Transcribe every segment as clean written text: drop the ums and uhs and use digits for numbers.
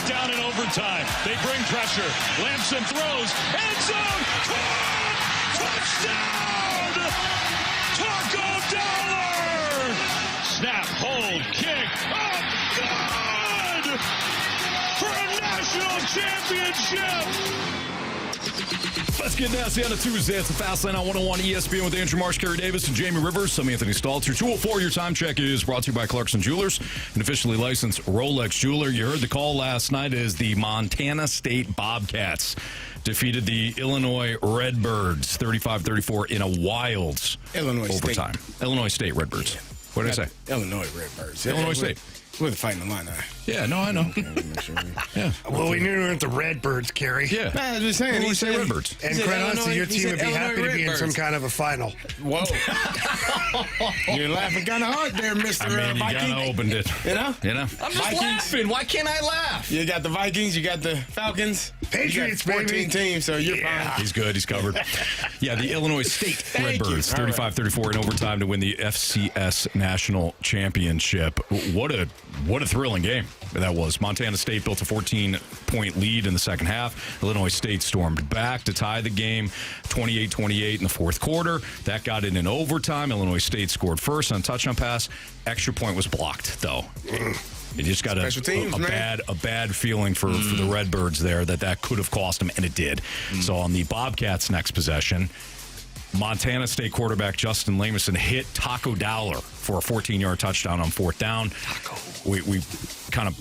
Down in overtime. They bring pressure. Lamson throws. End zone. Caught! Touchdown! Taco Dollar! Snap, hold, kick. Oh, good! For a national championship! Let's get nasty on a Tuesday. It's the Fast Lane on 101 ESPN with Andrew Marsh, Carey Davis, and Jamie Rivers. I'm Anthony Stalter. 204, your time check is brought to you by Clarkson Jewelers, an officially licensed Rolex jeweler. You heard the call last night as the Montana State Bobcats defeated the Illinois Redbirds 35-34 in a wild overtime. Illinois State Redbirds. What did I say? Illinois Redbirds. Illinois State. We're fighting the line now. Yeah, no, I know. Yeah. Well, we knew we weren't the Redbirds, Carey. Yeah. Nah, I'm just saying. Illinois State Redbirds. And quite honestly, your team would be happy to be in some kind of a final. Whoa. You're laughing kind of hard there, Mr. I mean, you Viking. kind of opened it. You know? I'm just Vikings. laughing. Why can't I laugh? You got the Vikings, you got the Falcons. Patriots, you got 14 baby. teams, so you're fine. He's good. He's covered. Yeah, the Illinois State Redbirds, 35-34 in overtime to win the FCS National Championship. What a thrilling game that was. Montana State built a 14-point lead in the second half. Illinois State stormed back to tie the game 28-28 in the fourth quarter. That got in overtime. Illinois State scored first on a touchdown pass. Extra point was blocked, though. You just got a bad feeling for the Redbirds there that could have cost them, and it did. So on the Bobcats' next possession, Montana State quarterback Justin Lamison hit Taco Dollar for a 14-yard touchdown on fourth down. We kind of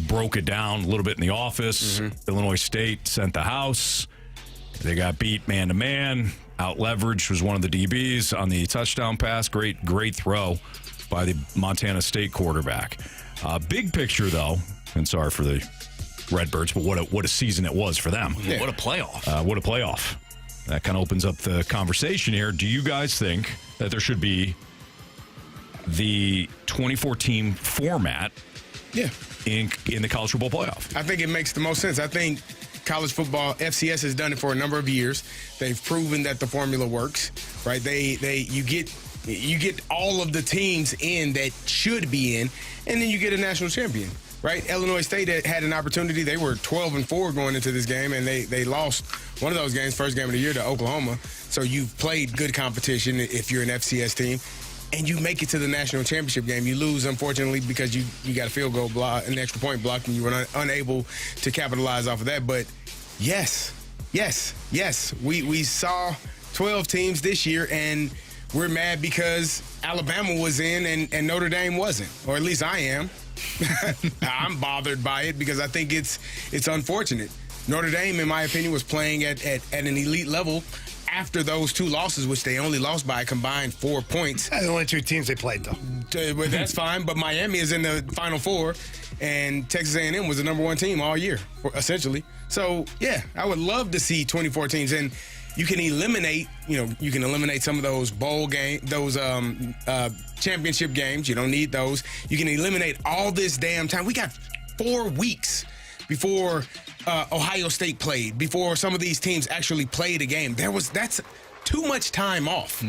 broke it down a little bit in the office. Illinois State sent the house. They got beat man-to-man. Out-leveraged was one of the DBs on the touchdown pass. Great throw by the Montana State quarterback. Big picture, though, and sorry for the Redbirds, but what a season it was for them. Yeah. What a playoff. What a playoff. That kind of opens up the conversation here. Do you guys think that there should be the 24-team format in the college football playoff? I think it makes the most sense. I think college football, FCS has done it for a number of years. They've proven that the formula works, right? You get all of the teams in that should be in, and then you get a national champion, right? Illinois State had an opportunity. They were 12-4 going into this game, and they lost one of those games, first game of the year, to Oklahoma. So you've played good competition if you're an FCS team, and you make it to the national championship game. You lose, unfortunately, because you got a field goal block, an extra point blocked, and you were unable to capitalize off of that. But yes, we saw 12 teams this year, and we're mad because Alabama was in and Notre Dame wasn't, or at least I am. I'm bothered by it because I think it's unfortunate. Notre Dame, in my opinion, was playing at an elite level after those two losses, which they only lost by a combined 4 points. The only two teams they played, though. But that's fine. But Miami is in the Final Four, and Texas A&M was the number one team all year, essentially. So, yeah, I would love to see 24 teams. And you can eliminate some of those bowl games, those championship games. You don't need those. You can eliminate all this damn time. We got 4 weeks before Ohio State played, before some of these teams actually played a game. That's too much time off.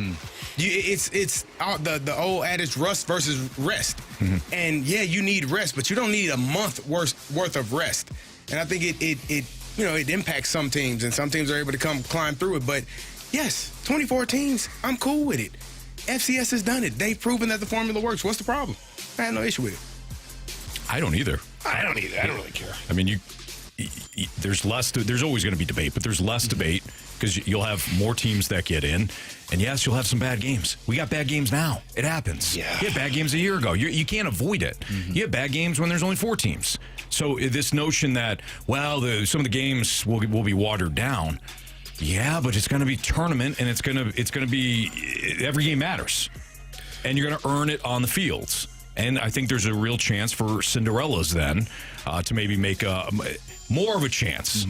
It's the old adage, rust versus rest. And yeah, you need rest, but you don't need a month worth of rest. And I think it impacts some teams, and some teams are able to climb through it. But yes, 24 teams, I'm cool with it. FCS has done it. They've proven that the formula works. What's the problem? I have no issue with it. I don't either. I don't really care. I mean, there's less. There's always going to be debate, but there's less debate because you'll have more teams that get in, and yes, you'll have some bad games. We got bad games now. It happens. Yeah. You had bad games a year ago. You can't avoid it. You have bad games when there's only 4 teams. So this notion that some of the games will be watered down. Yeah, but it's going to be tournament, and it's going to be every game matters, and you're going to earn it on the fields. And I think there's a real chance for Cinderellas then to maybe make more of a chance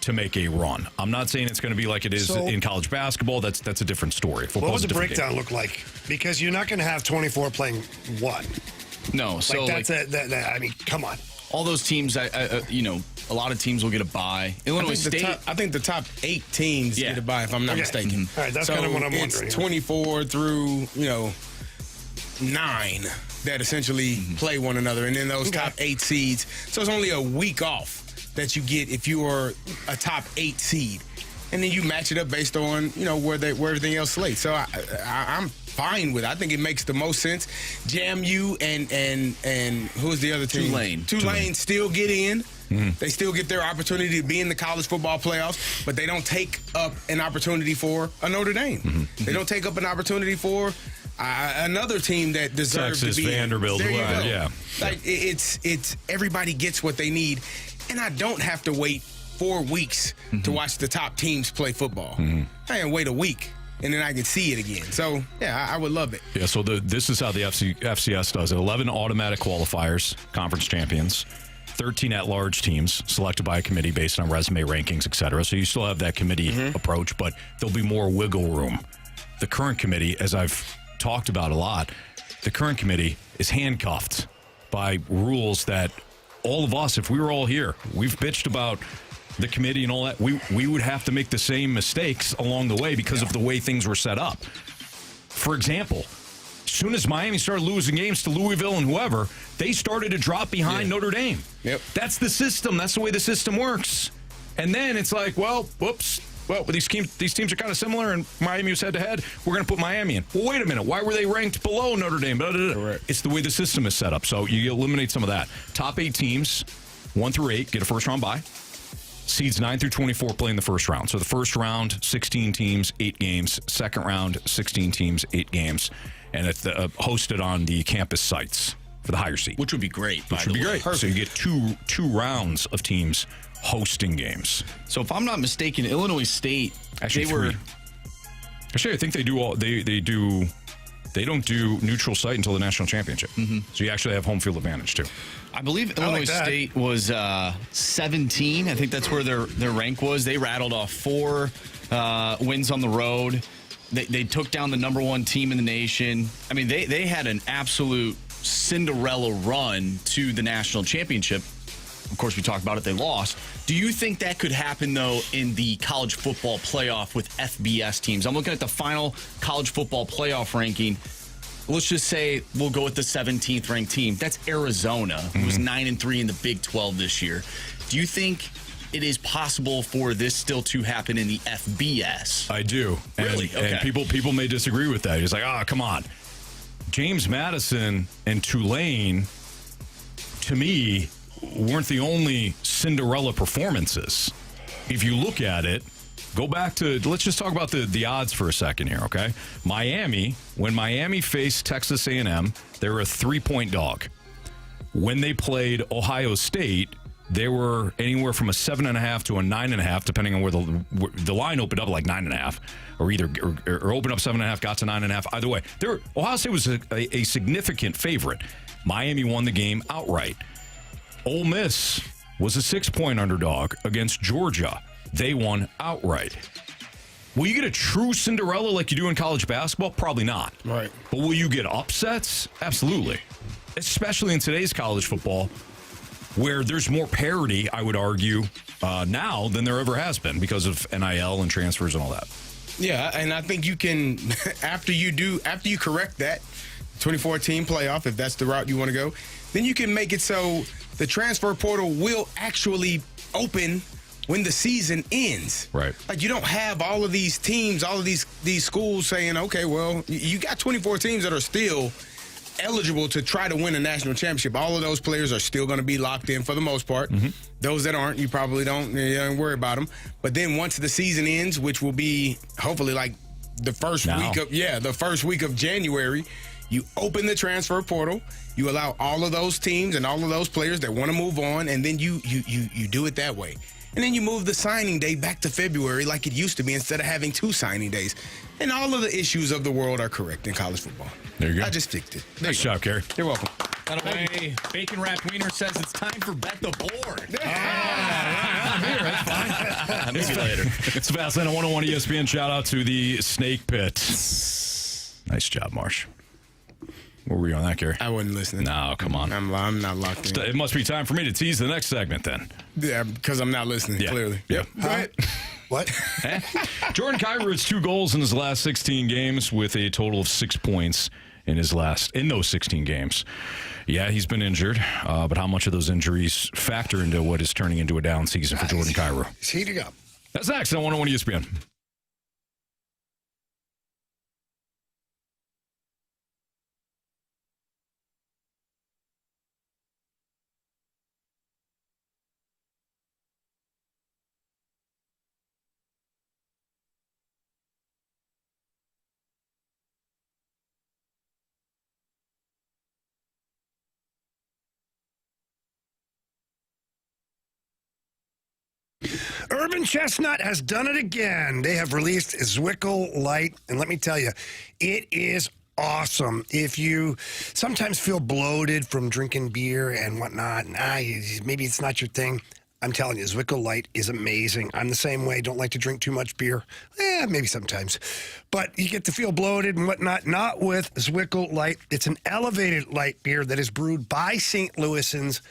to make a run. I'm not saying it's going to be like it is in college basketball. That's a different story. What would the breakdown look like? Because you're not going to have 24 playing one. No, so I mean, come on. All those teams, a lot of teams will get a bye. Illinois State. I think the top 8 teams get a bye, if I'm not mistaken. All right, that's kind of what I'm wondering. It's 24 through 9 that essentially play one another, and then those top 8 seeds. So it's only a week off that you get if you are a top 8 seed, and then you match it up based on where everything else slates. So I'm fine with it. I think it makes the most sense. JMU and who's the other team? Tulane still get in. They still get their opportunity to be in the college football playoffs, but they don't take up an opportunity for a Notre Dame. They don't take up an opportunity for another team that deserves Texas, to be Vanderbilt, in. There you go. yeah. Like it's everybody gets what they need, and I don't have to wait 4 weeks to watch the top teams play football. I can wait a week, and then I can see it again. So, yeah, I would love it. Yeah, so this is how the FCS does it. 11 automatic qualifiers, conference champions, 13 at-large teams selected by a committee based on resume rankings, et cetera. So you still have that committee approach, but there'll be more wiggle room. The current committee, as I've talked about a lot, the current committee is handcuffed by rules that all of us, if we were all here, we've bitched about the committee and all that, we would have to make the same mistakes along the way because of the way things were set up. For example, as soon as Miami started losing games to Louisville and whoever, they started to drop behind Notre Dame. Yep. That's the system. That's the way the system works. And then it's like, well, whoops. Well, these teams are kind of similar, and Miami was head-to-head. We're going to put Miami in. Well, wait a minute. Why were they ranked below Notre Dame? Correct. It's the way the system is set up. So you eliminate some of that. Top 8 teams, 1 through 8, get a first-round bye. Seeds 9 through 24 play in the first round. So the first round, 16 teams, 8 games. Second round, 16 teams, 8 games. And it's hosted on the campus sites for the higher seed. Which would be great. Which would be great. Perfect. So you get two rounds of teams hosting games. So if I'm not mistaken, Illinois State, Actually, they were... 3. Actually, I think they do all. They don't do neutral site until the national championship. So you actually have home field advantage too. I believe Illinois State was 17. I think that's where their rank was. They rattled off 4 wins on the road. They took down the number 1 team in the nation. I mean, they had an absolute Cinderella run to the national championship. Of course, we talked about it. They lost. Do you think that could happen, though, in the college football playoff with FBS teams? I'm looking at the final college football playoff ranking. Let's just say we'll go with the 17th ranked team. That's Arizona, who was 9-3 in the Big 12 this year. Do you think it is possible for this still to happen in the FBS? I do. Really? Okay. And people may disagree with that. He's like, come on. James Madison and Tulane, to me, weren't the only Cinderella performances. If you look at it, go back to, let's just talk about the odds for a second here, okay? Miami, when Miami faced Texas A&M, they were a 3-point dog. When they played Ohio State, they were anywhere from a 7.5 to a 9.5, depending on where the line opened up like 9.5, or opened up 7.5, got to 9.5. Either way, Ohio State was a significant favorite. Miami won the game outright. Ole Miss was a 6-point underdog against Georgia. They won outright. Will you get a true Cinderella like you do in college basketball? Probably not. Right. But will you get upsets? Absolutely. Especially in today's college football, where there's more parity, I would argue, now than there ever has been because of NIL and transfers and all that. Yeah, and I think you can, after you correct that 2014 playoff, if that's the route you want to go, then you can make it so the transfer portal will actually open when the season ends. Right. Like, you don't have all of these teams, all of these schools saying, okay, well, you got 24 teams that are still eligible to try to win a national championship. All of those players are still going to be locked in for the most part. Those that aren't, you probably don't worry about them. But then once the season ends, which will be hopefully like the first week of January, you open the transfer portal, you allow all of those teams and all of those players that want to move on, and then you do it that way. And then you move the signing day back to February like it used to be instead of having 2 signing days. And all of the issues of the world are correct in college football. There you go. I just fixed it. Nice job, Carey. You're welcome. By the way, Bacon Wrapped Wiener says it's time for Bet the Board. Maybe later. It's Fastlane on 101 ESPN. Shout out to the Snake Pit. Nice job, Marsh. Where were you on that, Carey? I wasn't listening. No, come on. I'm not locked in. It must be time for me to tease the next segment then. Yeah, because I'm not listening, clearly. Yeah. Go ahead. What? Jordan Kyrou has 2 goals in his last 16 games with a total of 6 points in those 16 games. Yeah, he's been injured, but how much of those injuries factor into what is turning into a down season for Jordan Kyrou? He's heating up. That's next on 101 ESPN. Urban Chestnut has done it again. They have released Zwickle Light, and let me tell you, it is awesome. If you sometimes feel bloated from drinking beer and whatnot, and maybe it's not your thing, I'm telling you, Zwickle Light is amazing. I'm the same way. Don't like to drink too much beer. Maybe sometimes. But you get to feel bloated and whatnot. Not with Zwickle Light. It's an elevated light beer that is brewed by St. Louisans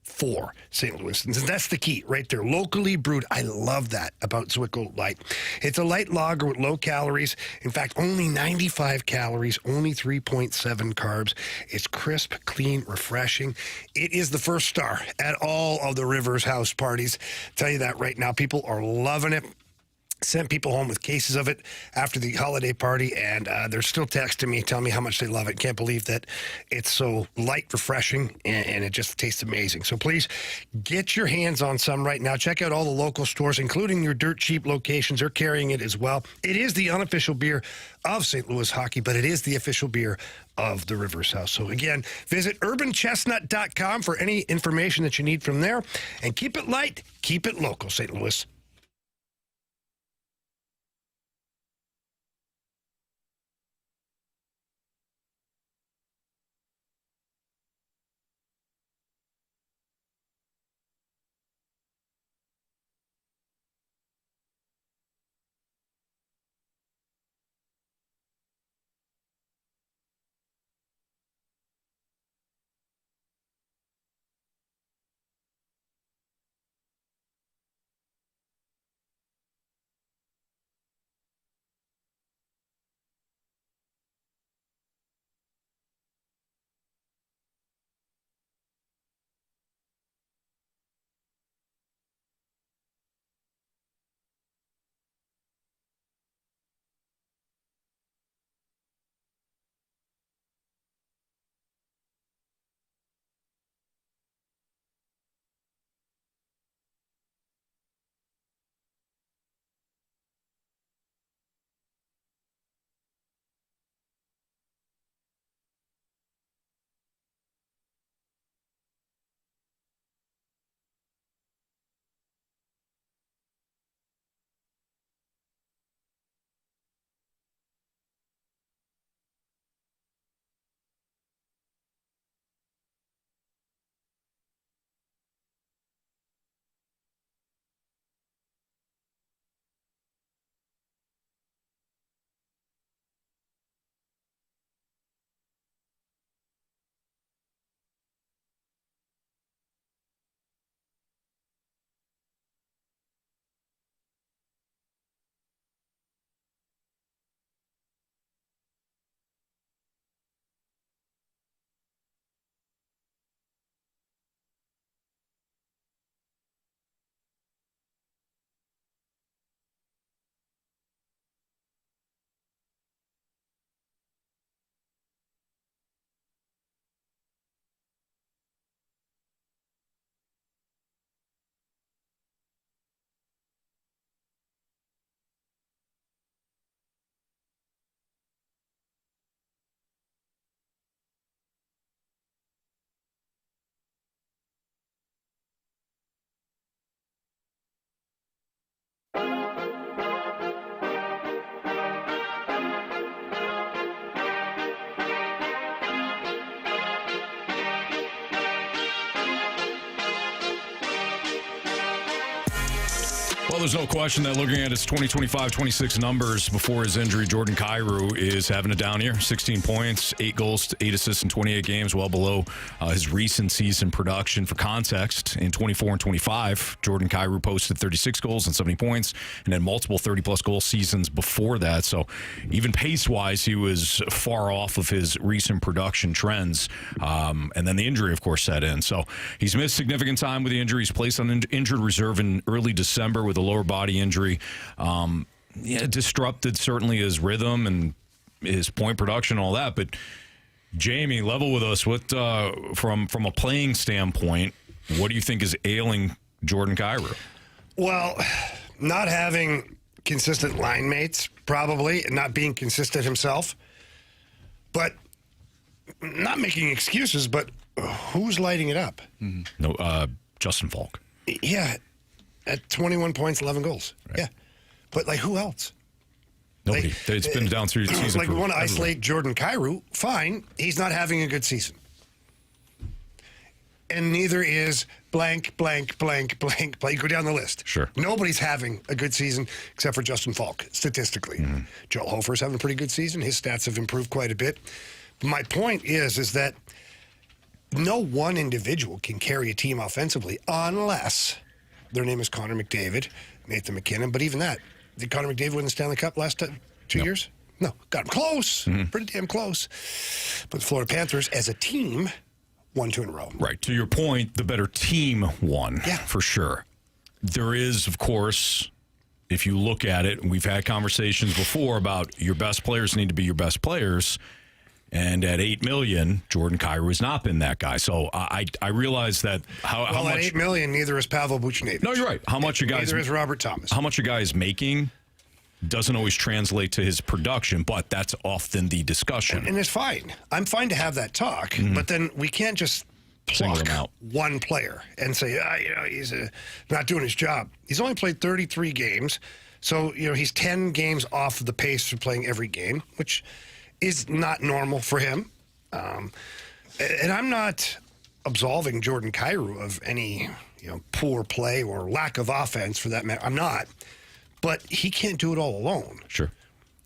for St. Louisans. And that's the key right there. Locally brewed. I love that about Zwickle Light. It's a light lager with low calories. In fact, only 95 calories, only 3.7 carbs. It's crisp, clean, refreshing. It is the first star at all of the Rivers House parties. Tell you that right now. People are loving it. Sent people home with cases of it after the holiday party, and they're still texting me, telling me how much they love it. Can't believe that it's so light, refreshing, and it just tastes amazing. So please get your hands on some right now. Check out all the local stores, including your dirt cheap locations. They're carrying it as well. It is the unofficial beer of St. Louis hockey, but it is the official beer of the Rivers House. So again, visit urbanchestnut.com for any information that you need from there, and keep it light, keep it local, St. Louis. Well, there's no question that looking at his 2025-26 numbers before his injury, Jordan Kyrou is having a down year. 16 points, 8 goals, 8 assists in 28 games, well below his recent season production. For context, in 24 and 25, Jordan Kyrou posted 36 goals and 70 points and had multiple 30-plus goal seasons before that. So even pace-wise, he was far off of his recent production trends. And then the injury, of course, set in. So he's missed significant time with the injury. He's placed on injured reserve in early December with a lower body injury. Disrupted certainly his rhythm and his point production and all that. But Jamie, level with us. What from a playing standpoint, what do you think is ailing Jordan Kyrou? Well, not having consistent line mates, probably, and not being consistent himself. But not making excuses, but who's lighting it up? Mm-hmm. No, Justin Falk. Yeah, at 21 points, 11 goals. Right. Yeah. But, who else? Nobody. It's been down through the season. We want to isolate Jordan Kyrou. Fine. He's not having a good season. And neither is blank, blank, blank, blank, blank. Go down the list. Sure. Nobody's having a good season except for Justin Falk, statistically. Mm-hmm. Joel Hofer's having a pretty good season. His stats have improved quite a bit. But my point is that no one individual can carry a team offensively unless their name is Connor McDavid, Nathan McKinnon. But even that, did Connor McDavid win the Stanley Cup last 2 years? No. Got him close. Mm-hmm. Pretty damn close. But the Florida Panthers, as a team, won 2 in a row. Right. To your point, the better team won, for sure. There is, of course, if you look at it, and we've had conversations before about your best players need to be your best players. And at $8 million, Jordan Kyrou has not been that guy. So I realize that how much at $8 million, neither is Pavel Buchnevich. No, you're right. How much a guy's neither is Robert Thomas. How much a guy is making doesn't always translate to his production, but that's often the discussion. And it's fine. I'm fine to have that talk, but then we can't just pluck one player and say, he's not doing his job. He's only played 33 games, so he's 10 games off of the pace for playing every game, which is not normal for him. And I'm not absolving Jordan Kyrou of any poor play or lack of offense for that matter. I'm not. But he can't do it all alone. Sure.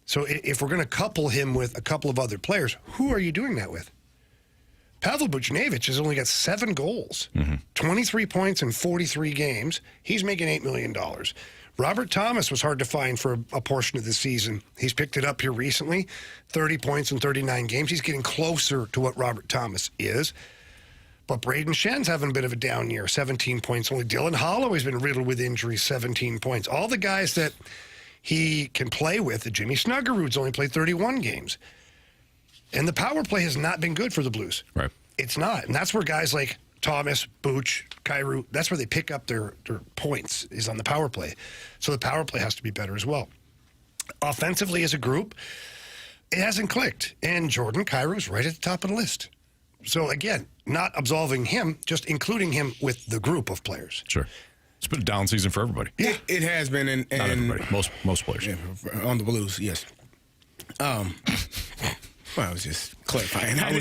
So if we're going to couple him with a couple of other players, who are you doing that with? Pavel Buchnevich has only got 7 goals, 23 points in 43 games. He's making $8 million. Robert Thomas was hard to find for a portion of the season. He's picked it up here recently, 30 points in 39 games. He's getting closer to what Robert Thomas is. But Braden Shen's having a bit of a down year, 17 points only. Dylan Holloway's been riddled with injuries, 17 points. All the guys that he can play with, Jimmy Snuggerud's only played 31 games. And the power play has not been good for the Blues. Right. It's not. And that's where guys like Thomas, Booch, Kyrou, that's where they pick up their points, is on the power play. So the power play has to be better as well. Offensively as a group, it hasn't clicked. And Jordan Kyrou's right at the top of the list. So, again, not absolving him, just including him with the group of players. Sure. It's been a down season for everybody. Yeah, it has been. And not everybody. Most players. Yeah, on the Blues, yes. Well, I was just clarifying. I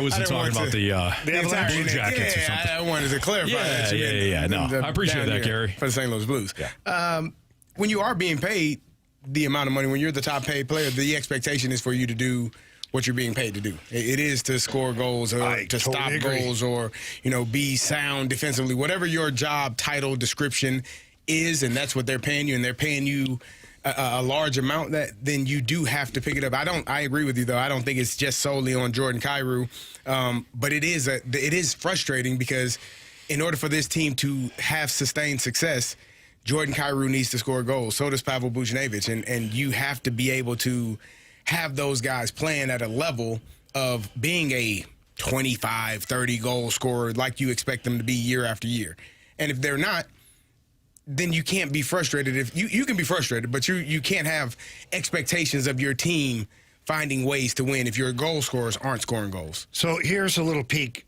wasn't talking about the Blue Jackets or something. I wanted to clarify that. Yeah. No, I appreciate that, Carey. For the St. Louis Blues. Yeah. When you are being paid the amount of money, when you're the top paid player, the expectation is for you to do what you're being paid to do. It is to score goals or to stop goals or, be sound defensively. Whatever your job title description is, and that's what they're paying you, and they're paying you a large amount, then you do have to pick it up. I agree with you, though. I don't think it's just solely on Jordan Kyrou. But it is frustrating because in order for this team to have sustained success, Jordan Kyrou needs to score goals. So does Pavel Buchnevich. And you have to be able to have those guys playing at a level of being a 25, 30 goal scorer like you expect them to be year after year. And if they're not, then you can't be frustrated. If you can be frustrated, but you can't have expectations of your team finding ways to win if your goal scorers aren't scoring goals. So here's a little peek.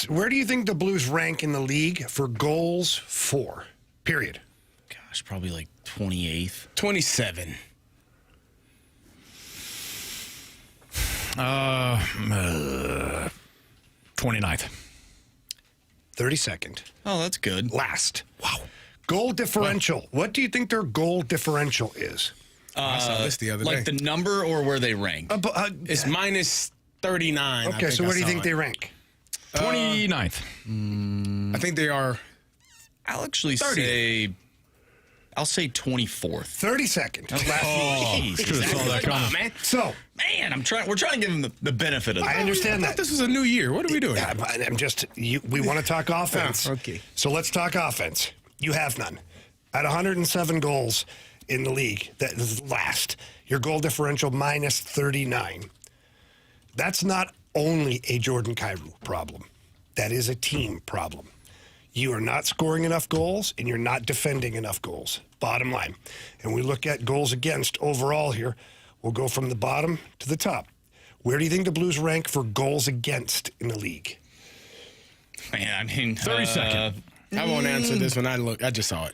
Where do you think the Blues rank in the league for goals for? Period. Gosh, probably like 28th. 27. 29th. 32nd. Oh, that's good. Last. Wow. Goal differential. What do you think their goal differential is? I saw this the other day. Like the number or where they rank? It's minus 39. Okay, so where do you think they rank? 29th. I think they are. I'll actually 30th. say, I'll say 24th. 32nd. Jeez, Should have saw that coming. man. So, Man, we're trying to give them the benefit of I that. understand I that. thought this was a new year. What are we doing? We want to talk offense. okay. So let's talk offense. You have none. At 107 goals in the league, that is last. Your goal differential minus 39. That's not only a Jordan Kyrou problem. That is a team problem. You are not scoring enough goals, and you're not defending enough goals. Bottom line. And we look at goals against overall here. We'll go from the bottom to the top. Where do you think the Blues rank for goals against in the league? Man, I mean, 32nd. I won't answer this when I just saw it.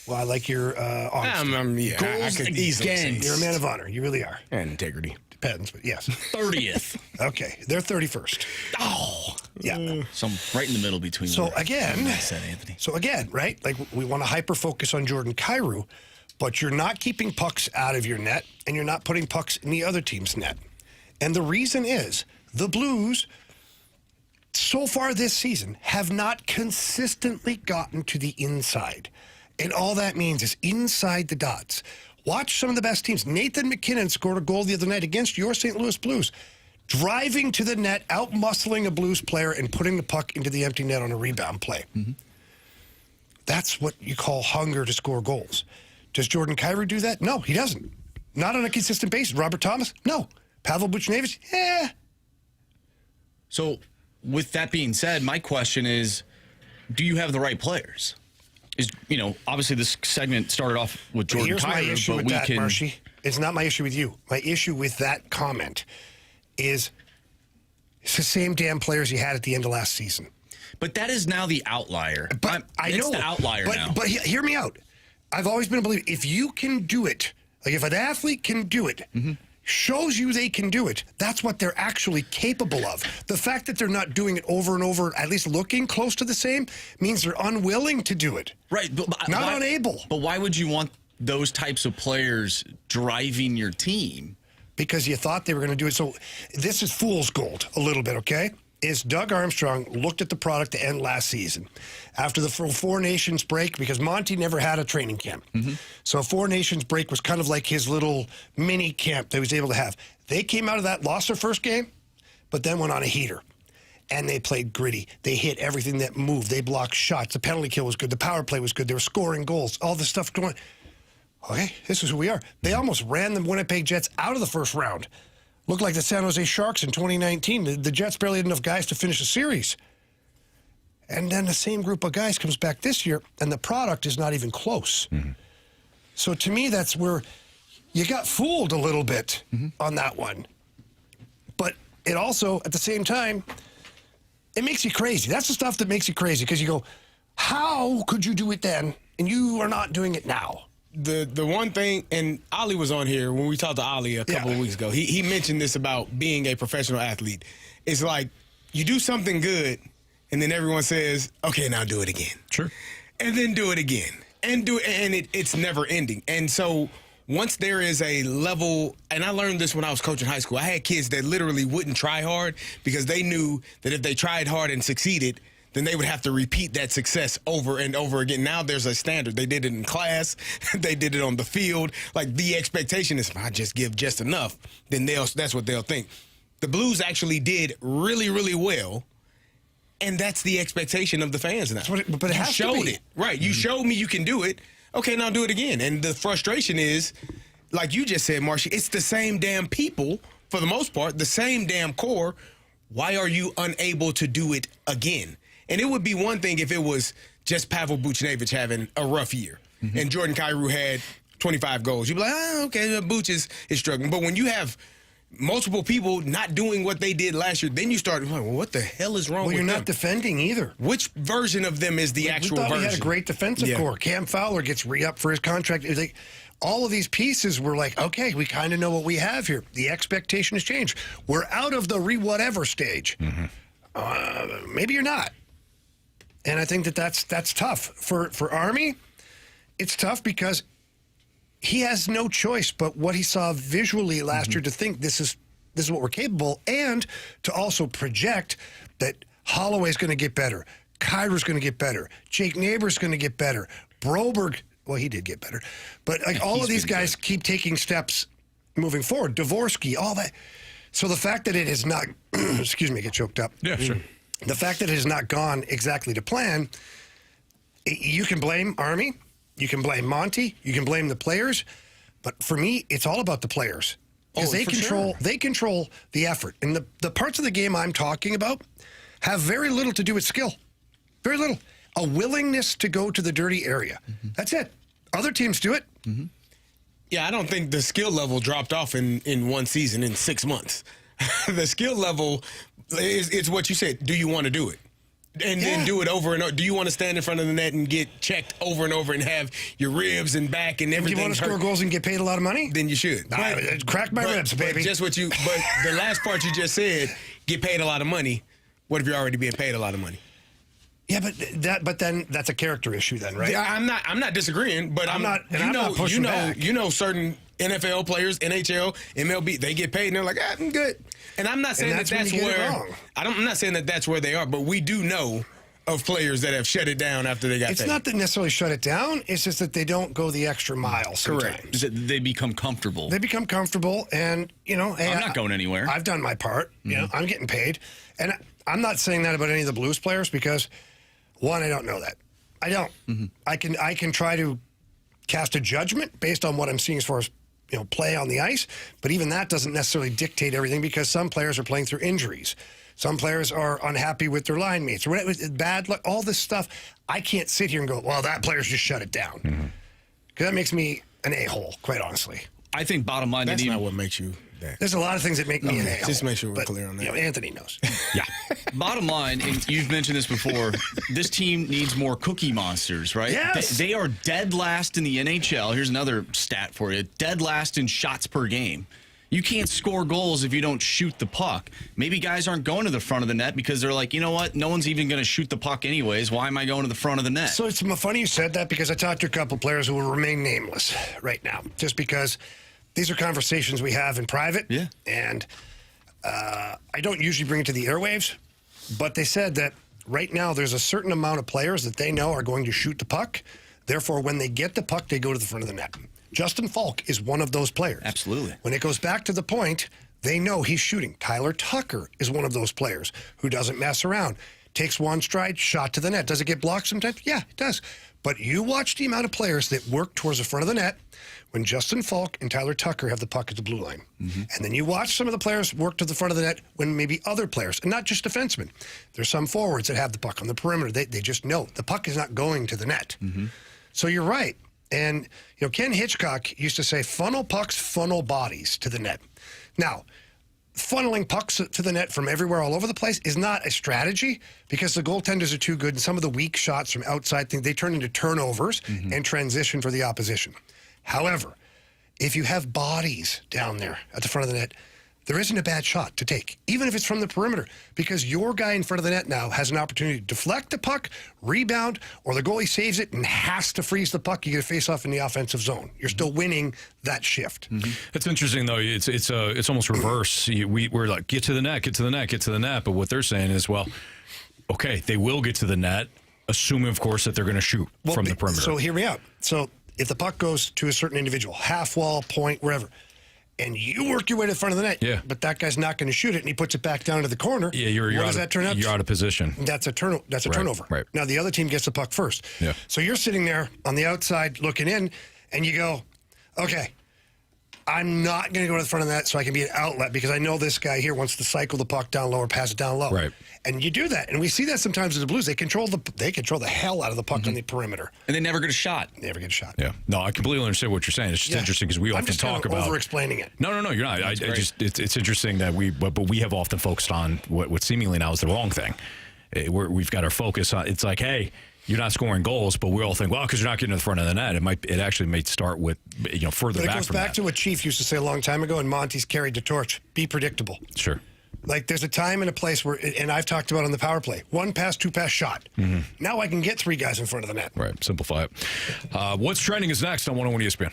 Well, I like your honesty. I could easily say You're a man of honor. You really are. and integrity. Depends, but yes. 30th. Okay, they're 31st. Oh. Yeah. So I'm right in the middle between So where again, I said Anthony. right? Like we want to hyper focus on Jordan Kyrou, but you're not keeping pucks out of your net, and you're not putting pucks in the other team's net. And the reason is the Blues, so far this season, have not consistently gotten to the inside. And all that means is inside the dots. Watch some of the best teams. Nathan McKinnon scored a goal the other night against your St. Louis Blues, driving to the net, out-muscling a Blues player, and putting the puck into the empty net on a rebound play. Mm-hmm. That's what you call hunger to score goals. Does Jordan Kyrou do that? No, he doesn't. Not on a consistent basis. Robert Thomas? No. Pavel Buchnevich? Yeah. So with that being said, my question is, do you have the right players? Obviously this segment started off with Jordan Here's my Kyrou, issue but with we that, can... Marshy. It's not my issue with you. My issue with that comment is it's the same damn players you had at the end of last season. But that is now the outlier. But I know. It's the outlier now. But hear me out. I've always been a believer. If you can do it, like if an athlete can do it, shows you they can do it, that's what they're actually capable of. The fact that they're not doing it over and over, at least looking close to the same, means they're unwilling to do it. Right. But not unable. But why would you want those types of players driving your team? Because you thought they were going to do it. So this is fool's gold a little bit, okay? Is Doug Armstrong looked at the product to end last season after the Four Nations break, because Monty never had a training camp. So Four Nations break was kind of like his little mini camp that he was able to have. They came out of that, lost their first game, but then went on a heater. And they played gritty. They hit everything that moved. They blocked shots. The penalty kill was good. The power play was good. They were scoring goals. All this stuff going. Okay, this is who we are. They almost ran the Winnipeg Jets out of the first round. Looked like the San Jose Sharks in 2019. The Jets barely had enough guys to finish a series. And then the same group of guys comes back this year, and the product is not even close. So to me, that's where you got fooled a little bit on that one. But it also, at the same time, it makes you crazy. That's the stuff that makes you crazy, because you go, how could you do it then, and you are not doing it now? The one thing, and Ollie was on here when we talked to Ollie a couple of weeks ago. He mentioned this about being a professional athlete. It's like you do something good, and then everyone says, "Okay, now do it again." Sure. And then do it again, and do it, and it's never ending. And so once there is a level, and I learned this when I was coaching high school. I had kids that literally wouldn't try hard because they knew that if they tried hard and succeeded, then they would have to repeat that success over and over again. Now there's a standard. They did it in class. They did it on the field. Like, the expectation is, if I just give just enough, then that's what they'll think. The Blues actually did really, really well, and that's the expectation of the fans now. But it has to be. You showed it. Right. You showed me you can do it. Okay, now do it again. And the frustration is, like you just said, Marsha, it's the same damn people, for the most part, the same damn core. Why are you unable to do it again? And it would be one thing if it was just Pavel Buchnevich having a rough year and Jordan Kyrou had 25 goals. You'd be like, okay, Buch is struggling. But when you have multiple people not doing what they did last year, then you start, well, what the hell is wrong with them? Well, you're not defending either. Which version of them is the actual version? We had a great defensive core. Cam Fowler gets re-up for his contract. It was like, all of these pieces were like, okay, we kind of know what we have here. The expectation has changed. We're out of the re-whatever stage. Maybe you're not. And I think that's tough. For Army, it's tough because he has no choice but what he saw visually last year to think this is what we're capable, and to also project that Holloway's going to get better, Kyrou's going to get better, Jake Neighbor's going to get better, Broberg, well, he did get better, but like all of these guys keep taking steps moving forward. Dvorsky, all that. So the fact that it has not, excuse me, get choked up. Yeah, sure. The fact that it has not gone exactly to plan, you can blame Army, you can blame Monty, you can blame the players, but for me, it's all about the players. Because they control the effort. And the parts of the game I'm talking about have very little to do with skill. Very little. A willingness to go to the dirty area. That's it. Other teams do it. Yeah, I don't think the skill level dropped off in one season, in 6 months. The skill level is what you said. Do you want to do it? And then do it over and over. Do you want to stand in front of the net and get checked over and over and have your ribs and back and everything? Do you want to score goals and get paid a lot of money? Then you should. Crack my ribs, baby. But the last part you just said, get paid a lot of money. What if you're already being paid a lot of money? Yeah, but then that's a character issue then, right? Yeah, I'm not disagreeing, but I'm not pushing back. You know certain NFL players, NHL, MLB, they get paid and they're like, I'm good. And I'm not saying that's where I'm not saying that's where they are, but we do know of players that have shut it down after they got paid. It's not that necessarily shut it down. It's just that they don't go the extra mile sometimes. Correct. They become comfortable. They become comfortable, and, hey, I'm not going anywhere. I've done my part. You know, I'm getting paid. And I'm not saying that about any of the Blues players because, one, I don't know that. I don't. I can try to cast a judgment based on what I'm seeing as far as play on the ice, but even that doesn't necessarily dictate everything because some players are playing through injuries. Some players are unhappy with their line mates, or bad luck, all this stuff. I can't sit here and go, well, that player's just shut it down. Because that makes me an a-hole, quite honestly. I think bottom line... That's not what makes you that. There's a lot of things that make me an a-hole. Just make sure we're clear on that. Anthony knows. Yeah. Bottom line, and you've mentioned this before, this team needs more cookie monsters, right? Yes. They are dead last in the NHL. Here's another stat for you. Dead last in shots per game. You can't score goals if you don't shoot the puck. Maybe guys aren't going to the front of the net because they're like, you know what? No one's even going to shoot the puck anyways. Why am I going to the front of the net? So it's funny you said that because I talked to a couple players who will remain nameless right now, just because these are conversations we have in private. Yeah. And I don't usually bring it to the airwaves, but they said that right now there's a certain amount of players that they know are going to shoot the puck. Therefore, when they get the puck, they go to the front of the net. Justin Falk is one of those players. Absolutely. When it goes back to the point, they know he's shooting. Tyler Tucker is one of those players who doesn't mess around. Takes one stride, shot to the net. Does it get blocked sometimes? Yeah, it does. But you watch the amount of players that work towards the front of the net when Justin Falk and Tyler Tucker have the puck at the blue line. And then you watch some of the players work to the front of the net when maybe other players, and not just defensemen. There's some forwards that have the puck on the perimeter. They just know the puck is not going to the net. So you're right. And, Ken Hitchcock used to say, funnel pucks, funnel bodies to the net. Now, funneling pucks to the net from everywhere all over the place is not a strategy because the goaltenders are too good, and some of the weak shots from outside things, they turn into turnovers and transition for the opposition. However, if you have bodies down there at the front of the net, there isn't a bad shot to take, even if it's from the perimeter, because your guy in front of the net now has an opportunity to deflect the puck, rebound, or the goalie saves it and has to freeze the puck. You get a face-off in the offensive zone. You're still winning that shift. It's interesting, though. It's almost reverse. We're like, get to the net, get to the net, get to the net. But what they're saying is, well, okay, they will get to the net, assuming, of course, that they're going to shoot from the perimeter. So hear me out. So if the puck goes to a certain individual, half wall, point, wherever, and you work your way to the front of the net, but that guy's not going to shoot it, and he puts it back down to the corner. What does that turn out? You're out of position. That's a turnover. Right. Now, the other team gets the puck first. Yeah. So you're sitting there on the outside looking in, and you go, okay, I'm not going to go to the front of the net so I can be an outlet because I know this guy here wants to cycle the puck down low or pass it down low. Right. And you do that. And we see that sometimes with the Blues. They control the hell out of the puck on the perimeter. And they never get a shot. Never get a shot. Yeah. No, I completely understand what you're saying. It's just interesting because we often talk about over-explaining it. No, you're not. It's interesting that we have often focused on what seemingly now is the wrong thing. We've got our focus on. It's like, hey, you're not scoring goals, but we all think, well, because you're not getting to the front of the net. It actually may start with further back. But it goes back to what Chief used to say a long time ago, and Monty's carried the torch. Be predictable. Sure. Like, there's a time and a place where, and I've talked about on the power play, 1 pass, 2 pass shot. Now I can get 3 guys in front of the net. Right. Simplify it. What's trending is next on 101 ESPN.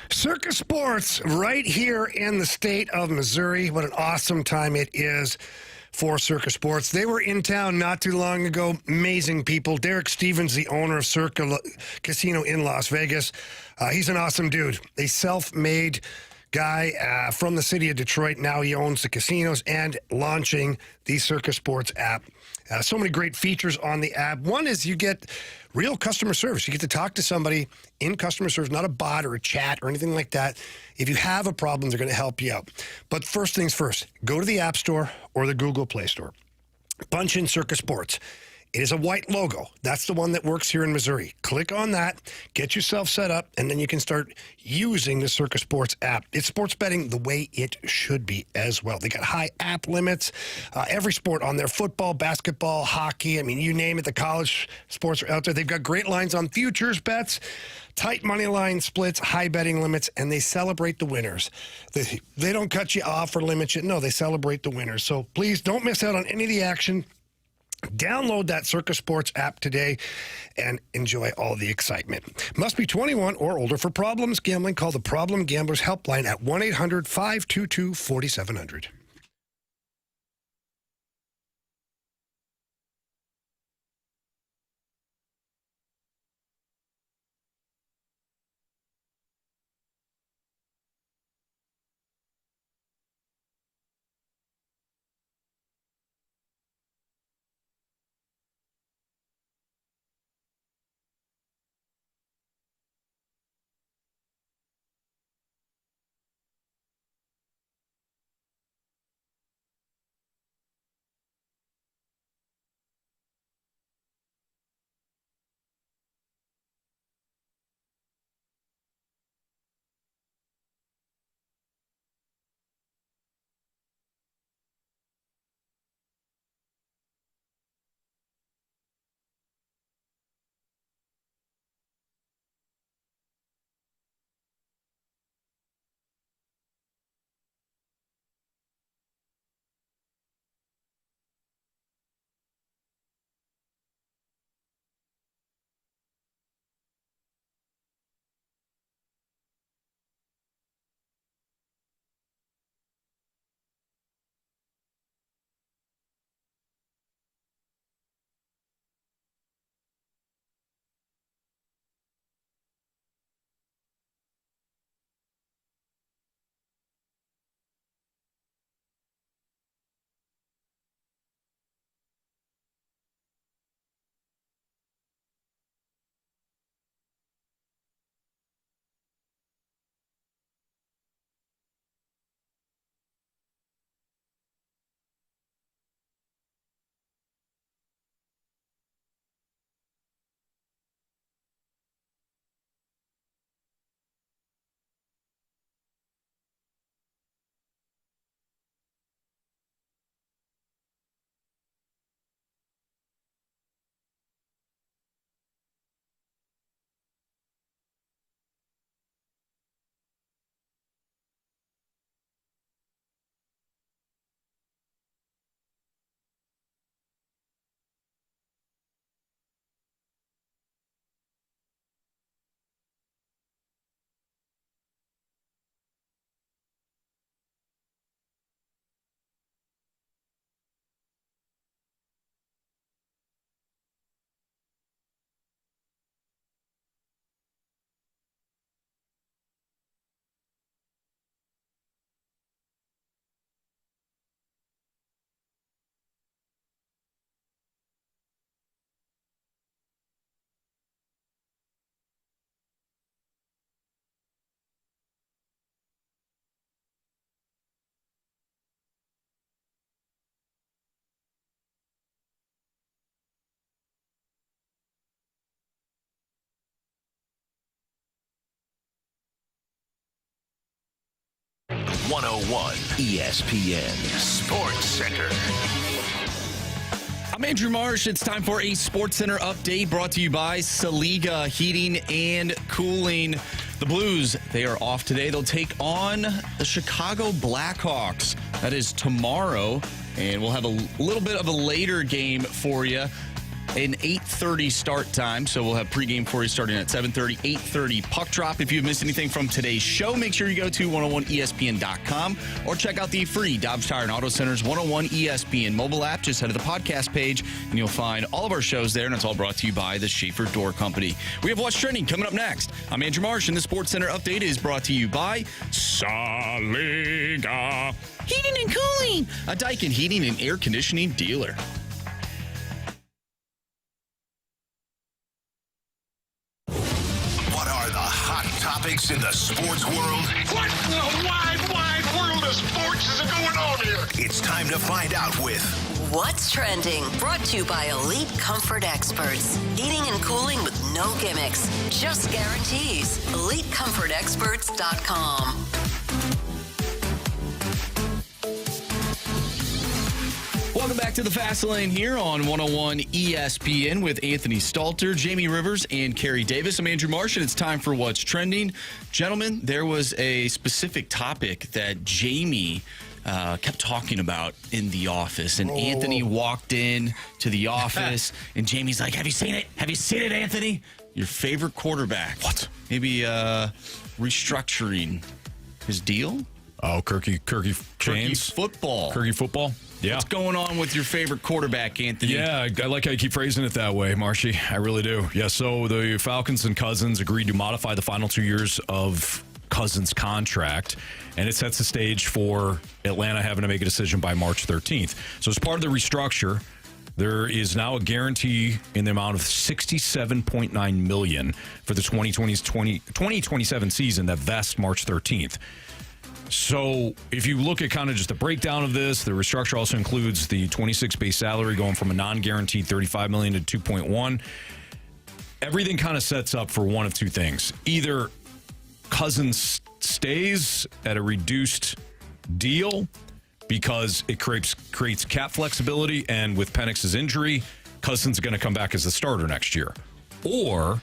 Circus Sports right here in the state of Missouri. What an awesome time it is for Circus Sports. They were in town not too long ago. Amazing people. Derek Stevens, the owner of Circa Casino in Las Vegas. He's an awesome dude. A self-made guy from the city of Detroit. Now he owns the casinos and launching the Circus Sports app. So many great features on the app. One is you get real customer service. You get to talk to somebody in customer service, not a bot or a chat or anything like that. If you have a problem, they're going to help you out. But first things first, go to the App Store or the Google Play Store. Punch in Circus Sports. It is a white logo. That's the one that works here in Missouri. Click on that, get yourself set up, and then you can start using the Circus Sports app. It's sports betting the way it should be as well. They got high app limits. Every sport on there, football, basketball, hockey. I mean, you name it, the college sports are out there. They've got great lines on futures bets, tight money line splits, high betting limits, and they celebrate the winners. They don't cut you off or limit you. No, they celebrate the winners. So please don't miss out on any of the action. Download that Circus Sports app today and enjoy all the excitement. Must be 21 or older. For problems gambling, call the Problem Gamblers Helpline at 1-800-522-4700. 101 ESPN Sports Center. I'm Andrew Marsh. It's time for a Sports Center update brought to you by Saliga Heating and Cooling. The Blues, they are off today. They'll take on the Chicago Blackhawks. That is tomorrow, and we'll have a little bit of a later game for you. An 8:30 start time, so we'll have pregame for you starting at 7:30, 8:30 puck drop. If you've missed anything from today's show, make sure you go to 101ESPN.com or check out the free Dobbs Tire and Auto Center's 101 ESPN mobile app. Just head to the podcast page, and you'll find all of our shows there, and it's all brought to you by the Schaefer Door Company. We have What's Trending coming up next. I'm Andrew Marsh, and the Sports Center update is brought to you by Saliga Heating and Cooling, a Daikin heating and air conditioning dealer. Topics in the sports world. What in the wide world of sports is going on here? It's time to find out with What's Trending, brought to you by Elite Comfort Experts. Heating and cooling with no gimmicks, just guarantees. EliteComfortExperts.com. Welcome back to the Fast Lane here on 101 ESPN with Anthony Stalter, Jamie Rivers, and Carey Davis. I'm Andrew Marsh, and it's time for What's Trending. Gentlemen, there was a specific topic that Jamie kept talking about in the office, and Anthony walked in to the office, and Jamie's like, have you seen it? Have you seen it, Anthony? Your favorite quarterback. What? Maybe restructuring his deal? Oh, Kirky Chains? Kirky football. Yeah. What's going on with your favorite quarterback, Anthony? Yeah, I like how you keep phrasing it that way, Marshy. I really do. Yeah, so the Falcons and Cousins agreed to modify the final 2 years of Cousins' contract, and it sets the stage for Atlanta having to make a decision by March 13th. So as part of the restructure, there is now a guarantee in the amount of $67.9 million for the 2027 season that vests March 13th. So if you look at kind of just the breakdown of this, the restructure also includes the 26 base salary going from a non-guaranteed $35 million to 2.1. Everything kind of sets up for one of two things. Either Cousins stays at a reduced deal because it creates cap flexibility, and with Penix's injury, Cousins is going to come back as the starter next year. Or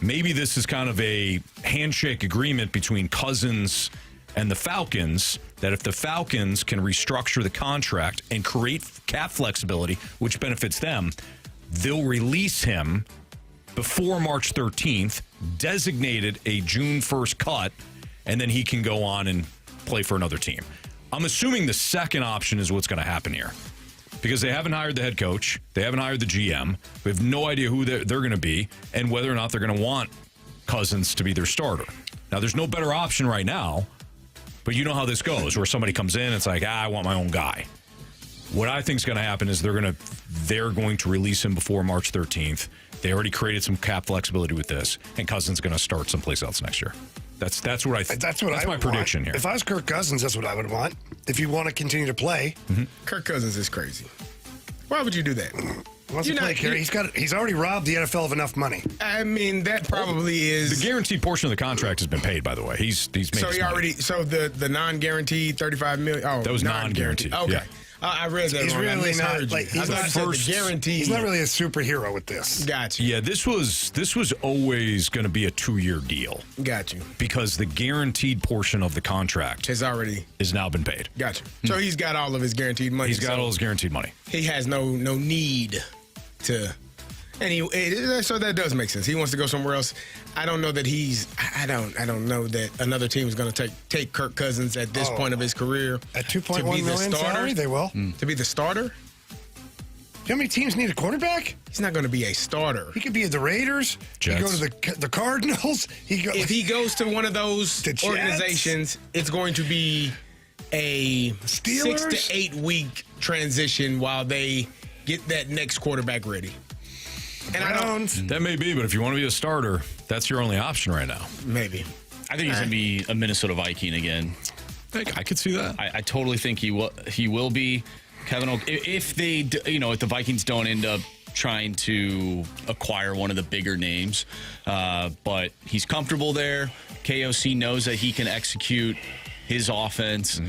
maybe this is kind of a handshake agreement between Cousins and the Falcons, that if the Falcons can restructure the contract and create cap flexibility, which benefits them, they'll release him before March 13th, designated a June 1st cut, and then he can go on and play for another team. I'm assuming the second option is what's going to happen here, because they haven't hired the head coach. They haven't hired the GM. We have no idea who they're going to be and whether or not they're going to want Cousins to be their starter. Now, there's no better option right now. But you know how this goes, where somebody comes in and it's like, I want my own guy. What I think is going to happen is they're going to release him before March 13th. They already created some cap flexibility with this, and Cousins is going to start someplace else next year. That's what I think. That's my prediction here. If I was Kirk Cousins, that's what I would want. If you want to continue to play, Kirk Cousins is crazy. Why would you do that? Wants to play, Carey. He's already robbed the NFL of enough money. I mean, that probably is the guaranteed portion of the contract has been paid. By the way, he's made. So he already. So the non-guaranteed $35 million. Oh, that was non-guaranteed. Okay. Yeah. I read that he's wrong. Really not like he's not guaranteed. He's not really a superhero with this. Gotcha. Yeah, this was always going to be a 2-year deal. Got you. Because the guaranteed portion of the contract has now been paid. Gotcha. So he's got all of his guaranteed money. He's got all his guaranteed money. He has no need to. And so that does make sense. He wants to go somewhere else. I don't know that I don't know that another team is going to take Kirk Cousins at this point of his career at $2.1 million salary. They will to be the starter. You know how many teams need a quarterback? He's not going to be a starter. He could be at the Raiders. Jets. He could go to the Cardinals. If he goes to one of those organizations, it's going to be a Steelers? 6 to 8 week transition while they get that next quarterback ready. And that may be, but if you want to be a starter, that's your only option right now. Maybe. I think he's going to be a Minnesota Viking again. I could see that. I totally think he will be. Kevin, if the Vikings don't end up trying to acquire one of the bigger names, but he's comfortable there. KOC knows that he can execute his offense.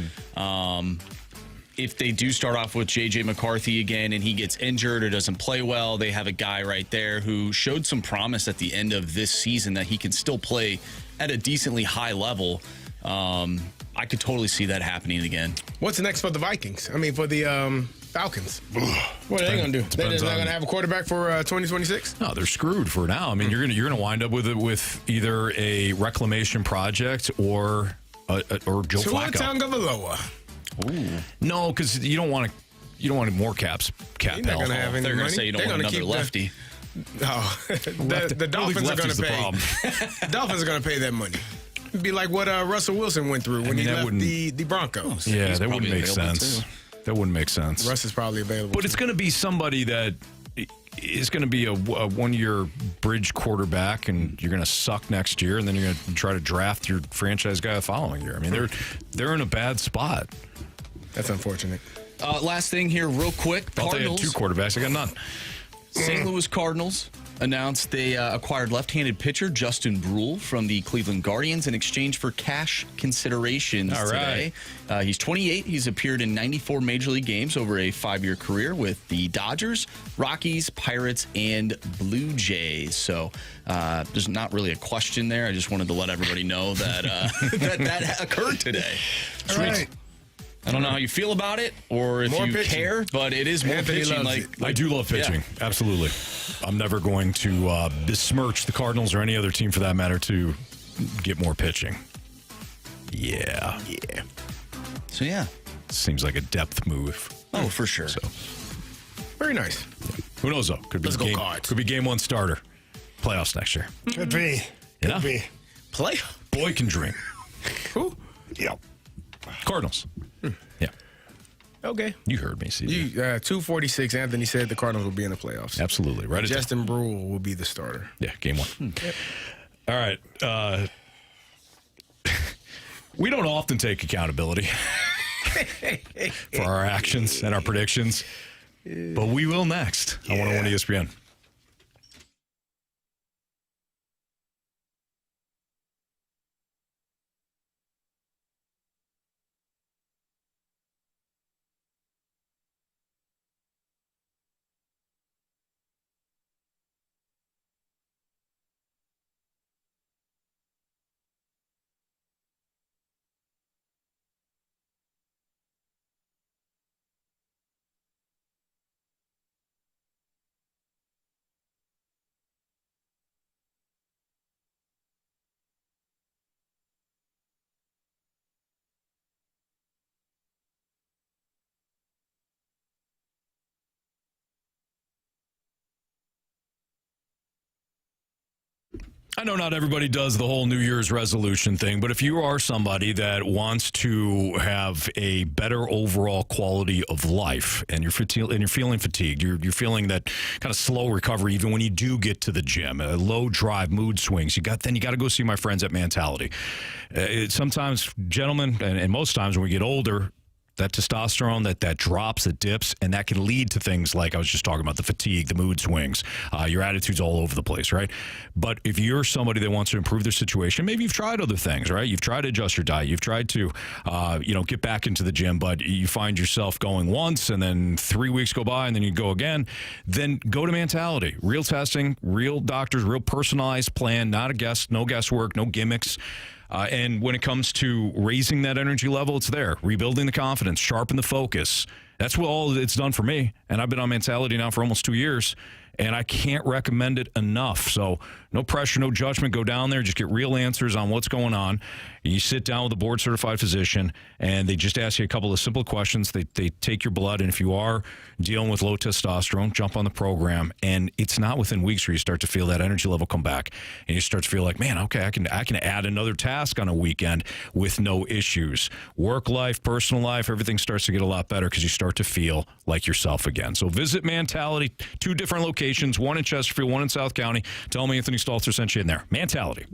If they do start off with JJ McCarthy again and he gets injured or doesn't play well, they have a guy right there who showed some promise at the end of this season that he can still play at a decently high level. I could totally see that happening again. What's next for the Vikings? I mean, for the Falcons. What are they going to do? They're just not going to have a quarterback for 2026? No, they're screwed for now. I mean, you're gonna wind up with either a reclamation project or Joe Flacco. Tagovailoa. No, because you don't want more cap He's not going to have any They're going money. to say you don't want another lefty. The Dolphins are going to pay. The Dolphins are going to pay that money. It'd be like what Russell Wilson went through when he left the Broncos. Yeah, He's that wouldn't probably make sense. too. That wouldn't make sense. Russ is probably available. But it's going to be somebody that is going to be a one-year bridge quarterback, and you're going to suck next year, and then you're going to try to draft your franchise guy the following year. I mean, they're in a bad spot. That's unfortunate. Last thing here, real quick. Thought they had two quarterbacks. I got none. St. Louis Cardinals announced they acquired left-handed pitcher Justin Brule from the Cleveland Guardians in exchange for cash considerations today. He's 28. He's appeared in 94 Major League games over a 5-year career with the Dodgers, Rockies, Pirates, and Blue Jays. So there's not really a question there. I just wanted to let everybody know that that occurred today. All right. I don't know how you feel about it or if you care, but it is more Anthony pitching. loves I do love pitching. Yeah. Absolutely. I'm never going to besmirch the Cardinals or any other team for that matter to get more pitching. Yeah. So, yeah. Seems like a depth move. Oh, for sure. So, Very nice. who knows, though? Could be, Let's go game, Cards. could be game one starter. Playoffs next year. Could be. Could Yeah. be. Play. Boy can dream. Who? Yep. Cardinals. Yeah. Okay. You heard me, CD. 246, Anthony said the Cardinals will be in the playoffs. Absolutely. Right. Justin Brule will be the starter. Yeah, game one. All right. We don't often take accountability for our actions and our predictions, but we will next on 101 ESPN. I know not everybody does the whole New Year's resolution thing, but if you are somebody that wants to have a better overall quality of life and you're feeling fatigued, you're feeling that kind of slow recovery even when you do get to the gym, low drive, mood swings, you got to go see my friends at Mentality. Sometimes, gentlemen, and most times when we get older, that testosterone, that drops, that dips, and that can lead to things like I was just talking about, the fatigue, the mood swings, your attitude's all over the place, right? But if you're somebody that wants to improve their situation, maybe you've tried other things, right? You've tried to adjust your diet. You've tried to, get back into the gym, but you find yourself going once and then 3 weeks go by and then you go again. Then go to Mentality. Real testing, real doctors, real personalized plan, not a guess, no guesswork, no gimmicks. And when it comes to raising that energy level, it's there. Rebuilding the confidence, sharpen the focus. That's what all it's done for me. And I've been on Mentality now for almost 2 years. And I can't recommend it enough. So no pressure, no judgment. Go down there, just get real answers on what's going on. You sit down with a board-certified physician, and they just ask you a couple of simple questions. They take your blood, and if you are dealing with low testosterone, jump on the program. And it's not within weeks where you start to feel that energy level come back, and you start to feel like, man, okay, I can add another task on a weekend with no issues. Work life, personal life, everything starts to get a lot better because you start to feel like yourself again. So visit Mentality, 2 different locations, one in Chesterfield, one in South County. Tell me Anthony Stalter sent you in there. Mentality.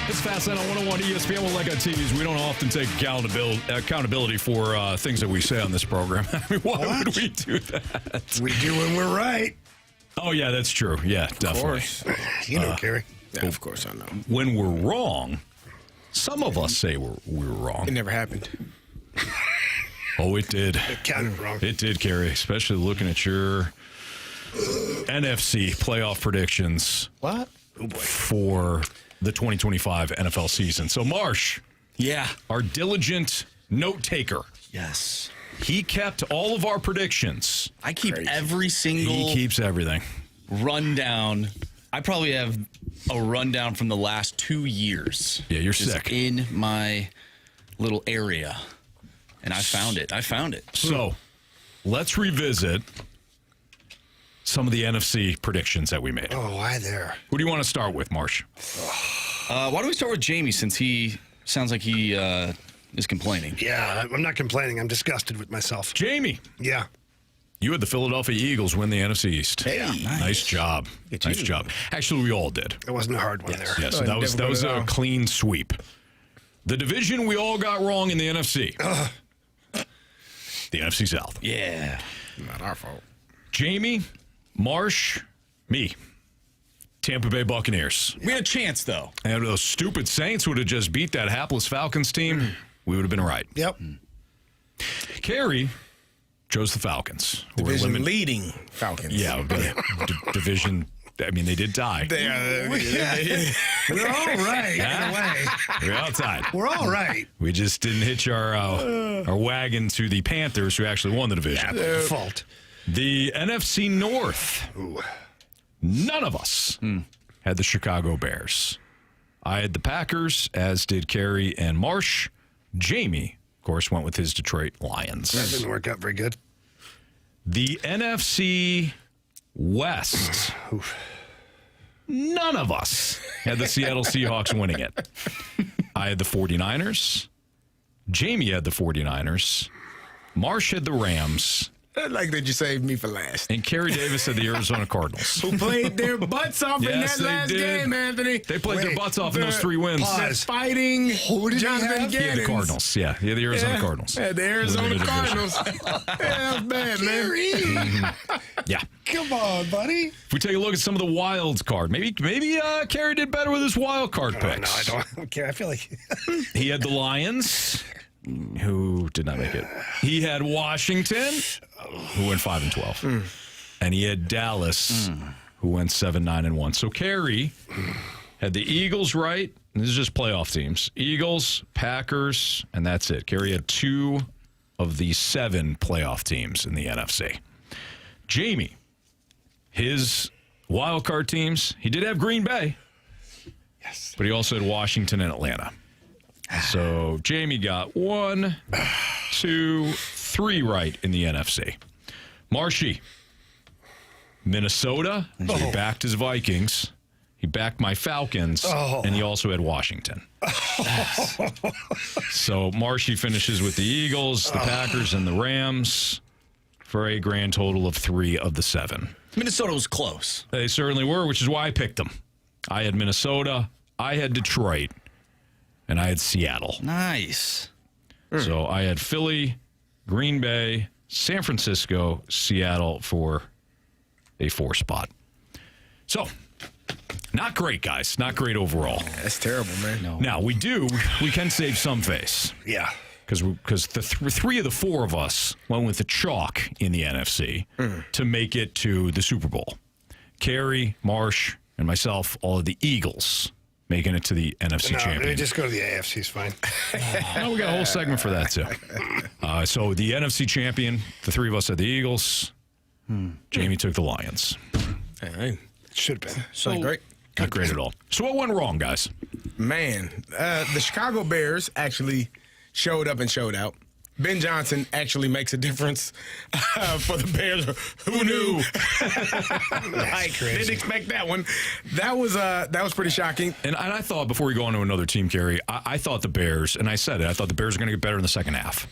It's Fast Lane on 101 ESPN. Well, like on TVs, we don't often take accountability for things that we say on this program. I mean, why would we do that? We do when we're right. Oh, yeah, that's true. Yeah, definitely. Of course. You know, Carey. Yeah, of course I know. When we're wrong, some of us say we're wrong. It never happened. Oh, it did. It counted wrong. It did, Carey, especially looking at your NFC playoff predictions. What? For the 2025 NFL season. So, Marsh. Yeah. Our diligent note taker. Yes. He kept all of our predictions. I keep every single He keeps everything. rundown. I probably have a rundown from the last 2 years. Yeah, you're just sick. in my little area. And I found it. So, let's revisit some of the NFC predictions that we made. Oh, why there? Who do you want to start with, Marsh? Why don't we start with Jamie, since he sounds like he is complaining? Yeah, I'm not complaining. I'm disgusted with myself. Jamie, Yeah. you had the Philadelphia Eagles win the NFC East. Hey, Nice job. Nice job. Actually, we all did. It wasn't a hard one there. Yeah, so Oh, that was never a won. clean sweep. The division we all got wrong in the NFC. The NFC South. Yeah. Not our fault. Jamie, Marsh, me. Tampa Bay Buccaneers. We had a chance, though. And if those stupid Saints would have just beat that hapless Falcons team, we would have been right. Yep. Carey chose the Falcons. who were Division leading Falcons. Yeah, but division. I mean, they did die. We're all right in a way. We're outside. We're all right. We just didn't hitch our wagon to the Panthers, who actually won the division. Fault. The NFC North. None of us had the Chicago Bears. I had the Packers, as did Carey and Marsh. Jamie, of course, went with his Detroit Lions. That didn't work out very good. The NFC West. None of us had the Seattle Seahawks winning it. I had the 49ers. Jamie had the 49ers. Marsh had the Rams. I like that you saved me for last. And Carey Davis had the Arizona Cardinals. Who played their butts off in Yes, that they last did. game, Anthony. They played their Wait, butts off in those 3 wins. pause. Fighting Who did he Jonathan have? Yeah, the Gannons. Cardinals. Yeah, the Arizona Cardinals. Yeah, the Arizona Limited division. Cardinals. Yeah, that was bad, man. Yeah. Come on, buddy. If we take a look at some of the wild card, maybe Carey did better with his wild card picks. No, I don't care. I feel like He had the Lions, who did not make it. He had Washington, who went 5-12, and he had Dallas, who went 7-9-1. So Carey had the Eagles right. And this is just playoff teams: Eagles, Packers, and that's it. Carey had 2 of the 7 playoff teams in the NFC. Jamie, his wild card teams, he did have Green Bay. Yes. But he also had Washington and Atlanta. So Jamie got 1, 2, 3 right in the NFC. Marshy, Minnesota. He backed his Vikings. He backed my Falcons. And he also had Washington. So Marshy finishes with the Eagles, the Packers, and the Rams for a grand total of 3 of the 7. Minnesota was close. They certainly were, which is why I picked them. I had Minnesota, I had Detroit, and I had Seattle. Nice. So I had Philly, Green Bay, San Francisco, Seattle for a 4 spot. So, not great, guys. Not great overall. That's terrible, man. No. Now, we can save some face. yeah. Because the 3 of the 4 of us went with the chalk in the NFC to make it to the Super Bowl. Carey, Marsh, and myself, all of the Eagles making it to the NFC No, Championship. just go to the AFC is fine. Oh, we got a whole segment for that, too. So the NFC champion, the 3 of us had the Eagles. Jamie took the Lions. Hey, Should have been. so great. Not great at all. So what went wrong, guys? Man, the Chicago Bears actually showed up and showed out. Ben Johnson actually makes a difference for the Bears. Who knew? Didn't expect that one. That was pretty shocking. And I thought, before we go on to another team, Carey, I thought the Bears, and I said it, I thought the Bears were going to get better in the second half.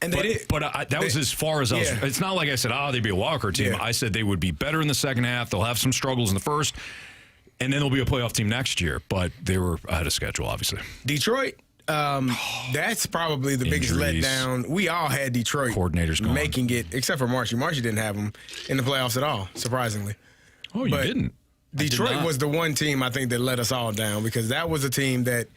And they did. But that was as far as I was. It's not like I said, they'd be a walker team. Yeah. I said they would be better in the second half. They'll have some struggles in the first, and then they'll be a playoff team next year. But they were ahead of schedule, obviously. Detroit, that's probably the biggest Injuries. letdown. We all had Detroit Coordinators gone. making it, except for Marshy. Marshy didn't have them in the playoffs at all, surprisingly. Oh, you didn't? Detroit was the one team I think that let us all down because that was a team that,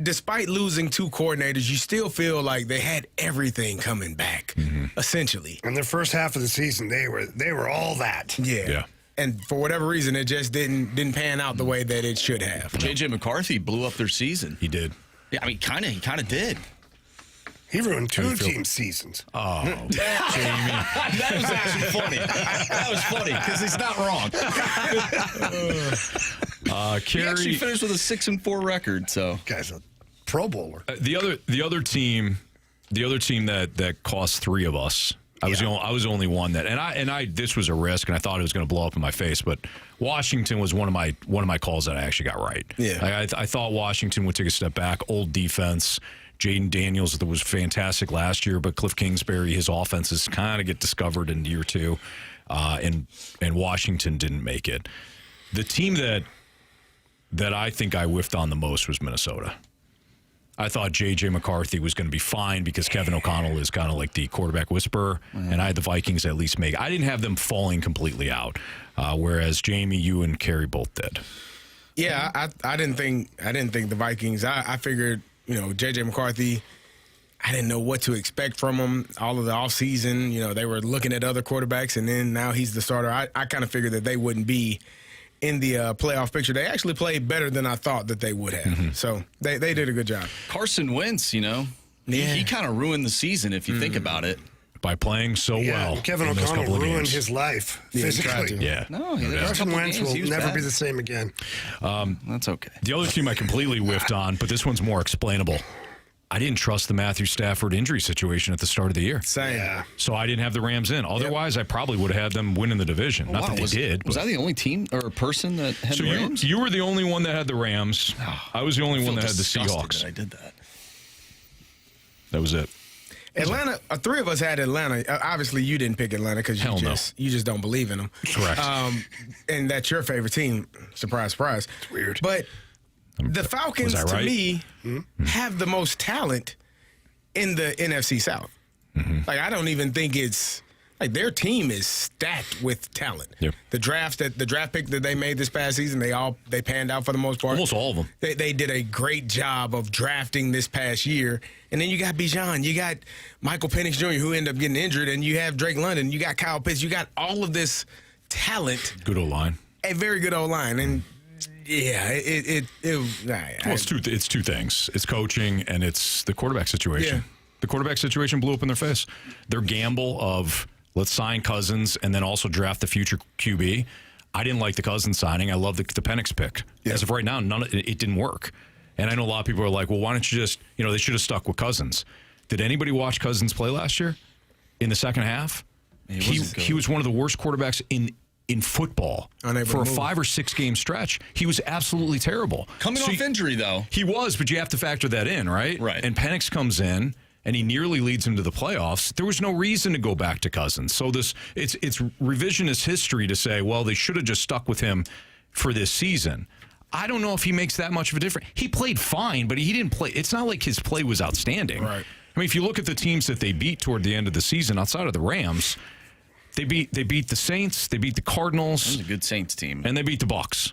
despite losing 2 coordinators, you still feel like they had everything coming back, essentially. In their first half of the season, they were all that. Yeah. And for whatever reason, it just didn't pan out the way that it should have. JJ McCarthy blew up their season. He did. Yeah, I mean, he kind of did. He ruined 2 team seasons. Oh, Jamie. That was actually funny. That was funny because he's not wrong. He actually Carey, finished with a 6-4 record. So Guy's a Pro Bowler. the other team that cost 3 of us. I was the only one that, and I this was a risk, and I thought it was going to blow up in my face. But Washington was one of my calls that I actually got right. Yeah, I thought Washington would take a step back. Old defense. Jaden Daniels that was fantastic last year, but Cliff Kingsbury, his offenses kind of get discovered in year 2, and Washington didn't make it. The team that I think I whiffed on the most was Minnesota. I thought JJ McCarthy was going to be fine because Kevin O'Connell is kind of like the quarterback whisperer, and I had the Vikings at least make. I didn't have them falling completely out, whereas Jamie, you and Carey both did. Yeah, I didn't think the Vikings. I figured, JJ McCarthy, I didn't know what to expect from him all of the offseason. They were looking at other quarterbacks, and then now he's the starter. I kind of figured that they wouldn't be in the playoff picture. They actually played better than I thought that they would have. So they did a good job. Carson Wentz, he kind of ruined the season if you think about it. By playing so well. Kevin in those couple O'Connell of ruined games. his life Yeah, he tried physically. to. Yeah. No, Carson Wentz will never be the same again. That's okay. The other team I completely whiffed on, but this one's more explainable. I didn't trust the Matthew Stafford injury situation at the start of the year. Same. Yeah. So I didn't have the Rams in. Otherwise, I probably would have had them winning the division. Not that they did. Was I the only team or person that had the Rams? You were the only one that had the Rams. I was the only one that had the Disgusted Seahawks. that I did that. That was it. Atlanta, 3 of us had Atlanta. Obviously, you didn't pick Atlanta because you just don't believe in them. Correct. And that's your favorite team. Surprise, surprise. It's weird. But the Falcons, Was I right? to me, have the most talent in the NFC South. Like, I don't even think it's like their team is stacked with talent. Yep. The draft pick that they made this past season, they panned out for the most part. Almost all of them. They did a great job of drafting this past year. And then you got Bijan, you got Michael Penix Jr., who ended up getting injured, and you have Drake London, you got Kyle Pitts, you got all of this talent. Good O-line. A very good O-line. And yeah, It's two things. It's coaching and it's the quarterback situation. Yeah. The quarterback situation blew up in their face. Their gamble of let's sign Cousins and then also draft the future QB. I didn't like the Cousins signing. I love the Penix pick. Yeah. As of right now, it didn't work. And I know a lot of people are like, well, why don't you just, they should have stuck with Cousins. Did anybody watch Cousins play last year in the second half? He was one of the worst quarterbacks in football Unable for a to move. 5 or 6 game stretch. He was absolutely terrible. Coming off injury, though. He was, but you have to factor that in, right? Right. And Penix comes in, and he nearly leads him to the playoffs. There was no reason to go back to Cousins. So it's revisionist history to say, well, they should have just stuck with him for this season. I don't know if he makes that much of a difference. He played fine, but he didn't play. It's not like his play was outstanding. Right. I mean, if you look at the teams that they beat toward the end of the season, outside of the Rams, they beat the Saints, they beat the Cardinals. That was a good Saints team. And they beat the Bucs.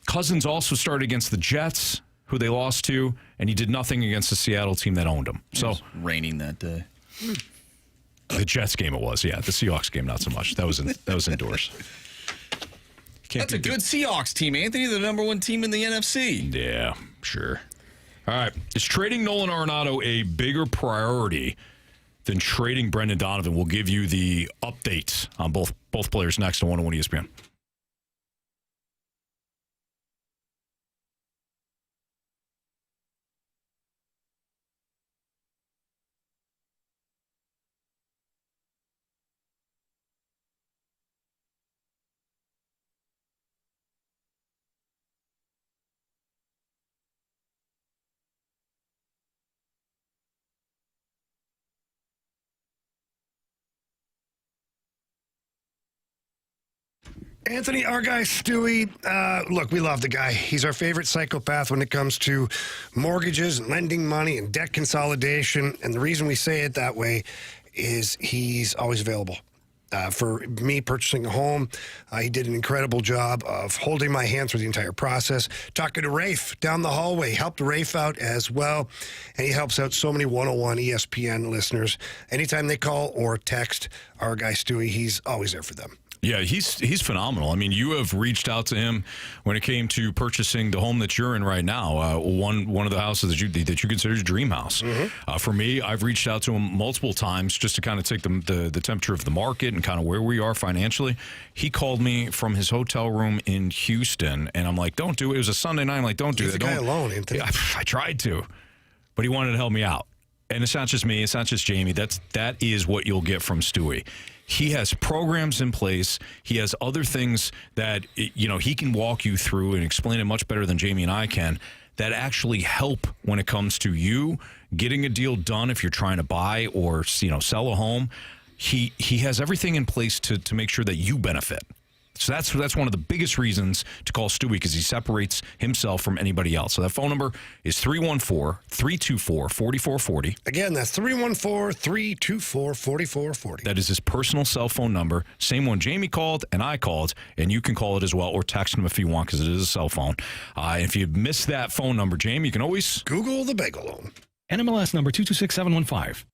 Cousins also started against the Jets, who they lost to, and he did nothing against the Seattle team that owned him. It So was raining that day. the Jets game it was, yeah. The Seahawks game not so much. That was indoors. That's a good Seahawks team, Anthony. The number 1 team in the NFC. Yeah, sure. All right. Is trading Nolan Arenado a bigger priority than trading Brendan Donovan? We'll give you the updates on both players next on 101 ESPN. Anthony, our guy Stewie, look, we love the guy. He's our favorite psychopath when it comes to mortgages and lending money and debt consolidation. And the reason we say it that way is he's always available. For me purchasing a home, he did an incredible job of holding my hand through the entire process. Talking to Rafe down the hallway, helped Rafe out as well. And he helps out so many 101 ESPN listeners. Anytime they call or text our guy Stewie, he's always there for them. Yeah, he's phenomenal. I mean, you have reached out to him when it came to purchasing the home that you're in right now. One of the houses that you consider your dream house. Mm-hmm. For me, I've reached out to him multiple times just to kind of take the temperature of the market and kind of where we are financially. He called me from his hotel room in Houston, and I'm like, "Don't do it." It was a Sunday night. I'm like, "Don't do that." Leave the guy alone, Anthony. I tried to, but he wanted to help me out. And it's not just me. It's not just Jamie. That is what you'll get from Stewie. He has programs in place. He has other things that, he can walk you through and explain it much better than Jamie and I can, that actually help when it comes to you getting a deal done if you're trying to buy or, sell a home. He has everything in place to make sure that you benefit. So that's one of the biggest reasons to call Stewie, because he separates himself from anybody else. So that phone number is 314-324-4440. Again, that's 314-324-4440. That is his personal cell phone number. Same one Jamie called and I called, and you can call it as well or text him if you want, because it is a cell phone. If you missed that phone number, Jamie, you can always Google the bagel loan. NMLS number 226715.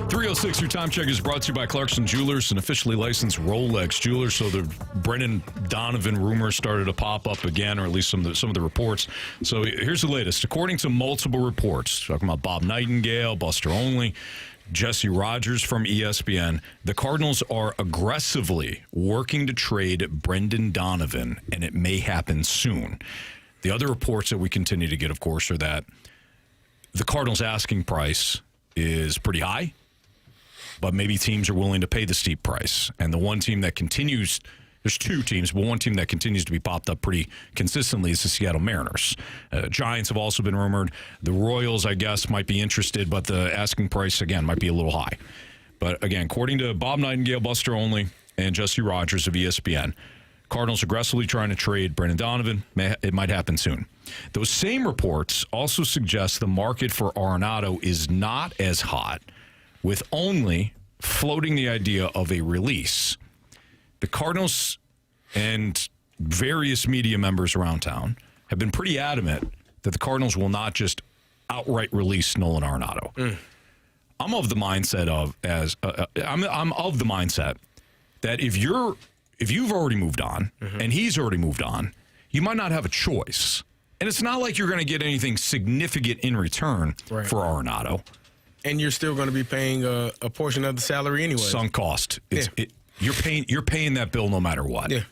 .306, your time check is brought to you by Clarkson Jewelers, an officially licensed Rolex jeweler. So the Brendan Donovan rumors started to pop up again, or at least some of the reports. So here's the latest. According to multiple reports, talking about Bob Nightingale, Buster Olney, Jesse Rogers from ESPN, the Cardinals are aggressively working to trade Brendan Donovan, and it may happen soon. The other reports that we continue to get, of course, are that the Cardinals' asking price is pretty high, but maybe teams are willing to pay the steep price. And the one team that continues, there's two teams, but one team that continues to be popped up pretty consistently is the Seattle Mariners. Giants have also been rumored. The Royals, I guess, might be interested, but the asking price, again, might be a little high. But again, according to Bob Nightingale, Buster Olney, and Jesse Rogers of ESPN, Cardinals aggressively trying to trade Brendan Donovan. It might happen soon. Those same reports also suggest the market for Arenado is not as hot, with only floating the idea of a release. The Cardinals and various media members around town have been pretty adamant that the Cardinals will not just outright release Nolan Arenado. I'm of the mindset that if you've already moved on and he's already moved on, you might not have a choice. And it's not like you're going to get anything significant in return for Arenado. And you're still going to be paying a portion of the salary anyway. Sunk cost. You're paying that bill no matter what. Yeah.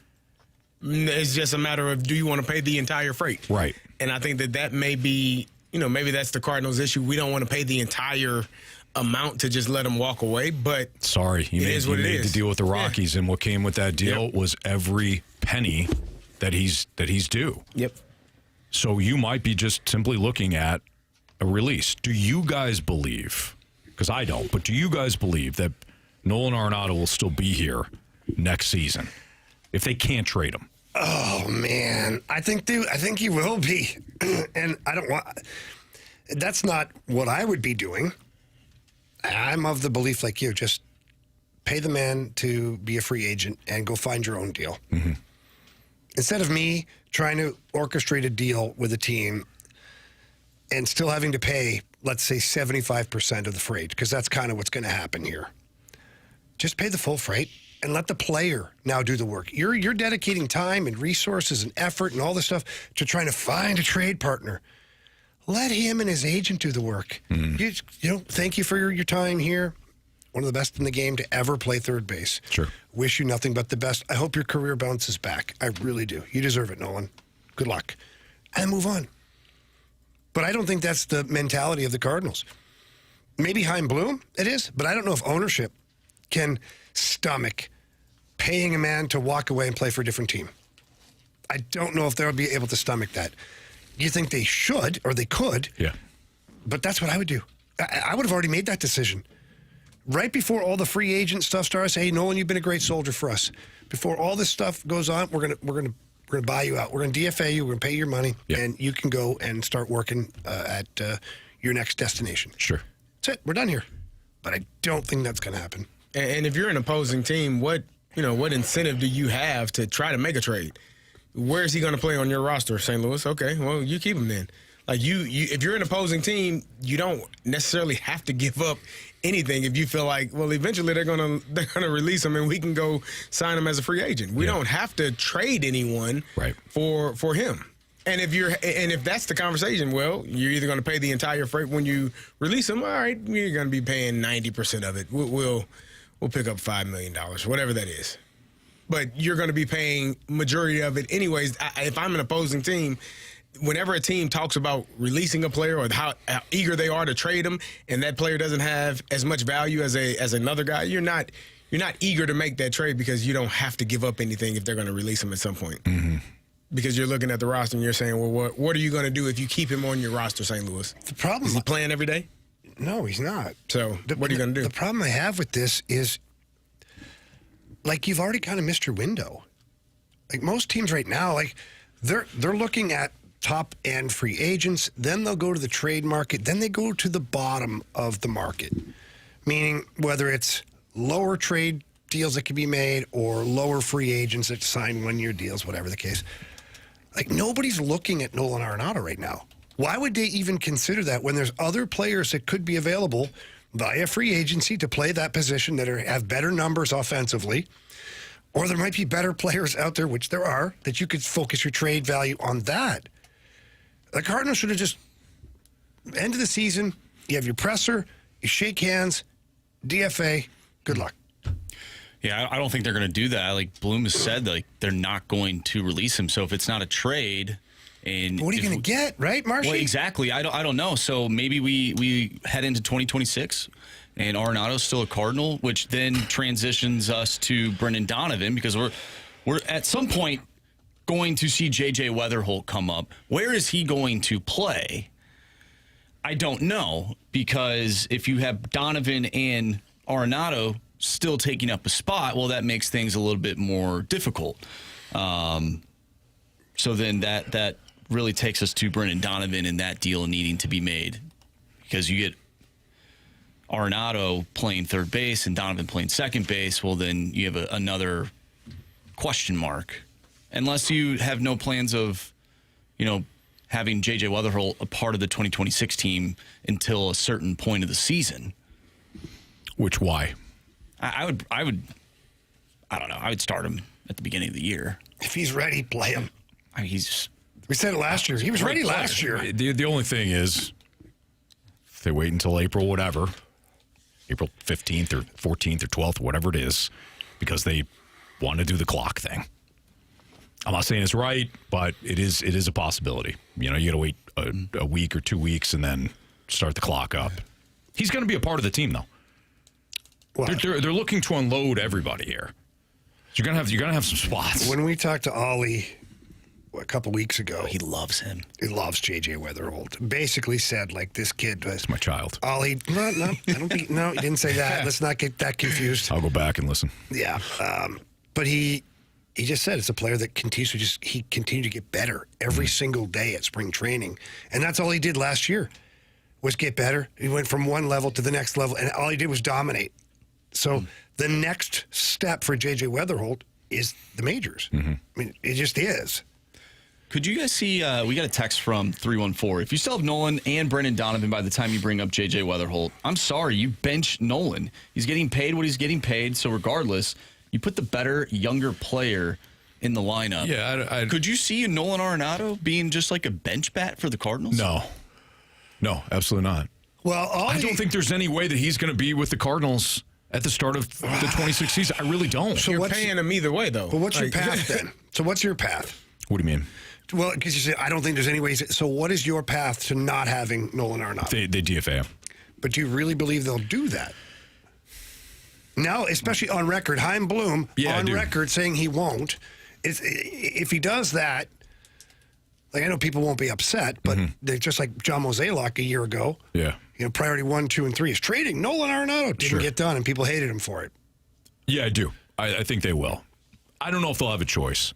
It's just a matter of, do you want to pay the entire freight? Right. And I think that may be, maybe that's the Cardinals' issue. We don't want to pay the entire amount to just let them walk away. But sorry, you made the deal with the Rockies, and what came with that deal was every penny that he's due. Yep. So you might be just simply looking at a release. Do you guys believe, because I don't, but do you guys believe that Nolan Arenado will still be here next season if they can't trade him? Oh, man. I think he will be. And that's not what I would be doing. I'm of the belief like you, just pay the man to be a free agent and go find your own deal. Mm-hmm. Instead of me trying to orchestrate a deal with a team and still having to pay, let's say, 75% of the freight, because that's kind of what's going to happen here. Just pay the full freight and let the player now do the work. You're dedicating time and resources and effort and all this stuff to trying to find a trade partner. Let him and his agent do the work. Mm-hmm. Thank you for your time here. One of the best in the game to ever play third base. Sure. Wish you nothing but the best. I hope your career bounces back. I really do. You deserve it, Nolan. Good luck. And move on. But I don't think that's the mentality of the Cardinals. Maybe Chaim Bloom, it is, but I don't know if ownership can stomach paying a man to walk away and play for a different team. I don't know if they'll be able to stomach that. You think they should, or they could. Yeah. But that's what I would do. I would have already made that decision. Right before all the free agent stuff starts, hey, Nolan, you've been a great soldier for us. Before all this stuff goes on, we're gonna buy you out. We're gonna DFA you. We're gonna pay you your money, and you can go and start working at your next destination. Sure. That's it. We're done here. But I don't think that's gonna happen. And if you're an opposing team, what incentive do you have to try to make a trade? Where is he going to play on your roster, St. Louis? Okay, well, you keep him then. Like if you're an opposing team, you don't necessarily have to give up anything if you feel like, well, eventually they're gonna release him and we can go sign him as a free agent. We don't have to trade anyone for him. And if that's the conversation, well, you're either going to pay the entire freight when you release him. All right, you're going to be paying 90% of it. We'll pick up $5 million, whatever that is. But you're going to be paying majority of it anyways. If I'm an opposing team, whenever a team talks about releasing a player or how eager they are to trade him, and that player doesn't have as much value as another guy, you're not eager to make that trade because you don't have to give up anything if they're going to release him at some point. Mm-hmm. Because you're looking at the roster and you're saying, well, what are you going to do if you keep him on your roster, St. Louis? The problem is he playing every day? No, he's not. So what are you going to do? The problem I have with this is, like, you've already kind of missed your window. Like most teams right now, like they're looking at top end free agents, then they'll go to the trade market, then they go to the bottom of the market. Meaning whether it's lower trade deals that can be made or lower free agents that sign 1-year deals, whatever the case. Like nobody's looking at Nolan Arenado right now. Why would they even consider that when there's other players that could be available via free agency to play that position that have better numbers offensively? Or there might be better players out there, which there are, that you could focus your trade value on that. The Cardinals should have just, end of the season, you have your presser, you shake hands, DFA, good luck. Yeah, I don't think they're going to do that. Like Bloom has said, like they're not going to release him. So if it's not a trade, and what are you going to get, right, Marshy? Well, exactly. I don't know. So maybe we head into 2026. And Arenado's still a Cardinal, which then transitions us to Brendan Donovan because we're at some point going to see JJ Wetherholt come up. Where is he going to play? I don't know, because if you have Donovan and Arenado still taking up a spot, well, that makes things a little bit more difficult. So then that really takes us to Brendan Donovan and that deal needing to be made, because you get Arenado playing third base and Donovan playing second base. Well, then you have another question mark, unless you have no plans of, having JJ Wetherholt a part of the 2026 team until a certain point of the season. Which why? I would. I don't know. I would start him at the beginning of the year. If he's ready, play him. We said it last year. He was ready last year. The only thing is, if they wait until April, whatever, April 15th or 14th or 12th, whatever it is, because they want to do the clock thing. I'm not saying it's right, but it is a possibility. You got to wait a week or 2 weeks and then start the clock up. He's going to be a part of the team, though. Well, they're looking to unload everybody here. You're gonna have some spots. When we talked to Ollie a couple weeks ago, he loves him. He loves JJ Wetherholt. Basically said, this kid was my child. Ollie, no, I don't think. No, he didn't say that. Let's not get that confused. I'll go back and listen. Yeah, but he just said it's a player that continues to get better every single day at spring training, and that's all he did last year was get better. He went from one level to the next level, and all he did was dominate. So the next step for JJ Wetherholt is the majors. I mean, it just is. Could you guys see, we got a text from 314. If you still have Nolan and Brendan Donovan by the time you bring up JJ Wetherholt, I'm sorry, you bench Nolan. He's getting paid what he's getting paid, so regardless, you put the better, younger player in the lineup. Yeah, could you see Nolan Arenado being just like a bench bat for the Cardinals? No, absolutely not. Well, I don't think there's any way that he's going to be with the Cardinals at the start of the 26th season. I really don't. So you're paying him either way, though. But what's your path then? So what's your path? What do you mean? Well, because you say, I don't think there's any way. So what is your path to not having Nolan Arenado? They DFA him. But do you really believe they'll do that? Now, especially on record, Chaim Bloom on record saying he won't. If he does that, I know people won't be upset, but they're just like John Mozeliak a year ago. Yeah. Priority 1, 2, and 3 is trading. Nolan Arenado didn't get done, and people hated him for it. Yeah, I do. I think they will. I don't know if they'll have a choice.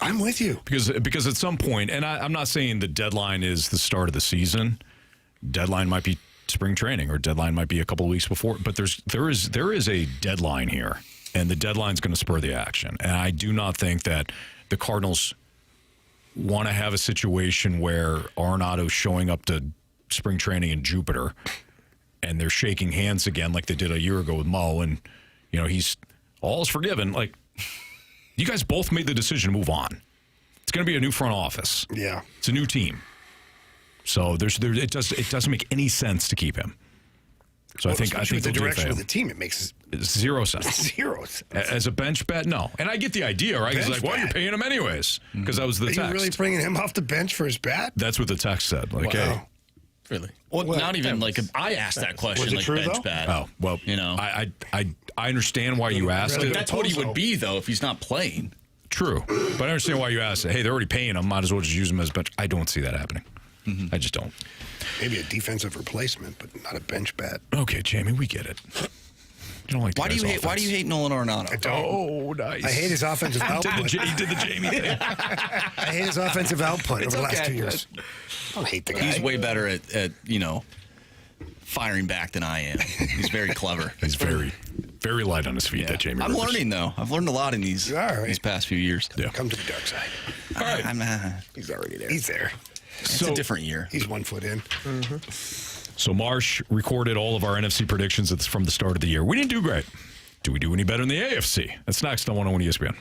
I'm with you. Because at some point, and I'm not saying the deadline is the start of the season. Deadline might be spring training, or deadline might be a couple of weeks before. But there is a deadline here, and the deadline's going to spur the action. And I do not think that the Cardinals want to have a situation where Arenado's showing up to spring training in Jupiter and they're shaking hands again like they did a year ago with Mo, and he's all's forgiven. You guys both made the decision to move on. It's going to be a new front office. Yeah, it's a new team. So it doesn't make any sense to keep him. So I think the direction of the team, it makes zero sense. Zero sense. As a bench bet, no. And I get the idea, right? He's like, well, you're paying him anyways, because that was the text. Are you really bringing him off the bench for his bat? That's what the text said. Hey. Really? Well, not even I asked that question, like true, bench bat. Oh, well, I understand why you asked it. That's what he would be, though, if he's not playing. True. But I understand why you asked it. Hey, they're already paying him. Might as well just use him as bench. I don't see that happening. I just don't. Maybe a defensive replacement, but not a bench bat. Okay, Jamie, we get it. You don't like why do you hate Nolan Arenado? I don't. Oh, nice. I hate his offensive output. He did the Jamie thing. I hate his offensive output over the last 2 years. I don't hate the guy. He's way better at firing back than I am. He's very clever. He's very, very light on his feet, that Jamie I'm Rivers. learning, though. I've learned a lot in these past few years. Yeah. Come to the dark side. All right. He's already there. He's there. It's a different year. He's 1 foot in. So Marsh recorded all of our NFC predictions from the start of the year. We didn't do great. Do we do any better in the AFC? That's next on 101 ESPN.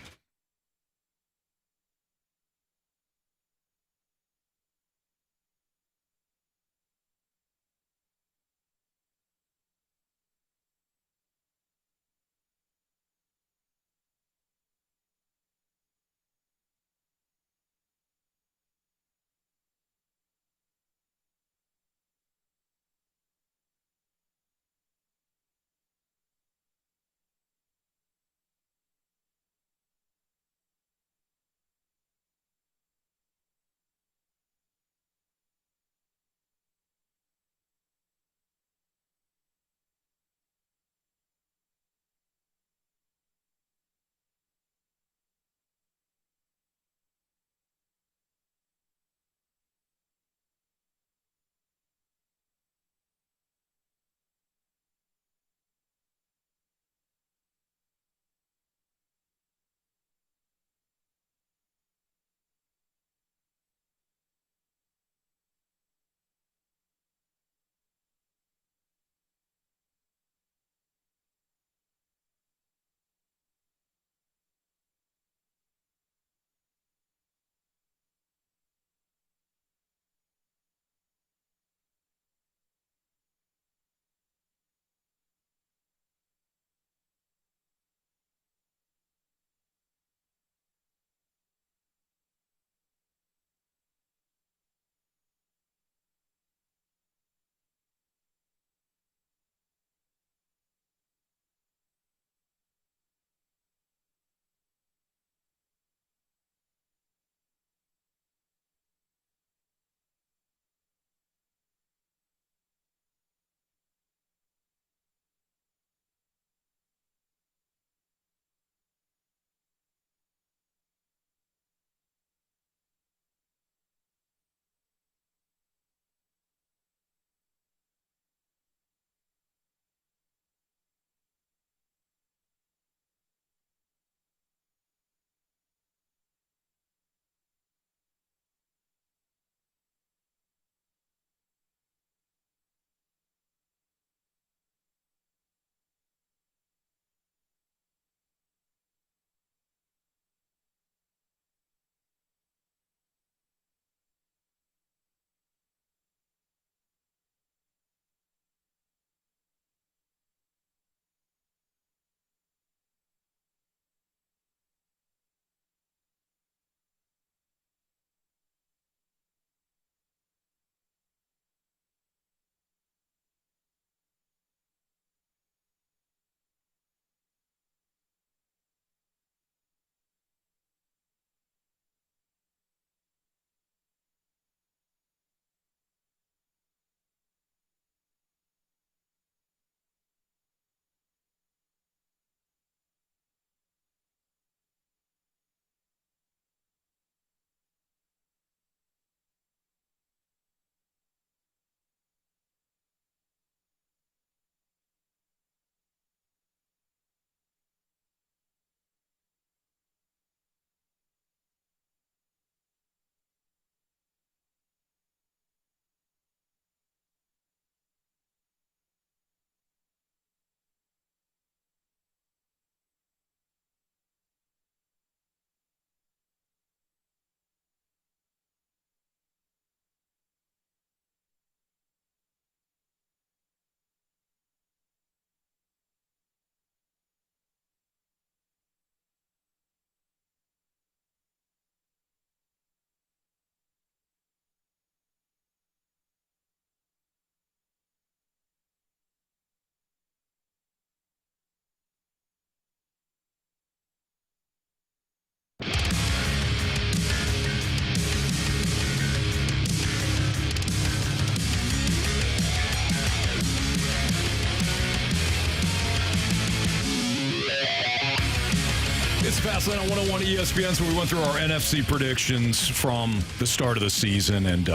It's Fastlane on 101 ESPN. So we went through our NFC predictions from the start of the season. And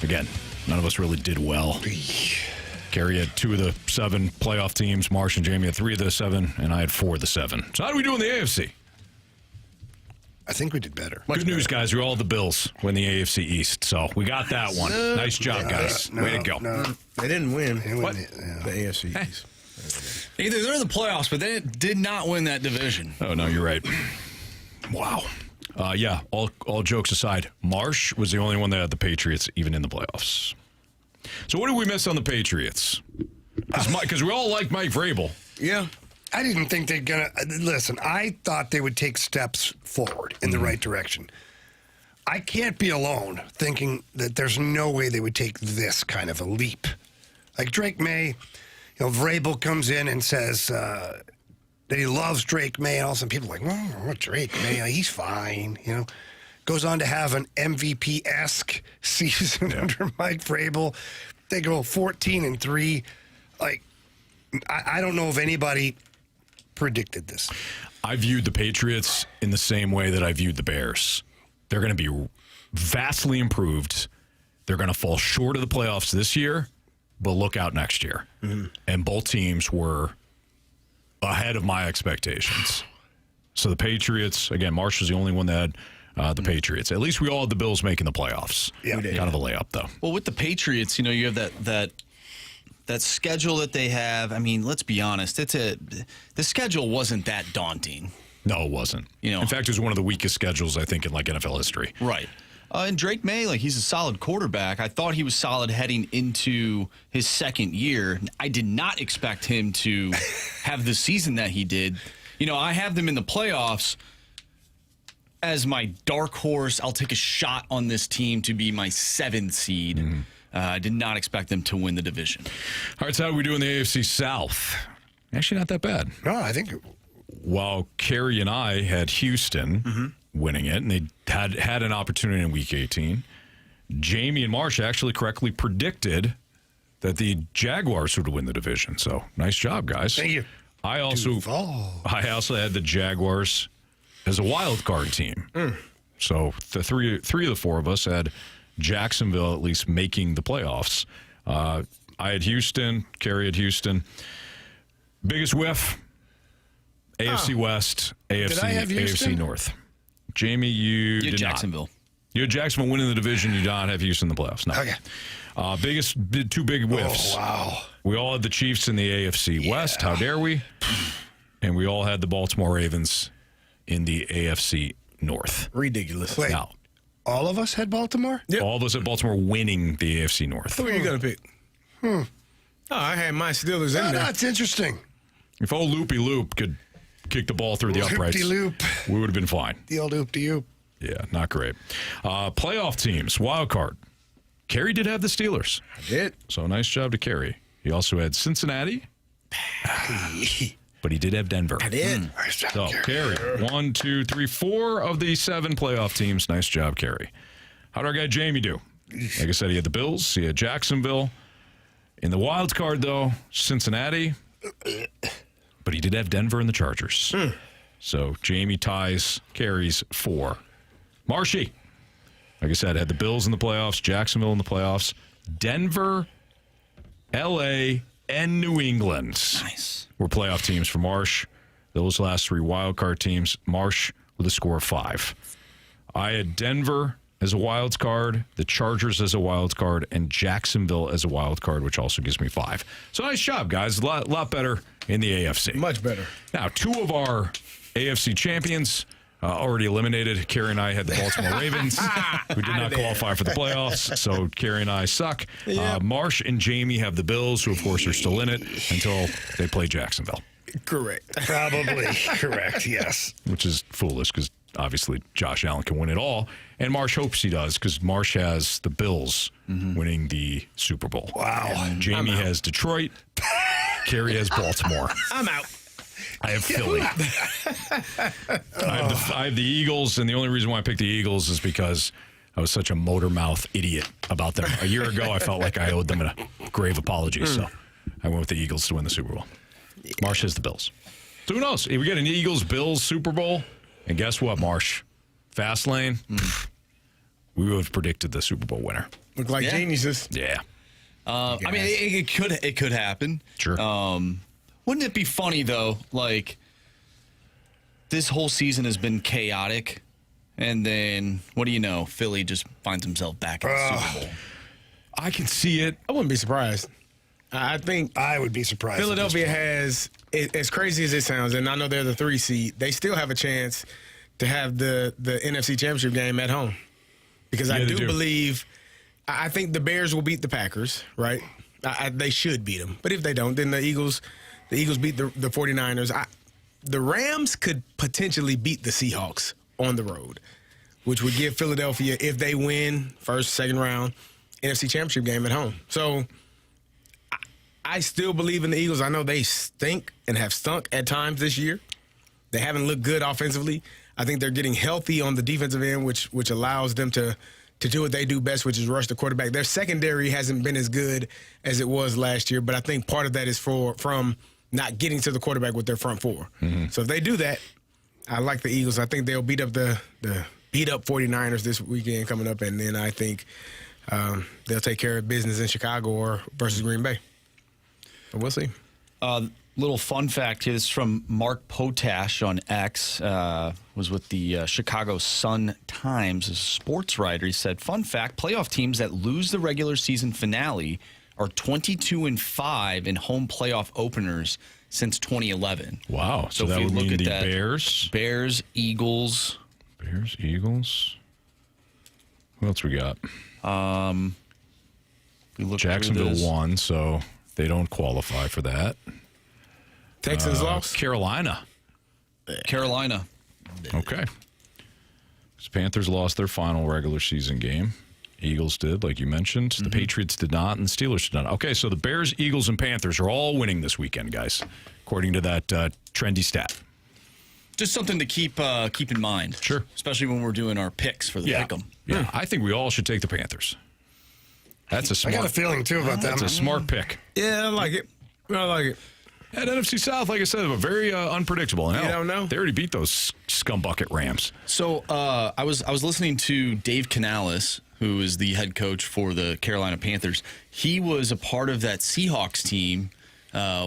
again, none of us really did well. Carey had 2 of the 7 playoff teams. Marsh and Jamie had 3 of the 7. And I had 4 of the 7. So how do we do in the AFC? I think we did better. Good news, guys. We all had the Bills win the AFC East. So we got that one. Nice job, guys. Way to go. No, they didn't win. What? The AFC East. Either they're in the playoffs, but they did not win that division. Oh, no, you're right. Wow. Yeah, all jokes aside, Marsh was the only one that had the Patriots even in the playoffs. So what did we miss on the Patriots? Because we all like Mike Vrabel. Yeah. I didn't think they're going to... Listen, I thought they would take steps forward in the right direction. I can't be alone thinking that there's no way they would take this kind of a leap. Like Drake May, Vrabel comes in and says that he loves Drake May. And all of a sudden people are like, well, Drake May, he's fine, Goes on to have an MVP-esque season under Mike Vrabel. They go 14-3. Like, I don't know if anybody predicted this. I viewed the Patriots in the same way that I viewed the Bears. They're going to be vastly improved. They're going to fall short of the playoffs this year, but look out next year. Mm-hmm. And both teams were ahead of my expectations. So the Patriots, again, Marsh was the only one that had the Patriots. At least we all had the Bills making the playoffs. Yeah, kind of a layup, though. Well, with the Patriots, you have that schedule that they have. I mean, let's be honest. The schedule wasn't that daunting. No, it wasn't. In fact, it was one of the weakest schedules, I think, in NFL history. Right. And Drake May, he's a solid quarterback. I thought he was solid heading into his second year. I did not expect him to have the season that he did. I have them in the playoffs as my dark horse. I'll take a shot on this team to be my 7th seed. Mm-hmm. I did not expect them to win the division. All right, so how do we do in the AFC South? Actually, not that bad. No, I think... While Carey and I had Houston winning it, and they had an opportunity in Week 18, Jamie and Marsh actually correctly predicted that the Jaguars would win the division. So, nice job, guys. Thank you. I also had the Jaguars as a wild card team. So, the three of the 4 of us had Jacksonville at least making the playoffs. I had Houston. Carey had Houston. Biggest whiff, AFC West, AFC North. Jamie, you did Jacksonville. Not. You had Jacksonville winning the division. You did not have Houston in the playoffs. No. Okay. 2 big whiffs. Oh, wow. We all had the Chiefs in the AFC West. How dare we? And we all had the Baltimore Ravens in the AFC North. Ridiculous. Wait. Now, all of us had Baltimore? Yep. All of us had Baltimore winning the AFC North. Who are you going to pick? Oh, I had my Steelers in there. That's interesting. If old Loopy Loop could kick the ball through the uprights, Loop. We would have been fine. The old oop-de-oop. Yeah, not great. Playoff teams, wild card. Carey did have the Steelers. I did. So nice job to Carey. He also had Cincinnati, but he did have Denver. I did. Nice job, So Carey, 1, 2, 3, 4 of the 7 playoff teams. Nice job, Carey. How did our guy Jamie do? Like I said, he had the Bills. He had Jacksonville. In the wild card, though, Cincinnati. But he did have Denver and the Chargers. So Jamie ties Carey's 4. Marshy, like I said, had the Bills in the playoffs, Jacksonville in the playoffs, Denver, L.A., and New England. Nice. Were playoff teams for Marsh. Those last 3 wild card teams, Marsh with a score of 5. I had Denver as a wild card, the Chargers as a wild card, and Jacksonville as a wild card, which also gives me 5. So nice job, guys. A lot better in the AFC. Much better. Now, 2 of our AFC champions already eliminated. Carey and I had the Baltimore Ravens, who did not qualify for the playoffs. So Carey and I suck. Yep. Marsh and Jamie have the Bills, who, of course, are still in it until they play Jacksonville. Correct. Probably correct, yes. Which is foolish because obviously Josh Allen can win it all. And Marsh hopes he does because Marsh has the Bills winning the Super Bowl. Wow. And Jamie has Detroit. Carey has Baltimore. I'm out. I have Philly. I have the Eagles, and the only reason why I picked the Eagles is because I was such a motor mouth idiot about them. A year ago, I felt like I owed them a grave apology, so I went with the Eagles to win the Super Bowl. Marsh has the Bills. So who knows? If we get an Eagles-Bills Super Bowl And guess what, Marsh? Fast lane, we would have predicted the Super Bowl winner. Look like geniuses. Yeah. I mean, it could happen. Sure. Wouldn't it be funny, though, like, this whole season has been chaotic, and then, what do you know, Philly just finds himself back in the Super Bowl. I can see it. I wouldn't be surprised. I think I would be surprised. Philadelphia has, as crazy as it sounds, and I know they're the 3 seed, they still have a chance to have the NFC Championship game at home. Because I do believe, I think the Bears will beat the Packers, right? They should beat them. But if they don't, then the Eagles beat the 49ers. The Rams could potentially beat the Seahawks on the road, which would give Philadelphia, if they win first, second round, NFC Championship game at home. So I still believe in the Eagles. I know they stink and have stunk at times this year. They haven't looked good offensively. I think they're getting healthy on the defensive end, which allows them to do what they do best, which is rush the quarterback. Their secondary hasn't been as good as it was last year, but I think part of that is from not getting to the quarterback with their front four. Mm-hmm. So if they do that, I like the Eagles. I think they'll beat up the beat up 49ers this weekend coming up, and then I think they'll take care of business in Chicago or versus Green Bay. But we'll see. Little fun fact here. This is from Mark Potash on X. Was with the Chicago Sun-Times as a sports writer. He said, fun fact, playoff teams that lose the regular season finale are 22-5 in home playoff openers since 2011. Wow. So that would mean the Bears? Bears, Eagles. Bears, Eagles. What else we got? We look Jacksonville won, so they don't qualify for that. Texans lost? Carolina. Okay. So Panthers lost their final regular season game. Eagles did, like you mentioned. The Patriots did not, and the Steelers did not. Okay, so the Bears, Eagles, and Panthers are all winning this weekend, guys, according to that trendy stat. Just something to keep in mind. Sure. Especially when we're doing our picks for the pick'em. Yeah, I think we all should take the Panthers. That's a smart. I got a feeling, too, about that. That's a smart pick. Yeah, I like it. At NFC South, like I said, very unpredictable. You don't know. They already beat those scumbucket Rams. So I was listening to Dave Canales, who is the head coach for the Carolina Panthers. He was a part of that Seahawks team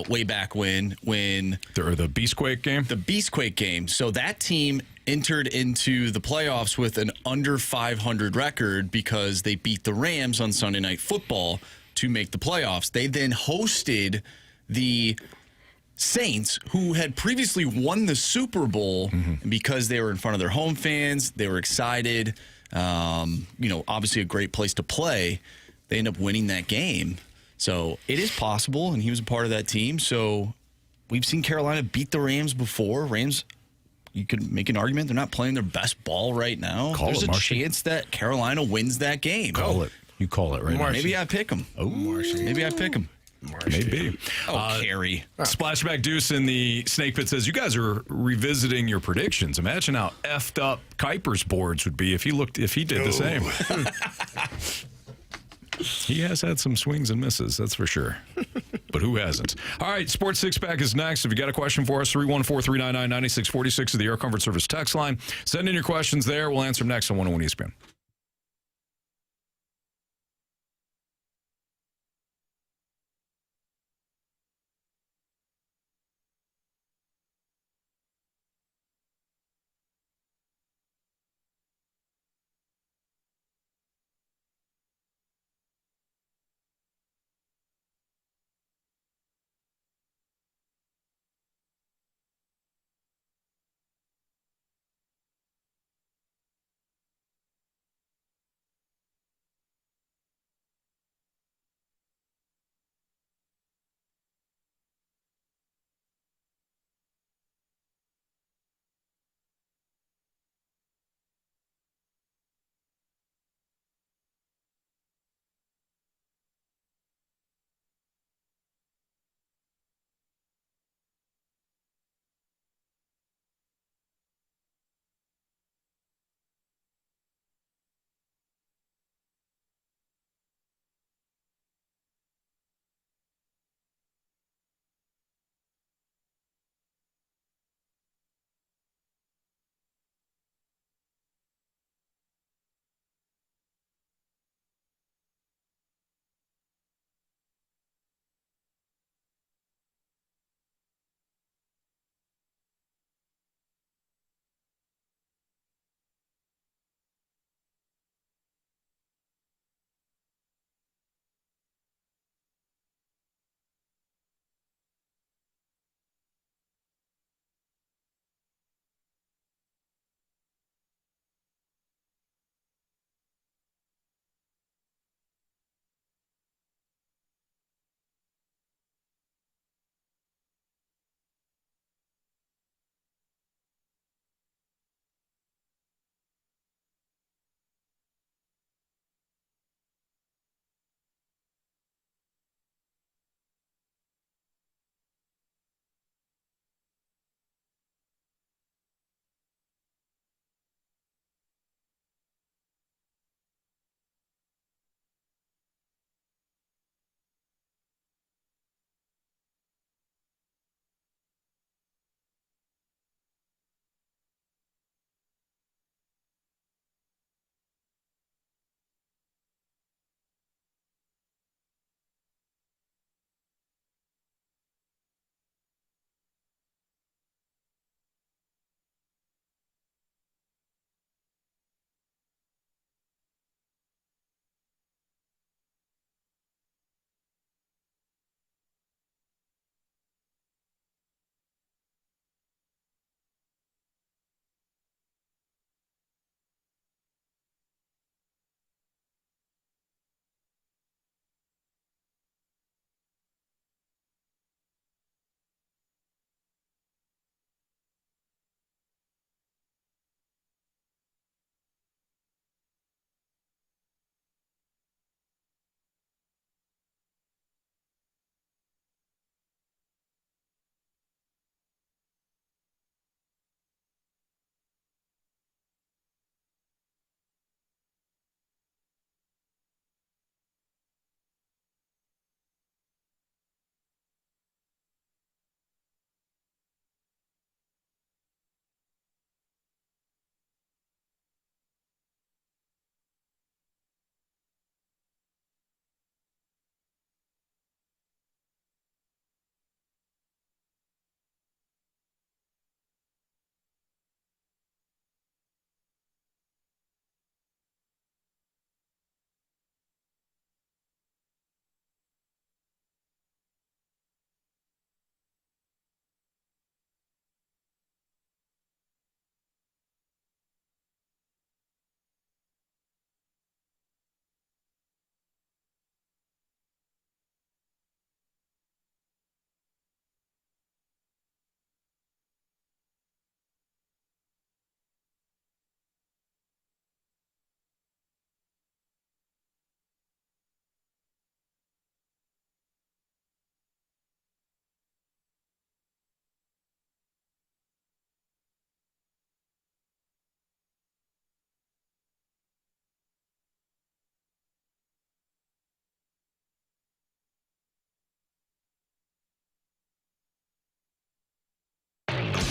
way back when the Beastquake game? The Beastquake game. So that team entered into the playoffs with an under 500 record because they beat the Rams on Sunday Night Football to make the playoffs. They then hosted the Saints, who had previously won the Super Bowl, and because they were in front of their home fans, they were excited. Obviously a great place to play. They end up winning that game. So it is possible, and he was a part of that team. So we've seen Carolina beat the Rams before. Rams, you could make an argument they're not playing their best ball right now. There's a chance that Carolina wins that game. Call it. You call it right now. Maybe I pick them. Oh, maybe I pick them. Maybe. Carey. Splashback Deuce in the Snake Pit says, you guys are revisiting your predictions. Imagine how effed up Kuiper's boards would be if he did the same. He has had some swings and misses, that's for sure. But who hasn't? All right, Sports Six Pack is next. If you got a question for us, 314-399-9646 is the Air Comfort Service text line. Send in your questions there. We'll answer them next on 101 ESPN.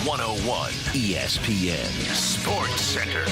101 ESPN Sports Center.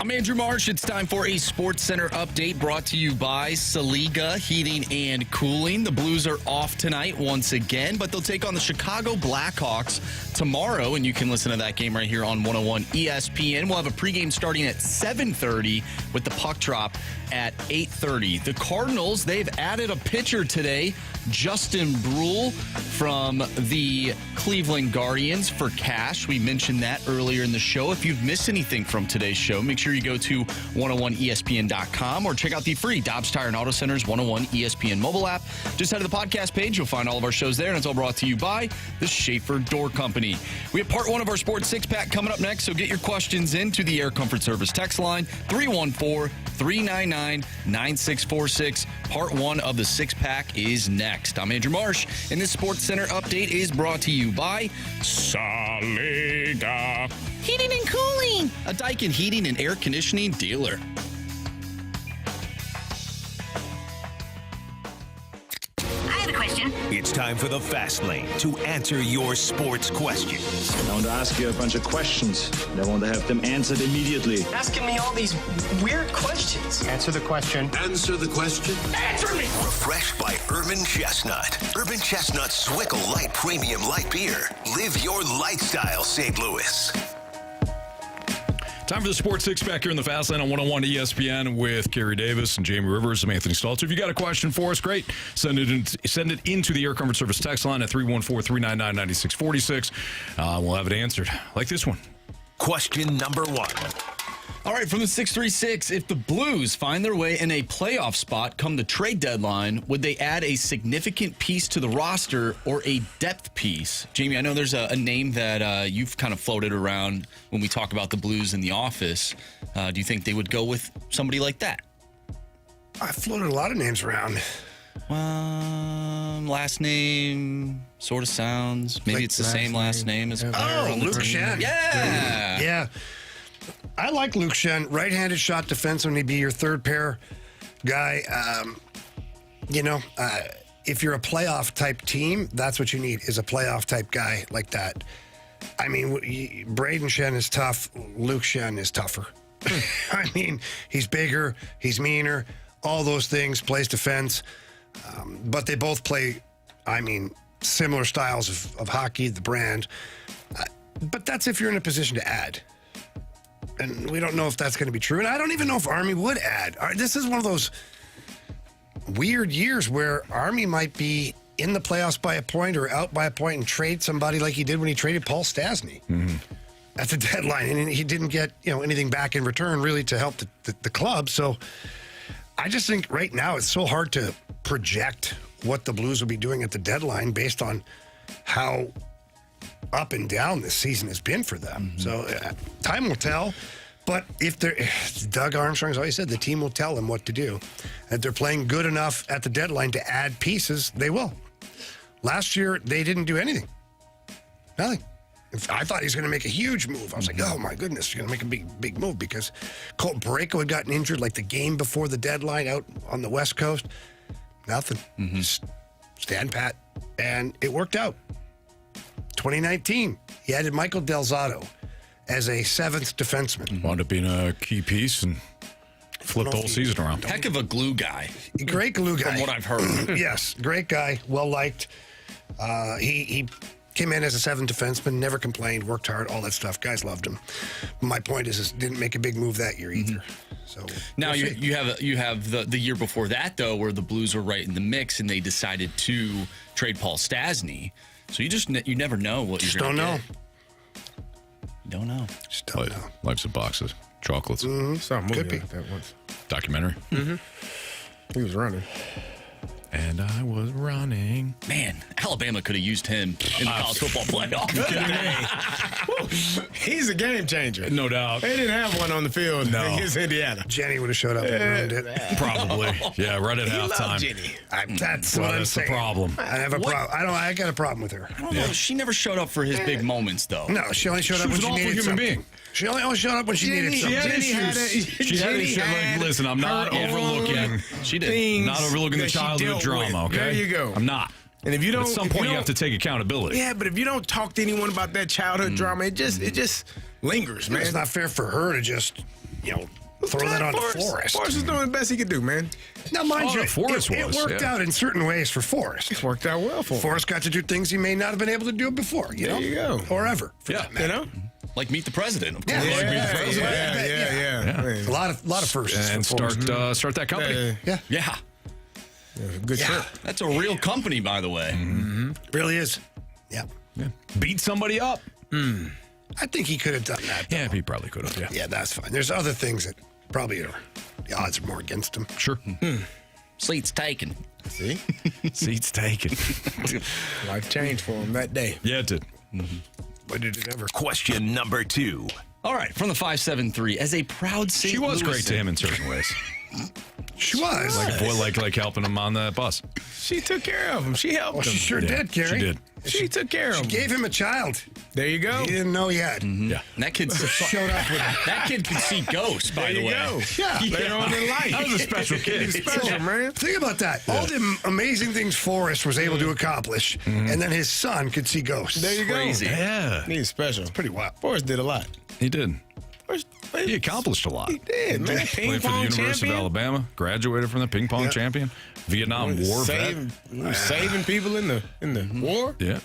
I'm Andrew Marsh. It's time for a Sports Center update brought to you by Saliga Heating and Cooling. The Blues are off tonight once again, but they'll take on the Chicago Blackhawks tomorrow, and you can listen to that game right here on 101 ESPN. We'll have a pregame starting at 7:30 with the puck drop at 8:30. The Cardinals, they've added a pitcher today, Justin Brule from the Cleveland Guardians for cash. We mentioned that earlier in the show. If you've missed anything from today's show, make sure you go to 101ESPN.com or check out the free Dobbs Tire and Auto Center's 101 ESPN mobile app. Just head to the podcast page. You'll find all of our shows there, and it's all brought to you by the Schaefer Door Company. We have part one of our Sports Six-Pack coming up next, so get your questions into the Air Comfort Service text line, 314-399-9646. Part one of the Six-Pack is next. I'm Andrew Marsh, and this Sports Center update is brought to you by Saliga Heating and Cooling, a Daikin heating and air conditioning dealer. I have a question. It's time for the Fast Lane to answer your sports questions. I want to ask you a bunch of questions. I want to have them answered immediately. Asking me all these weird questions. Answer the question. Answer the question. Answer me! Refreshed by Urban Chestnut. Urban Chestnut Swickle Light Premium Light Beer. Live your lifestyle, St. Louis. Time for the Sports Six-Pack here in the Fast Lane on 101 ESPN with Carey Davis and Jamie Rivers. I'm Anthony Stalter. If you got a question for us, great. Send it into the Air Comfort Service text line at 314-399-9646. We'll have it answered, like this one. Question number one. All right, from the 636, if the Blues find their way in a playoff spot come the trade deadline, would they add a significant piece to the roster or a depth piece? Jamie, I know there's a name that you've kind of floated around when we talk about the Blues in the office. Do you think they would go with somebody like that? I floated a lot of names around. Last name sort of sounds. Maybe it's the same last name as Luke Shen. Yeah. Yeah. I like Luke Shen, right-handed shot defenseman. He'd be your third pair guy. If you're a playoff type team, that's what you need, is a playoff type guy like that. I mean, Braden Shen is tough. Luke Shen is tougher. I mean, he's bigger, he's meaner, all those things, plays defense. But they both play, similar styles of hockey, the brand. But that's if you're in a position to add. And we don't know if that's going to be true. And I don't even know if Army would add. This is one of those weird years where Army might be in the playoffs by a point or out by a point and trade somebody like he did when he traded Paul Stastny at the deadline. And he didn't get anything back in return really to help the club. So I just think right now it's so hard to project what the Blues will be doing at the deadline based on how up and down this season has been for them. So time will tell. But if Doug Armstrong's always said the team will tell them what to do. If they're playing good enough at the deadline to add pieces, they will. Last year, they didn't do anything. Nothing. I thought he was going to make a huge move. I was like, oh my goodness, you're going to make a big move because Colton Parayko had gotten injured like the game before the deadline out on the West Coast. Nothing. Just stand pat. And it worked out. 2019, he added Michael Del Zotto as a seventh defenseman. Wound up being a key piece and flipped the whole season around. Heck of a glue guy. Great glue guy. From what I've heard. Yes, great guy, well liked. He came in as a seventh defenseman, never complained, worked hard, all that stuff. Guys loved him. My point is didn't make a big move that year either. So now you have the year before that though, where the Blues were right in the mix and they decided to trade Paul Stastny. So you never know what you're going to get. You don't know. Just don't know. Life's a box of chocolates. Saw a movie Could be. like that once. Documentary. He was running. And I was running. Man, Alabama could have used him in the college football playoff. He's a game changer. No doubt. They didn't have one on the field against Indiana. Jenny would have showed up and ruined it. Probably. Yeah, right at halftime. Jenny. That's what I'm That's the saying. problem. I have a problem. I got a problem with her. I don't know. She never showed up for his big moments, though. No, she only showed up when was she an awful needed human something. being. She only showed up when she needed something. She had issues. Like, listen, I'm not overlooking. She did. Not overlooking the childhood drama, okay? There you go. I'm not. And if you don't, at some point, you have to take accountability. Yeah, but if you don't talk to anyone about that childhood drama, it just lingers, man. It's not fair for her to just, throw that on Forrest. Forrest is doing the best he could do, man. Now, mind you, Forrest it worked out in certain ways for Forrest. It worked out well for him. Forrest got to do things he may not have been able to do before, There you go. Or ever. Yeah. Like Meet the President, of course. Yeah. Like Meet the President. Yeah. A lot of firsts. And for Forrest. start that company. Yeah. Good trip. That's a real company, by the way. Really is. Yeah. Beat somebody up. I think he could have done that. Yeah, he probably could have. Yeah, that's fine. There's other things that probably the odds are more against him. Sure. Seats taken. See? Seats taken. Life changed for him that day. Yeah, it did. But did it ever? Question number 2. All right, from the 573, as a proud St. She was Louisan, great to him in certain ways. She was. Like a boy, like helping him on the bus. She took care of him. She helped him. She sure did, Carey. She did. She took care of him. Gave him a child. There you go. He didn't know he had. Yeah. And that kid Showed up with that kid could see ghosts, by There the you way. go. Yeah. Later on in life. That was a special kid. He's special, man. Think about that. All the amazing things Forrest was able to accomplish, and then his son could see ghosts. There you go. Crazy. Yeah. He's special. Pretty wild. Forrest did a lot. He did. He accomplished a lot. He did, man. Played Ping for the pong University champion. of Alabama. Graduated from the ping pong champion. Vietnam War vet. Saving people in the war. Yeah.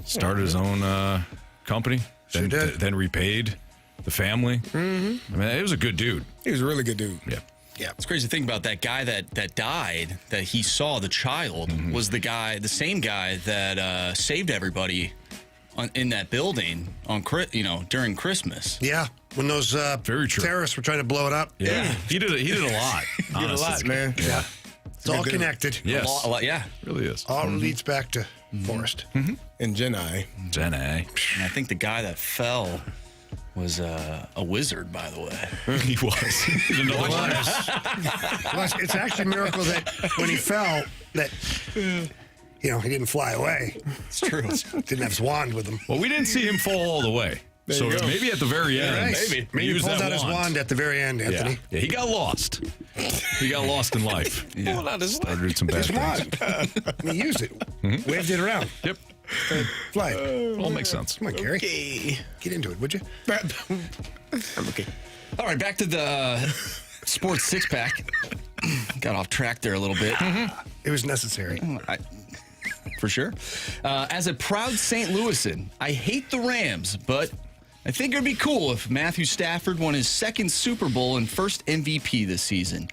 Started his own company. Sure did. Then repaid the family. Mm-hmm. I mean, he was a good dude. He was a really good dude. Yeah. Yeah. It's crazy to think about that guy that died, that he saw, the child, was the same guy that saved everybody in that building during Christmas. Yeah. When those Very true. terrorists were trying to blow it up. Yeah. He did a lot. He did a honestly. lot, man. Yeah. It's all connected. Yes. A lot, yeah. Really is. All leads back to Forrest. And Jedi. Jenna. And I think the guy that fell was a wizard, by the way. He was. Well, it's actually a miracle that when he fell, that he didn't fly away. It's true. Didn't have his wand with him. Well, we didn't see him fall all the way. So you go. maybe at the very end. Right. Maybe Maybe he use pulled that out his wand at the very end, Anthony. Yeah, he got lost. He got lost in life. Yeah. Pulled out his Started some bad His things. wand. He used it. Waved it around. Yep. Fly. All makes sense. Come on, Carey. Okay. Get into it, would you? I'm okay. All right, back to the sports six-pack. Got off track there a little bit. It was necessary. For sure. As a proud St. Louisan, I hate the Rams, but I think it would be cool if Matthew Stafford won his second Super Bowl and first MVP this season.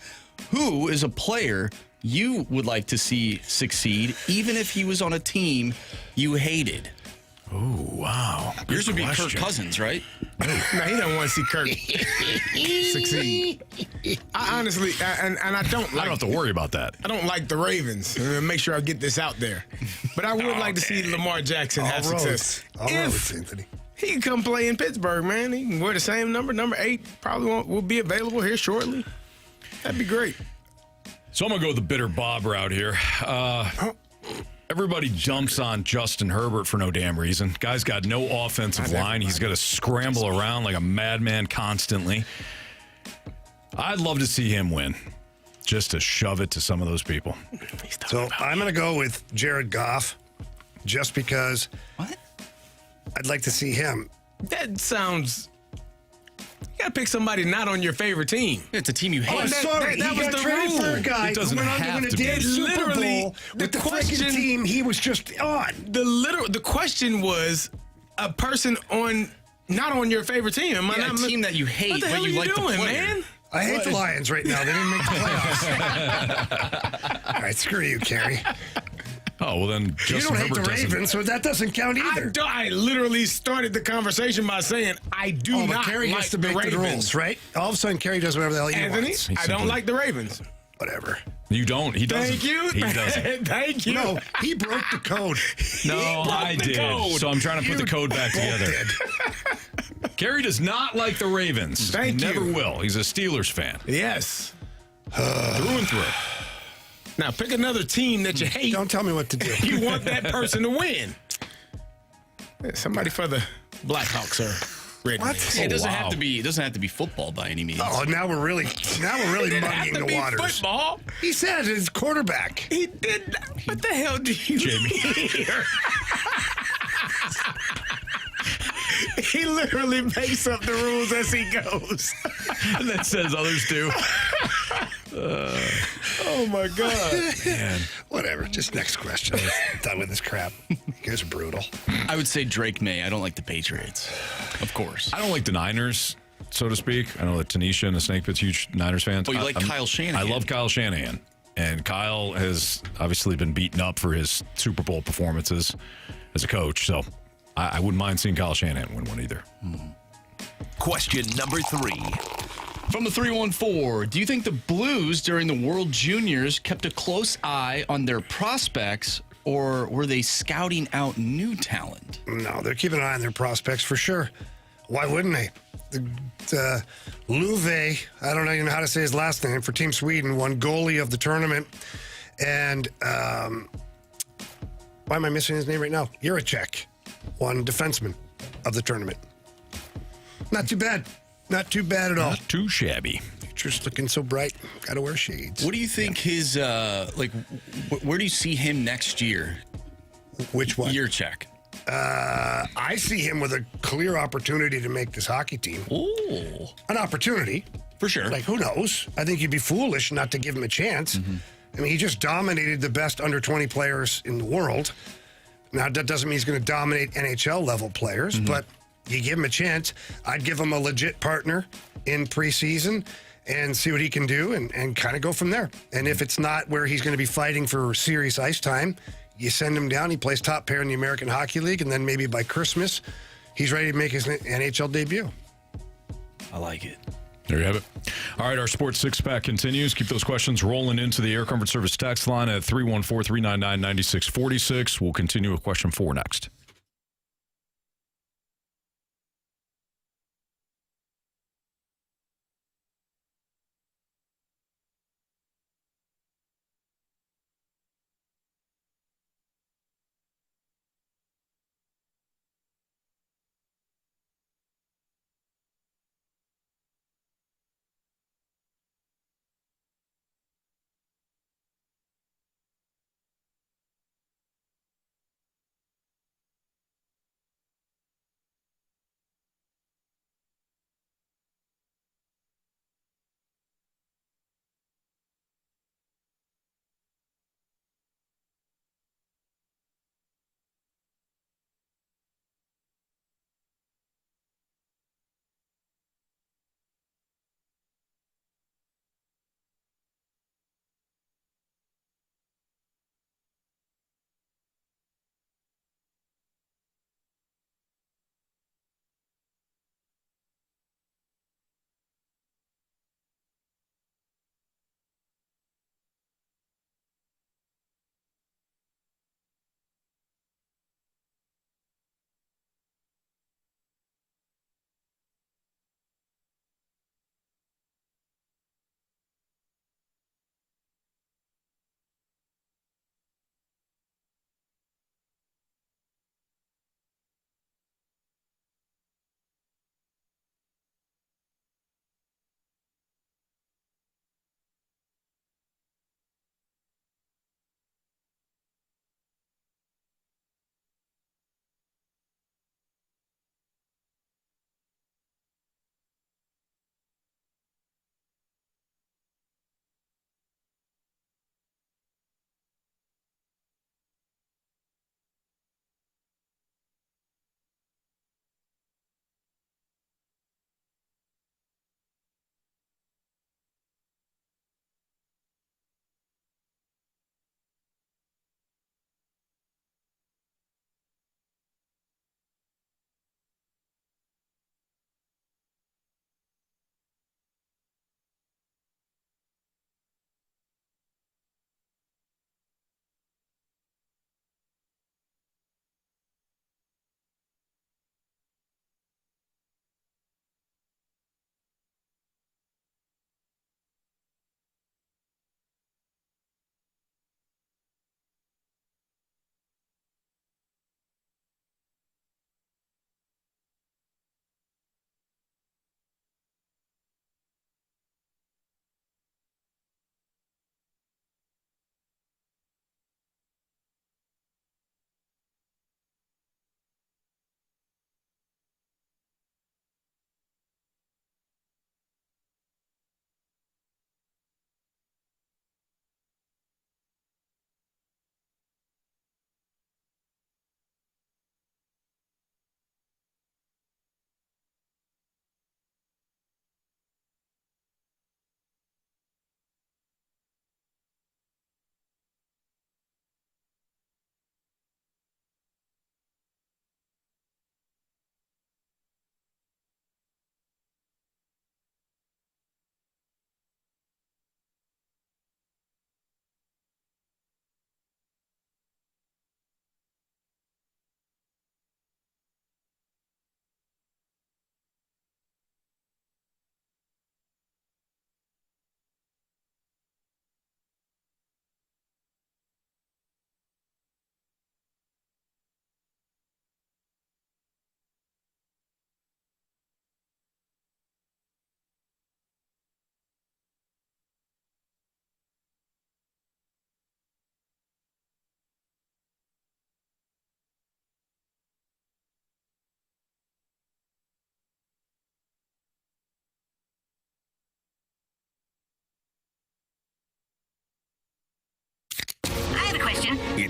Who is a player you would like to see succeed, even if he was on a team you hated? Oh, wow. Yours would be Kirk question. Cousins, right? No, he don't want to see Kirk succeed. I honestly, and I don't I like. don't have to worry about that. I don't like the Ravens. Make sure I get this out there. But I would like to see Lamar Jackson have success. All roads, Anthony. He can come play in Pittsburgh, man. He can wear the same number. Number 8 probably will be available here shortly. That'd be great. So I'm going to go the bitter Bob route here. Everybody jumps on Justin Herbert for no damn reason. Guy's got no offensive line. He's got to scramble around like a madman constantly. I'd love to see him win, just to shove it to some of those people. So I'm going to go with Jared Goff, just because I'd like to see him. That sounds. You got to pick somebody not on your favorite team. It's a team you hate. Oh, sorry. that he was got the traded rule. for a guy It doesn't who went on have to win a to be. damn Super Literally, Bowl the with the question- freaking team he was just on. The question was a person not on your favorite team. Am I Yeah, not a team that you hate, What the hell but are you you like the doing, player. man? I hate the Lions right now. They didn't make the playoffs. All right, screw you, Carey. Oh, well then You Justin don't hate Herbert the doesn't. Ravens, so that doesn't count either. I literally started the conversation by saying I do But not Carey like gets to the make the Ravens. rules, right? All of a sudden, Carey does whatever the hell he Anthony, wants. I don't like the Ravens. Whatever. You don't. He doesn't. Thank you. He doesn't. Thank you. No, he broke the code. No, I the did. code. So I'm trying to put the code back together. Gary does not like the Ravens. Thank Never you. will. He's a Steelers fan. Yes. Through and through. Now pick another team that you hate. Don't tell me what to do. You want that person to win. Somebody for the Blackhawks, sir. Red What? wings. It doesn't have wow. to be. It doesn't have to be football by any means. Oh, now we're really muddying the waters. Football. He said it's quarterback. He did. What the hell do you mean? He literally makes up the rules as he goes. And that says others do. Oh my God. Man. Whatever. Just next question. I'm done with this crap. You guys are brutal. I would say Drake May. I don't like the Patriots, of course. I don't like the Niners, so to speak. I know that Tanisha and the Snake Pit's huge Niners fans. Oh, you like Kyle Shanahan. I love Kyle Shanahan. And Kyle has obviously been beaten up for his Super Bowl performances as a coach. So I wouldn't mind seeing Kyle Shanahan win one either. Question number 3. From the 314, do you think the Blues during the World Juniors kept a close eye on their prospects, or were they scouting out new talent? No, they're keeping an eye on their prospects for sure. Why wouldn't they? The Luve, I don't even know how to say his last name, for Team Sweden, won goalie of the tournament. And why am I missing his name right now? Juracek won defenseman of the tournament. Not too bad. Not too bad at all. Not too shabby. Future's looking so bright. Got to wear shades. What do you think his, where do you see him next year? Which one? Juracek. I see him with a clear opportunity to make this hockey team. Ooh. An opportunity. For sure. Like, who knows? I think you'd be foolish not to give him a chance. Mm-hmm. I mean, he just dominated the best under 20 players in the world. Now, that doesn't mean he's going to dominate NHL level players, Mm-hmm. but you give him a chance. I'd give him a legit partner in preseason and see what he can do and kind of go from there. And if it's not where he's going to be fighting for serious ice time, you send him down. He plays top pair in the American Hockey League, and then maybe by Christmas, he's ready to make his NHL debut. I like it. There you have it. All right, our Sports Six-Pack continues. Keep those questions rolling into the Air Comfort Service text line at 314-399-9646. We'll continue with question 4 next.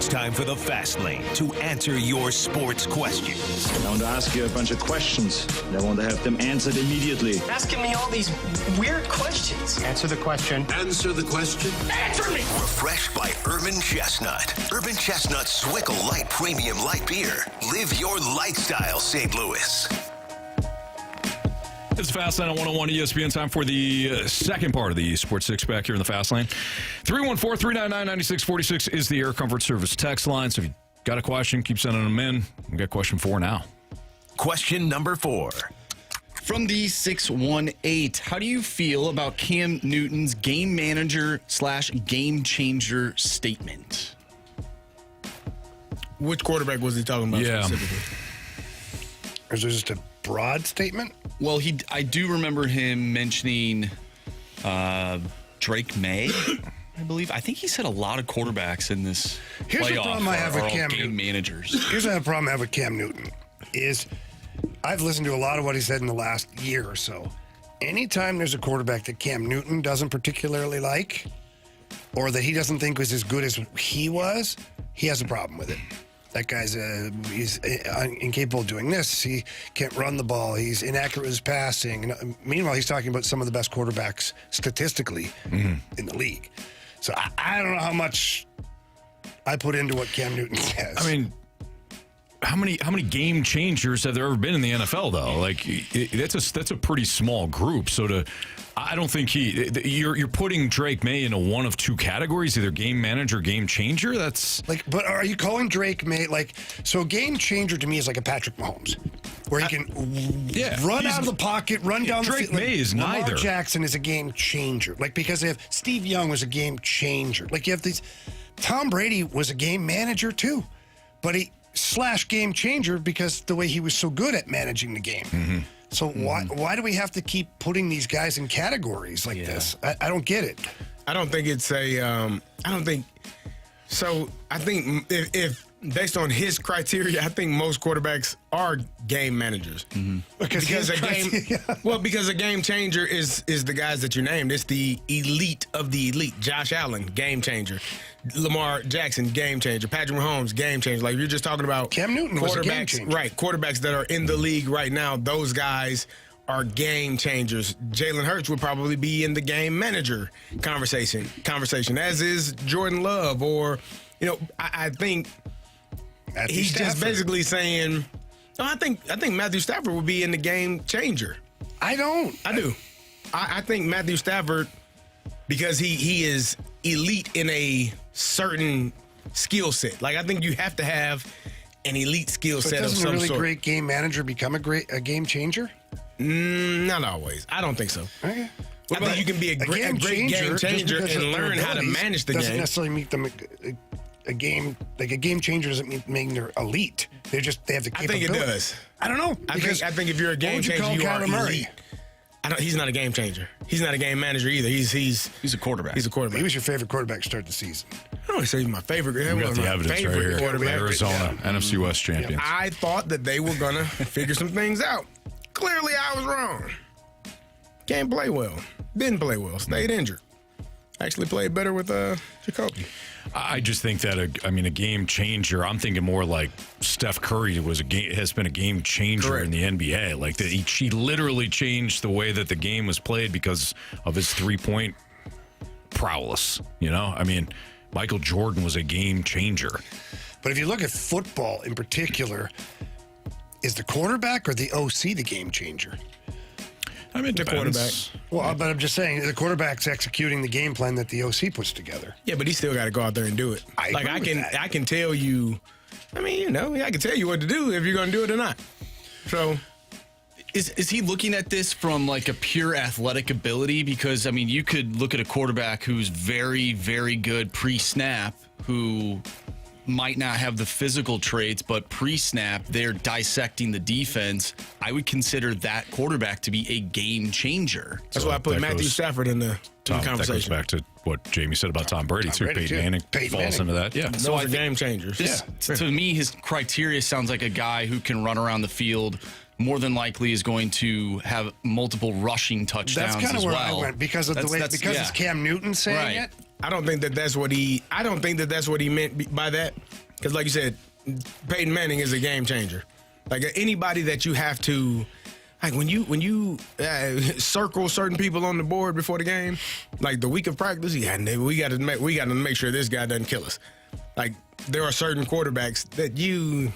It's time for the Fast Lane to answer your sports questions. I want to ask you a bunch of questions. And I want to have them answered immediately. Asking me all these weird questions. Answer the question. Answer the question. Answer me! Refreshed by Urban Chestnut. Urban Chestnut Swickle Light Premium Light Beer. Live your lifestyle, St. Louis. It's Fast Lane on 101 ESPN. Time for the second part of the Sports Six Pack here in the Fast Lane. 314-399-9646 is the Air Comfort Service text line. So if you got a question, keep sending them in. We've got question 4 now. Question number 4. From the 618, how do you feel about Cam Newton's game manager / game changer statement? Which quarterback was he talking about specifically? Or is it just a broad statement? Well, I do remember him mentioning Drake May, I believe. I think he said a lot of quarterbacks in this Here's the playoff problem I have with Cam game Newton. managers. Here's the problem I have with Cam Newton is I've listened to a lot of what he said in the last year or so. Anytime there's a quarterback that Cam Newton doesn't particularly like or that he doesn't think was as good as he was, he has a problem with it. That guy's he's incapable of doing this. He can't run the ball. He's inaccurate with his passing. And, meanwhile, he's talking about some of the best quarterbacks statistically in the league. So I don't know how much I put into what Cam Newton says. I mean, how many game changers have there ever been in the NFL though? Like that's a pretty small group. So I don't think you're putting Drake May into one of two categories, either game manager, game changer. That's but are you calling Drake May so game changer to me is like a Patrick Mahomes, where he can run out of the pocket, run down the field. Drake May is Lamar neither. Jackson is a game changer, because they have Steve Young was a game changer. You have these. Tom Brady was a game manager too, but he / game changer because the way he was so good at managing the game. Mm-hmm. So why do we have to keep putting these guys in categories like this? I don't get it. I don't think it's I think if based on his criteria, I think most quarterbacks are game managers. Mm-hmm. Because a game changer is the guys that you named. It's the elite of the elite. Josh Allen, game changer. Lamar Jackson, game changer. Patrick Mahomes, game changer. Like you're just talking about Cam Newton was a game changer. Right, quarterbacks that are in the league right now, those guys are game changers. Jalen Hurts would probably be in the game manager conversation, as is Jordan Love, or I think he's just basically saying, I think Matthew Stafford would be in the game changer. I do. I think Matthew Stafford, because he is elite in a certain skill set. Like I think you have to have an elite skill set of some sort. Doesn't a really great game manager become a game changer? Not always. I don't think so. Okay. I think you can be a great game changer and learn how to manage the game. Doesn't necessarily make them a game changer doesn't mean they're elite. They have the capability. I think it does. I don't know. I think if you're a game changer, you are elite. He's not a game changer. He's not a game manager either. He's a quarterback. He's a quarterback. He was your favorite quarterback to start the season. I don't want to say he's my favorite. We got the evidence right here. Arizona, NFC West champions. I thought that they were going to figure some things out. Clearly, I was wrong. Can't play well. Didn't play well. Stayed injured. Actually played better with Jacoby. I just think that a game changer. I'm thinking more like Steph Curry has been a game changer in the NBA. Like that, he literally changed the way that the game was played because of his 3-point prowess. Michael Jordan was a game changer. But if you look at football in particular, is the quarterback or the OC the game changer? The quarterback. Well, but I'm just saying the quarterback's executing the game plan that the OC puts together. Yeah, but he still got to go out there and do it. I can tell you. I can tell you what to do if you're going to do it or not. So, is he looking at this from like a pure athletic ability? Because you could look at a quarterback who's very, very good pre-snap, who might not have the physical traits, but pre-snap, they're dissecting the defense. I would consider that quarterback to be a game changer. That's why I put Matthew Stafford in the conversation. That goes back to what Jamie said about Tom Brady, too. Peyton Manning falls into that. Yeah. So those are game changers. To me, his criteria sounds like a guy who can run around the field. More than likely is going to have multiple rushing touchdowns. That's kind of as where well. I went because it's Cam Newton saying it. I don't think that that's what he meant by that. Because, like you said, Peyton Manning is a game changer. Like anybody that you have to, like when you circle certain people on the board before the game, like the week of practice, we got to make sure this guy doesn't kill us. Like there are certain quarterbacks that you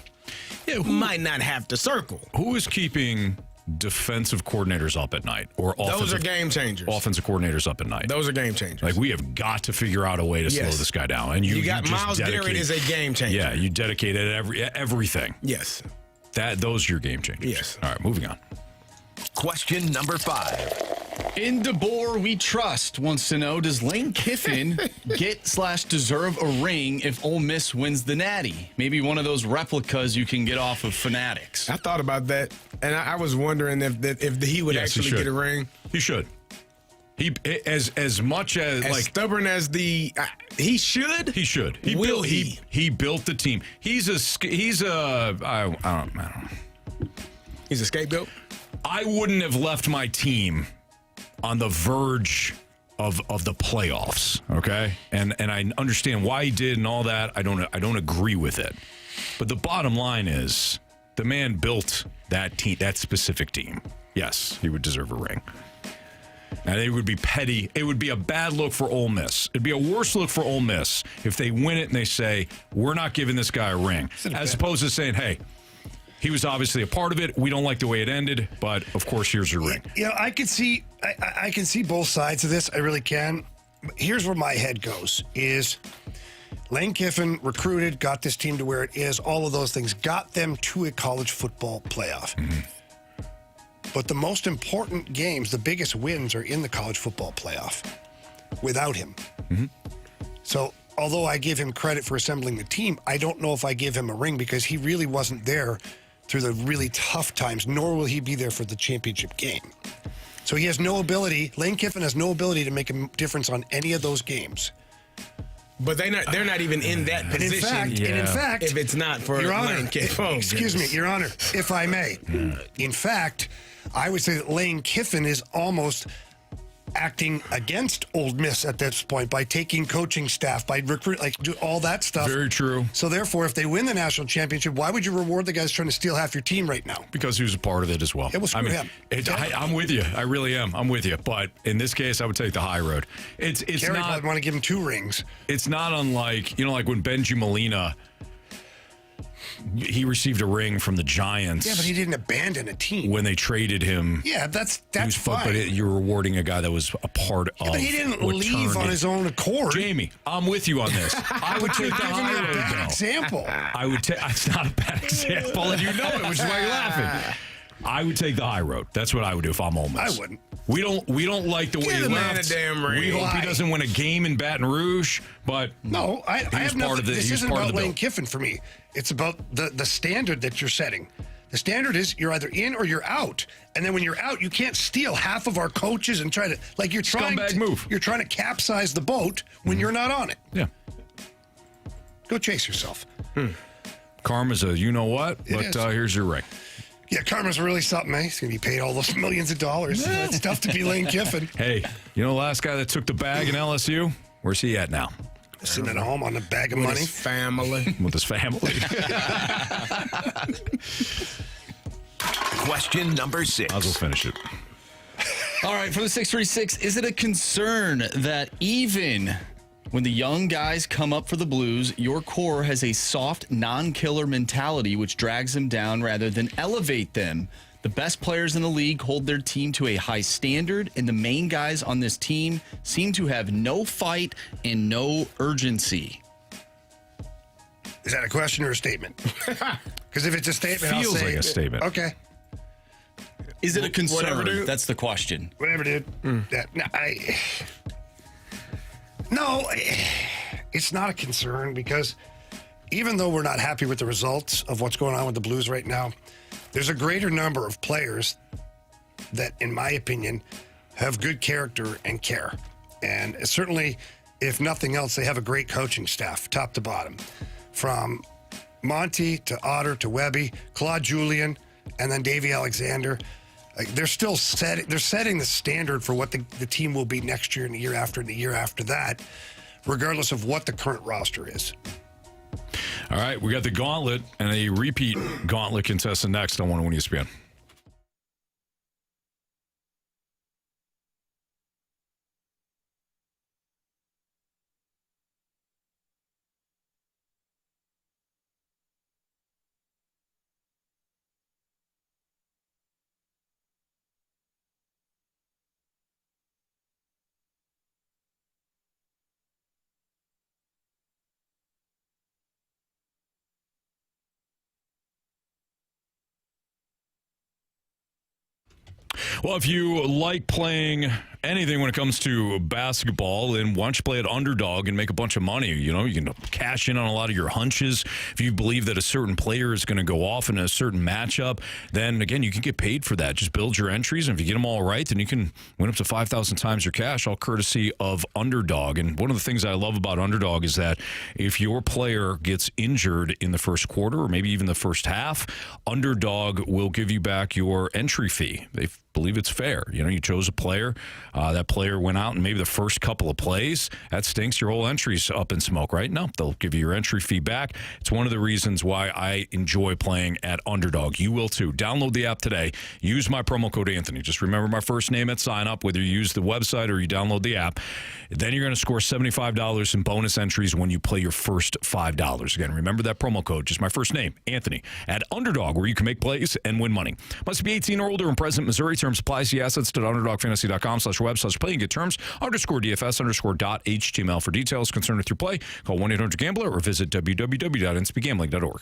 might not have to circle. Who is keeping defensive coordinators up at night, or those are game changers? Offensive coordinators up at night. Those are game changers. Like we have got to figure out a way to slow this guy down. And you got Myles Garrett is a game changer. Yeah, you dedicated everything. Yes. Those are your game changers. Yes. All right, moving on. Question number 5. In DeBoer We Trust wants to know, does Lane Kiffin get/deserve a ring if Ole Miss wins the Natty? Maybe one of those replicas you can get off of Fanatics. I thought about that, and I was wondering if he would actually get a ring. He should. He as much as like stubborn as he should. He should. He built the team. He's a I don't know. He's a scapegoat. I wouldn't have left my team on the verge of the playoffs, okay? And I understand why he did and all that. I don't agree with it. But the bottom line is the man built that team, that specific team. Yes, he would deserve a ring. And it would be petty. It would be a bad look for Ole Miss. It'd be a worse look for Ole Miss if they win it and they say, we're not giving this guy a ring. As opposed to saying, hey, he was obviously a part of it. We don't like the way it ended, but of course, here's your ring. You know, I can see both sides of this. I really can. But here's where my head goes: is Lane Kiffin recruited, got this team to where it is. All of those things got them to a college football playoff. Mm-hmm. But the most important games, the biggest wins, are in the college football playoff without him. Mm-hmm. So, although I give him credit for assembling the team, I don't know if I give him a ring because he really wasn't there through the really tough times, nor will he be there for the championship game. So he has no ability. Lane Kiffin has no ability to make a difference on any of those games. But they're not even in that position. And in fact, if it's not for Your Honor, Lane Kiffin. Excuse me, Your Honor, if I may. In fact, I would say that Lane Kiffin is almost acting against Ole Miss at this point by taking coaching staff, by do all that stuff. Very true. So therefore, if they win the national championship, why would you reward the guys trying to steal half your team right now? Because he was a part of it as well. It was him. I'm with you. I really am. I'm with you. But in this case, I would take the high road. It's Carey not. I'd want to give him 2 rings. It's not unlike like when Benji Molina. He received a ring from the Giants. Yeah, but he didn't abandon a team when they traded him. Yeah, that's fine. But you're rewarding a guy that was a part of. But he didn't leave on his own accord. Jamie, I'm with you on this. I would take the high road. Bad example. I would take. It's not a bad example, and you know it, which is why you're laughing. I would take the high road. That's what I would do if I'm Ole Miss. I wouldn't. We don't like the way he left. We hope he doesn't win a game in Baton Rouge, but no, I have nothing. This isn't about Lane Kiffin for me. It's about the standard that you're setting. The standard is you're either in or you're out, and then when you're out, you can't steal half of our coaches and try to you're trying scumbag move. You're trying to capsize the boat when you're not on it. Yeah, go chase yourself. Karma's a you know what, but here's your ring. Yeah, karma's really something, eh? He's going to be paid all those millions of dollars. It's tough to be Lane Kiffin. Hey, you know the last guy that took the bag in LSU? Where's he at now? Sitting at home on a bag of money. With his family. With his family. Question number 6. I'll finish it. All right, for the 636, is it a concern that even when the young guys come up for the Blues, your core has a soft, non-killer mentality which drags them down rather than elevate them? The best players in the league hold their team to a high standard, and the main guys on this team seem to have no fight and no urgency. Is that a question or a statement? Because if it's a statement, feels I'll say like a statement. Okay. Is it a concern? Whatever, dude. That's the question. Whatever, dude. No, it's not a concern because even though we're not happy with the results of what's going on with the Blues right now, there's a greater number of players that, in my opinion, have good character and care. And certainly, if nothing else, they have a great coaching staff, top to bottom. From Monty to Otter to Webby, Claude Julien, and then Davey Alexander. They're still setting the standard for what the team will be next year and the year after that. regardless of what the current roster is. All right, we got the Gauntlet and a repeat Gauntlet contestant next on 101 ESPN. Well, if you like playing anything when it comes to basketball, then why don't you play at Underdog and make a bunch of money? You know, you can cash in on a lot of your hunches. If you believe that a certain player is going to go off in a certain matchup, then, again, you can get paid for that. Just build your entries, and if you get them all right, then you can win up to 5,000 times your cash, all courtesy of Underdog. And one of the things I love about Underdog is that if your player gets injured in the first quarter or maybe even the first half, Underdog will give you back your entry fee. They believe it's fair. You know, you chose a player. That player went out and maybe the first couple of plays, that stinks. Your whole entry's up in smoke, right? No, they'll give you your entry fee back. It's one of the reasons why I enjoy playing at Underdog. You will too. Download the app today. Use my promo code Anthony. Just remember my first name at sign up, whether you use the website or you download the app. Then you're going to score $75 in bonus entries when you play your first $5. Again, remember that promo code, just my first name, Anthony, at Underdog, where you can make plays and win money. Must be 18 or older and present, Missouri. Terms apply. See assets at underdogfantasy.com/web/playing. Get terms _DFS_.html for details. Concerned with your play, call 1-800-GAMBLER or visit www.nspgambling.org.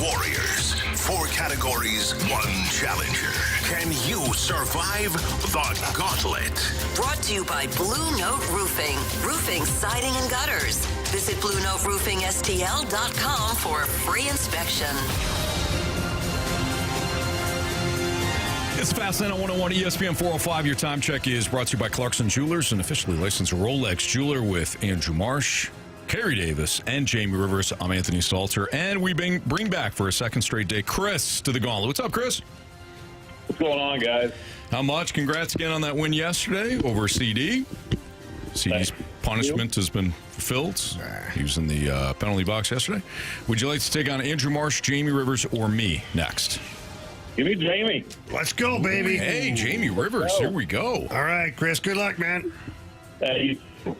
Warriors. 4 categories, 1 challenger. Can you survive the gauntlet? Brought to you by Blue Note Roofing. Roofing, siding, and gutters. Visit BlueNoteRoofingSTL.com for a free inspection. It's Fastline on 101 ESPN 405. Your time check is brought to you by Clarkson Jewelers, an officially licensed Rolex jeweler with Andrew Marsh. Carey Davis, and Jamie Rivers. I'm Anthony Stalter, and we bring back for a second straight day Chris to the Gauntlet. What's up, Chris? What's going on, guys? How much? Congrats again on that win yesterday over CD. CD's punishment has been fulfilled. He was in the penalty box yesterday. Would you like to take on Andrew Marsh, Jamie Rivers, or me next? Give me Jamie. Let's go, baby. Hey, Jamie Rivers. Here we go. All right, Chris. Good luck, man. Hey. All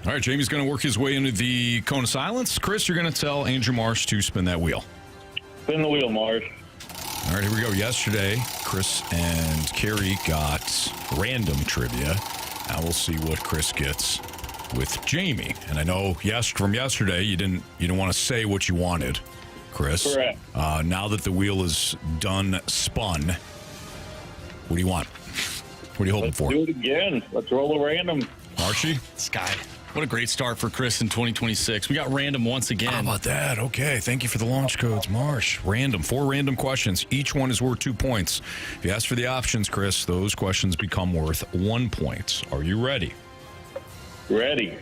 right, Jamie's going to work his way into the cone of silence. Chris, you're going to tell Andrew Marsh to spin that wheel. Spin the wheel, Marsh. All right, here we go. Yesterday, Chris and Carey got random trivia. Now we'll see what Chris gets with Jamie. And I know from yesterday, you didn't want to say what you wanted, Chris. Correct. Now that the wheel is done, spun, what do you want? What are you hoping for? Do it again. Let's roll a random. Marshy? Sky. What a great start for Chris in 2026. We got random once again. How about that? Okay, thank you for the launch codes, Marsh. Random, 4 random questions. Each one is worth 2 points. If you ask for the options, Chris, those questions become worth 1 point. Are you ready? Ready.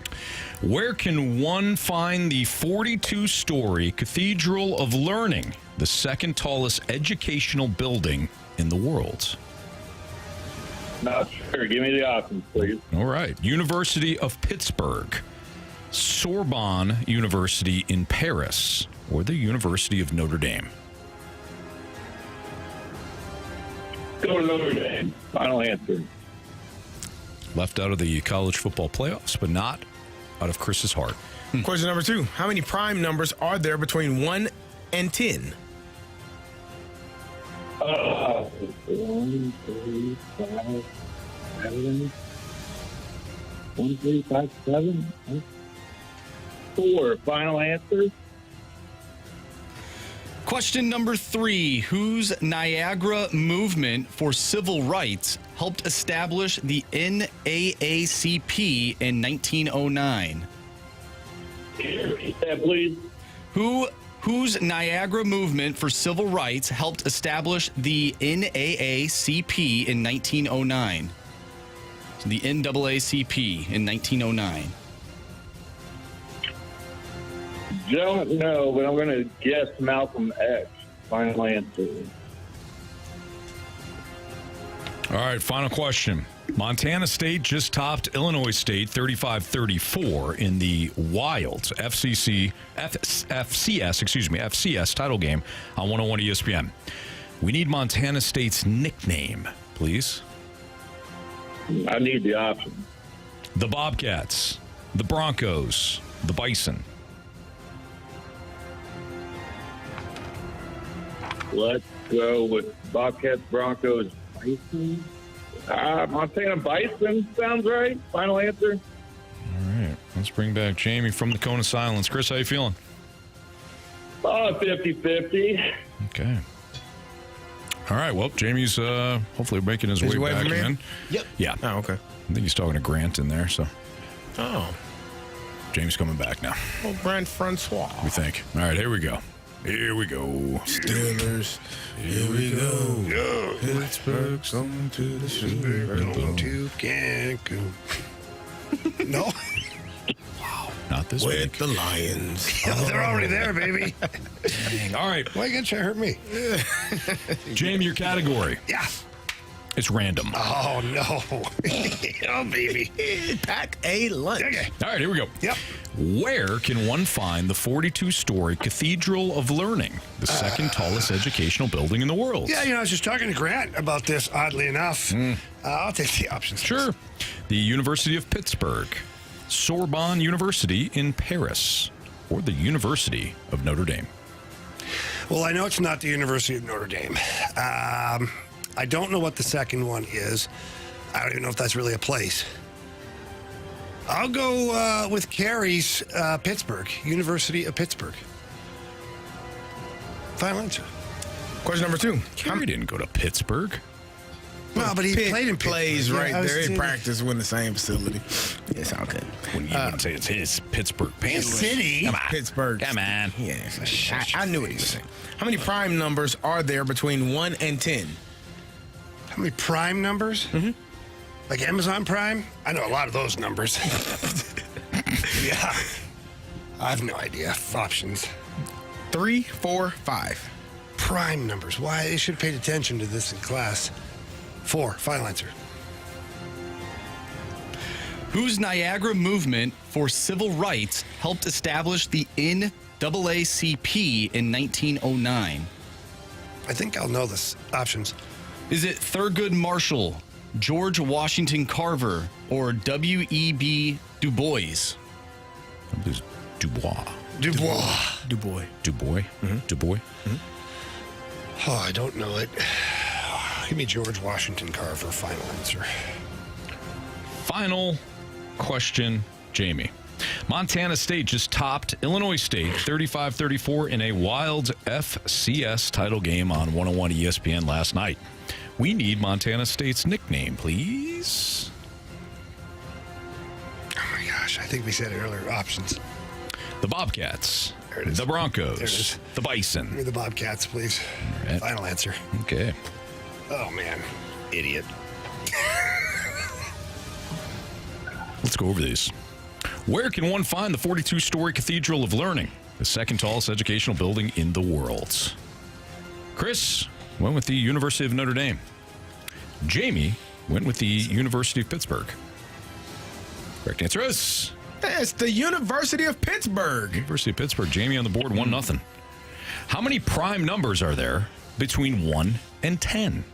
Where can one find the 42-story Cathedral of Learning, the second tallest educational building in the world? Not sure. Give me the options, please. All right. University of Pittsburgh, Sorbonne University in Paris, or the University of Notre Dame? Go to Notre Dame. Final answer. Left out of the college football playoffs, but not out of Chris's heart. Question number 2. How many prime numbers are there between 1 and 10? 1, 3, 5, 7. 1, 3, 5, 7. 4. Final answer. Question number 3. Whose Niagara movement for civil rights helped establish the NAACP in 1909? Repeat that, please. Whose Niagara movement for civil rights helped establish the NAACP in 1909? So the NAACP in 1909. Don't know, but I'm going to guess Malcolm X. Final answer. All right, final question. Montana State just topped Illinois State 35-34 in the Wild FCS title game on 101 ESPN. We need Montana State's nickname, please. I need the option. The Bobcats, the Broncos, the Bison. Let's go with Bobcats, Broncos, Bison. Montana Bison sounds right. Final answer. All right. Let's bring back Jamie from the Cone of Silence. Chris, how you feeling? 50-50. Okay. All right. Well, Jamie's hopefully making his way back in. Yep. Yeah. Oh, okay. I think he's talking to Grant in there, so. Oh. James coming back now. Oh, Brent Francois. We think. All right, here we go. Here we go. Steelers. Here we go. Pittsburgh's on to the Super Bowl. To Cancun. No. Wow. Not this With week. the Lions. They're already there, baby. Dang. All right. Why you gonna hurt me? Jamie, your category. Yeah. It's random. Oh, no. Oh, baby. Pack a lunch. Okay. All right, here we go. Yep. Where can one find the 42-story Cathedral of Learning, the second tallest educational building in the world? Yeah, I was just talking to Grant about this, oddly enough. I'll take the options. Sure. The University of Pittsburgh, Sorbonne University in Paris, or the University of Notre Dame. Well, I know it's not the University of Notre Dame. I don't know what the second one is. I don't even know if that's really a place. I'll go with Carey's Pittsburgh, University of Pittsburgh. Final answer. Question number 2. Carey didn't go to Pittsburgh. No, but he played in Pittsburgh. Plays right Yeah, there. He practiced in the same facility. It's all good. When you wouldn't say it's his Pittsburgh Panthers. City. Come on. Pittsburgh. Come on. Yes. I knew what he was saying. How many prime numbers are there between 1 and 10? How many prime numbers? Mm-hmm. Like Amazon Prime? I know a lot of those numbers. Yeah. I have no idea. Options. 3, 4, 5. Prime numbers. Why? They should have paid attention to this in class. 4. Final answer. Whose Niagara movement for civil rights helped establish the NAACP in 1909? I think I'll know this. Options. Is it Thurgood Marshall, George Washington Carver, or W.E.B. Du Bois? Dubois. Dubois. Du Bois. Dubois. Dubois. Oh, I don't know it. Give me George Washington Carver. Final answer. Final question, Jamie. Montana State just topped Illinois State 35-34 in a wild FCS title game on 101 ESPN last night. We need Montana State's nickname, please. Oh my gosh, I think we said it earlier. Options. The Bobcats. There it is. The Broncos. There it is. The Bison. Give me the Bobcats, please. All right. Final answer. Okay. Oh man, idiot. Let's go over these. Where can one find the 42-story Cathedral of Learning, the second tallest educational building in the world? Chris went with the University of Notre Dame. Jamie went with the University of Pittsburgh. Correct answer is... It's the University of Pittsburgh. University of Pittsburgh. Jamie on the board, 1-0. How many prime numbers are there between 1 and 10?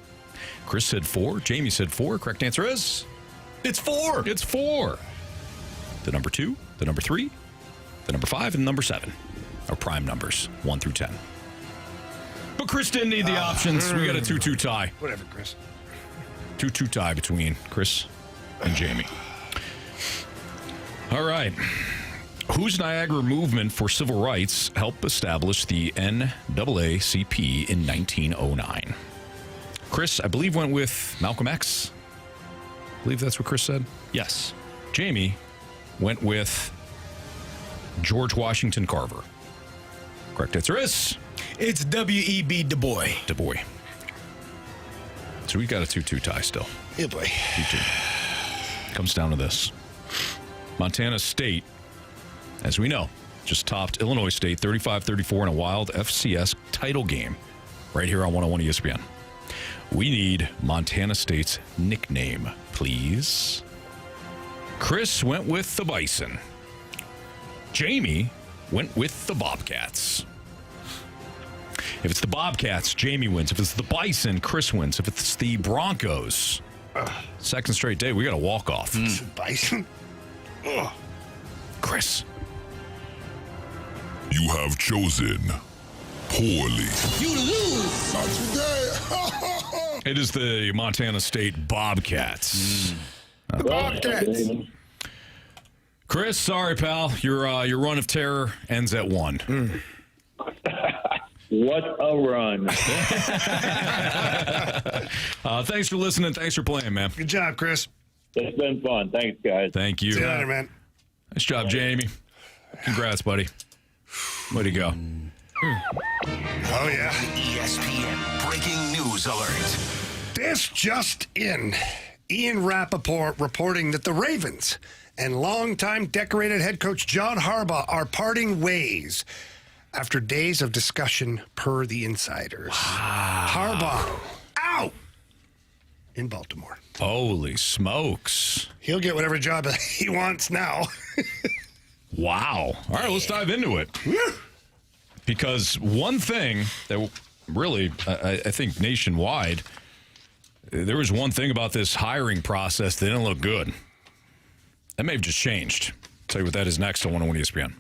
Chris said 4. Jamie said 4. Correct answer is... It's 4. It's 4. The number 2, the number 3, the number 5, and the number 7 are prime numbers, 1 through 10. But Chris didn't need the options. We got a 2-2 tie. Whatever, Chris. 2-2 tie between Chris and Jamie. All right. Whose Niagara movement for civil rights helped establish the NAACP in 1909? Chris, I believe, went with Malcolm X. I believe that's what Chris said. Yes. Jamie went with George Washington Carver. Correct answer is... It's W.E.B. Du Bois. Du Bois. So we got a 2-2 tie still. Yeah, boy. 2-2. Comes down to this. Montana State, as we know, just topped Illinois State 35-34 in a wild FCS title game right here on 101 ESPN. We need Montana State's nickname, please. Chris went with the Bison. Jamie went with the Bobcats. If it's the Bobcats, Jamie wins. If it's the Bison, Chris wins. If it's the Broncos, second straight day, we got a walk-off. Bison? Ugh. Chris. You have chosen poorly. You lose. Not today. It is the Montana State Bobcats. Bobcats. Chris, sorry, pal. Your run of terror ends at 1. What a run. Thanks for listening. Thanks for playing, man. Good job, Chris. It's been fun. Thanks, guys. Thank you. See you later, man. Nice job, Jamie. Congrats, buddy. Way to go. Oh, yeah. ESPN breaking news alert. This just in. Ian Rappaport reporting that the Ravens and longtime decorated head coach John Harbaugh are parting ways after days of discussion per the insiders. Wow. Harbaugh out in Baltimore. Holy smokes. He'll get whatever job he wants now. Wow. All right, let's dive into it. Because one thing that really, I think nationwide, there was one thing about this hiring process that didn't look good. That may have just changed. I'll tell you what that is next on 101 ESPN.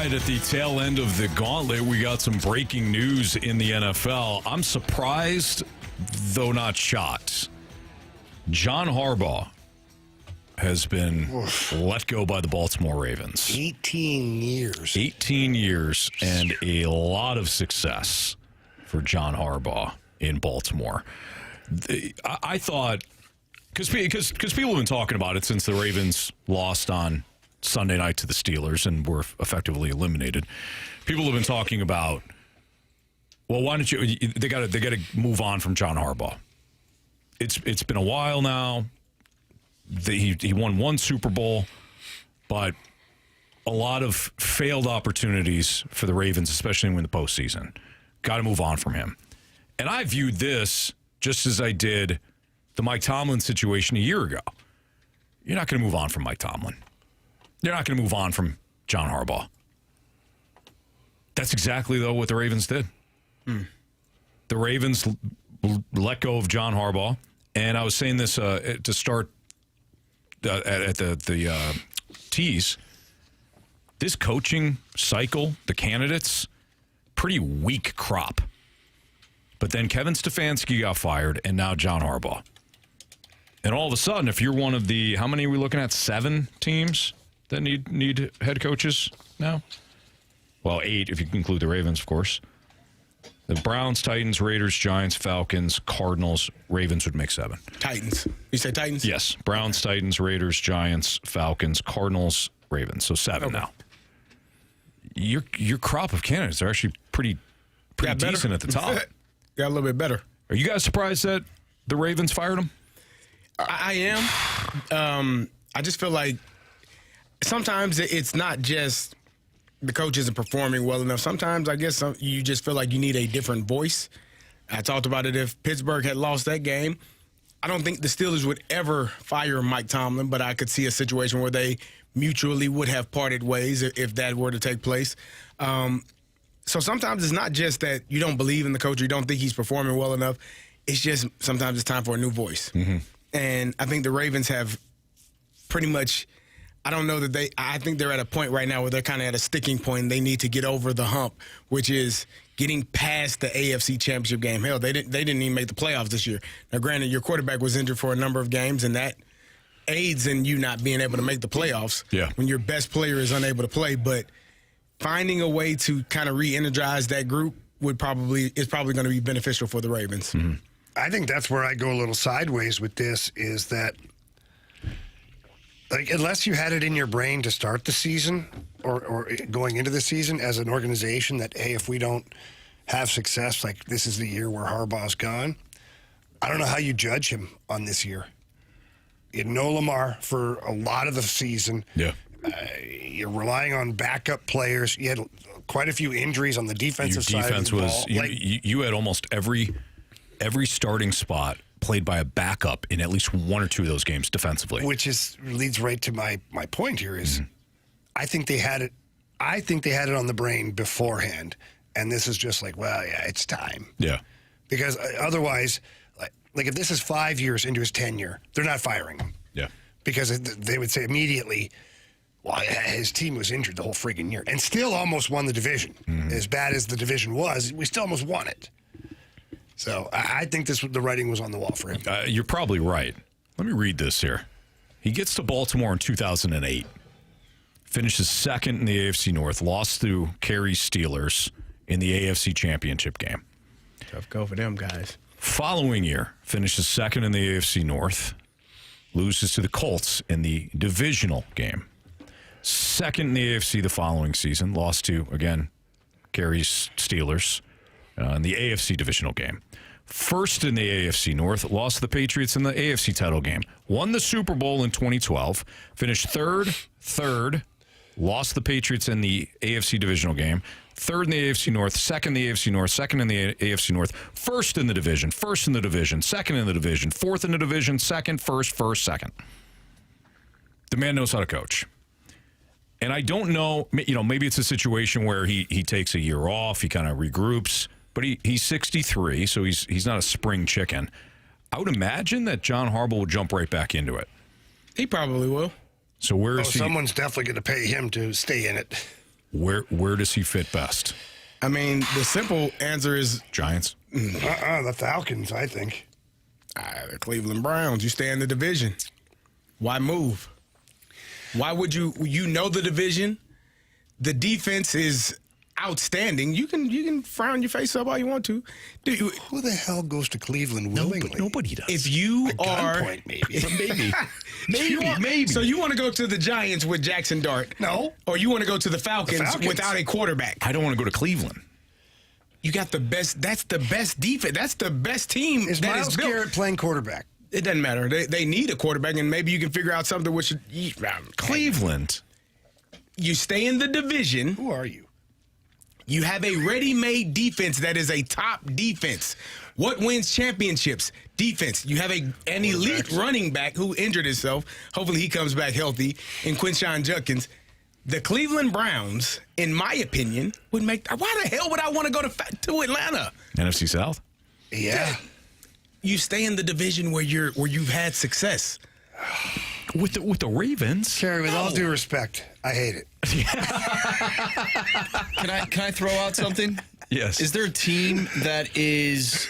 right, at the tail end of the gauntlet, we got some breaking news in the NFL. I'm surprised, though not shocked. John Harbaugh has been let go by the Baltimore Ravens. 18 years. 18 years and a lot of success for John Harbaugh in Baltimore. I thought, because people have been talking about it since the Ravens lost on Sunday night to the Steelers and were effectively eliminated. People have been talking about, well, why don't you? They got to move on from John Harbaugh. It's been a while now. He won one Super Bowl, but a lot of failed opportunities for the Ravens, especially in the postseason. Got to move on from him. And I viewed this just as I did the Mike Tomlin situation a year ago. You're not going to move on from Mike Tomlin. You're not going to move on from John Harbaugh. That's exactly, though, what the Ravens did. The Ravens let go of John Harbaugh. And I was saying this to start at the tease. This coaching cycle, the candidates, pretty weak crop. But then Kevin Stefanski got fired, and now John Harbaugh. And all of a sudden, if you're one of the, how many are we looking at? 7 teams that need head coaches now? Well, 8 if you include the Ravens, of course. The Browns, Titans, Raiders, Giants, Falcons, Cardinals, Ravens would make 7. Titans. You say Titans? Yes. Browns, Titans, Raiders, Giants, Falcons, Cardinals, Ravens. So 7 now. Your crop of candidates are actually pretty decent at the top. Got a little bit better. Are you guys surprised that the Ravens fired him? I am. I just feel like sometimes it's not just the coach isn't performing well enough. Sometimes I guess you just feel like you need a different voice. I talked about it. If Pittsburgh had lost that game, I don't think the Steelers would ever fire Mike Tomlin, but I could see a situation where they mutually would have parted ways if that were to take place. So sometimes it's not just that you don't believe in the coach or you don't think he's performing well enough. It's just sometimes it's time for a new voice. Mm-hmm. And I think the Ravens have pretty much – I don't know that I think they're at a point right now where they're kind of at a sticking point and they need to get over the hump, which is getting past the AFC Championship game. Hell, they didn't even make the playoffs this year. Now, granted, your quarterback was injured for a number of games, and that aids in you not being able to make the playoffs when your best player is unable to play. But finding a way to kind of re-energize that group is probably going to be beneficial for the Ravens. Mm-hmm. I think that's where I go a little sideways with this is that unless you had it in your brain to start the season or going into the season as an organization that, hey, if we don't have success, like this is the year where Harbaugh's gone, I don't know how you judge him on this year. You had no Lamar for a lot of the season. Yeah. You're relying on backup players. You had quite a few injuries on the defensive side of the ball. You had almost every starting spot played by a backup in at least 1 or 2 of those games defensively. Which leads right to my point here is I think they had it on the brain beforehand, and this is just like, well, yeah, it's time. Yeah. Because otherwise, like if this is 5 years into his tenure, they're not firing him. Yeah. Because they would say immediately, well, his team was injured the whole friggin' year and still almost won the division. Mm-hmm. As bad as the division was, we still almost won it. So I think the writing was on the wall for him. You're probably right. Let me read this here. He gets to Baltimore in 2008, finishes second in the AFC North, lost to Carey's Steelers in the AFC Championship game. Tough go for them guys. Following year, finishes second in the AFC North, loses to the Colts in the divisional game. Second in the AFC the following season, lost to, again, Carey's Steelers. In the AFC divisional game. First in the AFC North, lost to the Patriots in the AFC title game. Won the Super Bowl in 2012. Finished third, lost the Patriots in the AFC divisional game. Third in the AFC North, second in the AFC North, second in the AFC North, first in the division, second in the division, fourth in the division, second, first, second. The man knows how to coach. And I don't know, maybe it's a situation where he takes a year off, he kind of regroups. But he's 63, so he's not a spring chicken. I would imagine that John Harbaugh will jump right back into it. He probably will. So where is he? Someone's definitely going to pay him to stay in it. Where does he fit best? I mean, the simple answer is Giants. The Falcons, I think. The Cleveland Browns. You stay in the division. Why move? Why would you know the division? The defense is outstanding. You can frown your face up all you want to. Who the hell goes to Cleveland willingly? Nobody does. If you are gunpoint, maybe. maybe. So you want to go to the Giants with Jackson Dart? No. Or you want to go to the Falcons without a quarterback? I don't want to go to Cleveland. You got the best. That's the best defense. That's the best team. Is that Myles is built. Garrett playing quarterback? It doesn't matter. They need a quarterback, and maybe you can figure out something which Cleveland. You stay in the division. Who are you? You have a ready-made defense that is a top defense. What wins championships? Defense. You have an elite running back who injured himself. Hopefully he comes back healthy. And Quinshon Judkins. The Cleveland Browns, in my opinion, would make. Why the hell would I want to go to Atlanta? NFC South. Yeah. You stay in the division where you've had success. With the Ravens. Carey, with all due respect, I hate it. Can I throw out something? Yes. Is there a team that is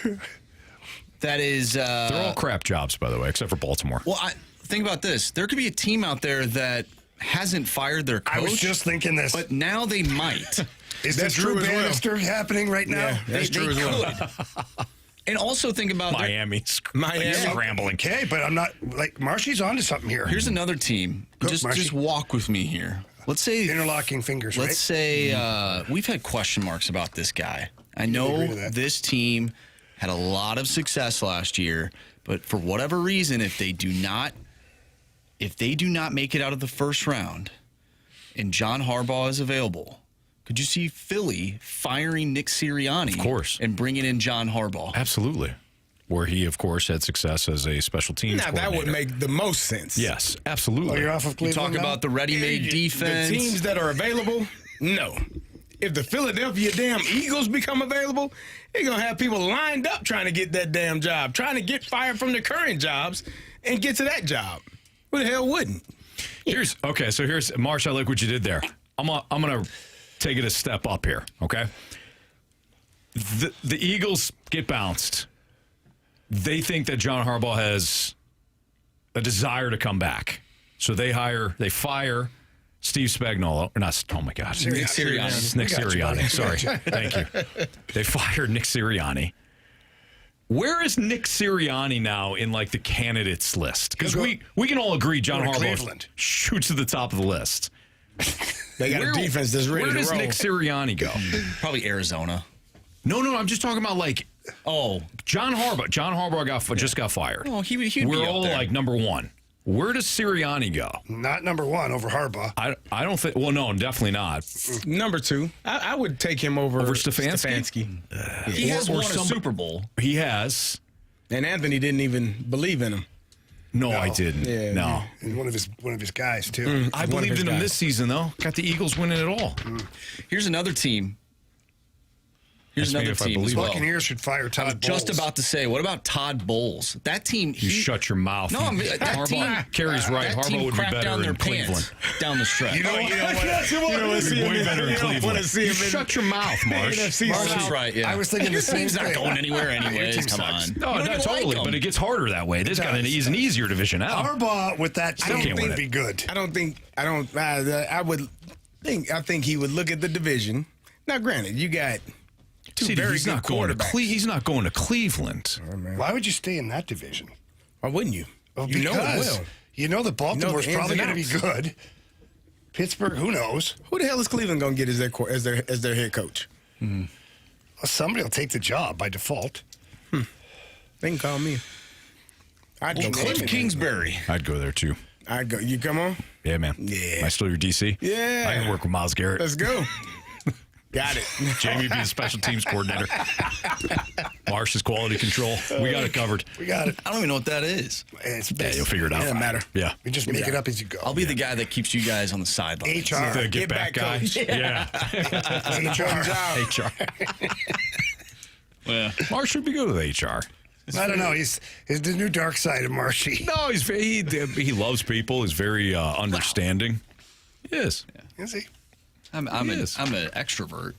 they're all crap jobs, by the way, except for Baltimore. Well, think about this. There could be a team out there that hasn't fired their coach. I was just thinking this. But now they might. Is that Drew Bannister happening right now? Yeah, that's true as well. And also think about Miami scrambling. Okay, but I'm not like Marshy's onto something here. Here's another team. Just walk with me here. Let's say interlocking fingers. Let's say we've had question marks about this guy. I know this team had a lot of success last year, but for whatever reason, if they do not make it out of the first round, and John Harbaugh is available, could you see Philly firing Nick Sirianni? Of course. And bringing in John Harbaugh? Absolutely. Where he, of course, had success as a special teams coordinator. That would make the most sense. Yes, absolutely. Oh, you're off of Cleveland. You talk about the ready-made defense. The teams that are available, no. If the Philadelphia damn Eagles become available, they're going to have people lined up trying to get that damn job, trying to get fired from their current jobs and get to that job. Who the hell wouldn't? Here's Marsh, I like what you did there. I'm going to take it a step up here, okay? The Eagles get bounced. They think that John Harbaugh has a desire to come back. So they fire Steve Spagnuolo. Or not, oh my God. Nick Sirianni. Nick Sirianni, sorry. Thank you. They fired Nick Sirianni. Where is Nick Sirianni now in like the candidates list? Because we can all agree John Harbaugh shoots to the top of the list. They got a defense that's ready to roll. Where does Nick Sirianni go? Probably Arizona. No, I'm just talking about like John Harbaugh. John Harbaugh just got fired. Oh, he'd We're be up all there. like number one. Where does Sirianni go? Not number one over Harbaugh. I don't think. Well, no, definitely not. Number two, I would take him over Stefanski. He has won a Super Bowl. He has, and Anthony didn't even believe in him. No, I didn't. Yeah, no, and one of his guys too. I believed in him this season though. Got the Eagles winning it all. Here's another team. Here's another team as well. Buccaneers should fire Todd Bowles. Just about to say, what about Todd Bowles? That team. You shut your mouth. No, that team. Carey's right. Harbaugh would be better in Cleveland. Down the stretch. You know what? Way better in Cleveland. Shut your mouth, Marsh. Marsh is right. Yeah. I was thinking your the same team's thing. not going anywhere anyways. Come on. No, not totally. But it gets harder that way. This guy is an easier division out. Harbaugh with that team would be good. I think he would look at the division. Now, granted, you got two very good quarterbacks. He's not going to Cleveland. Why would you stay in that division? Why wouldn't you? Well, You know it well. You know that Baltimore's probably going to be good. Pittsburgh, who knows? Who the hell is Cleveland going to get as their head coach? Well, somebody will take the job by default. They can call me. I'd go Cliff Kingsbury. I'd go there too. I'd go. You come on? Yeah, man. Yeah. Am I still your DC? Yeah. I can work with Myles Garrett. Let's go. Got it. Jamie be the special teams coordinator. Marsh is quality control. We got it covered. We got it. I don't even know what that is. It's You'll figure it out. It doesn't matter. Yeah. You just make it up as you go. I'll be the guy that keeps you guys on the sidelines. HR. The get back guy. coach. Yeah. HR. Yeah. Marsh should be good with HR. I don't know. He's the new dark side of Marshy. No, he loves people. He's very understanding. He is. Is he? I'm an extrovert.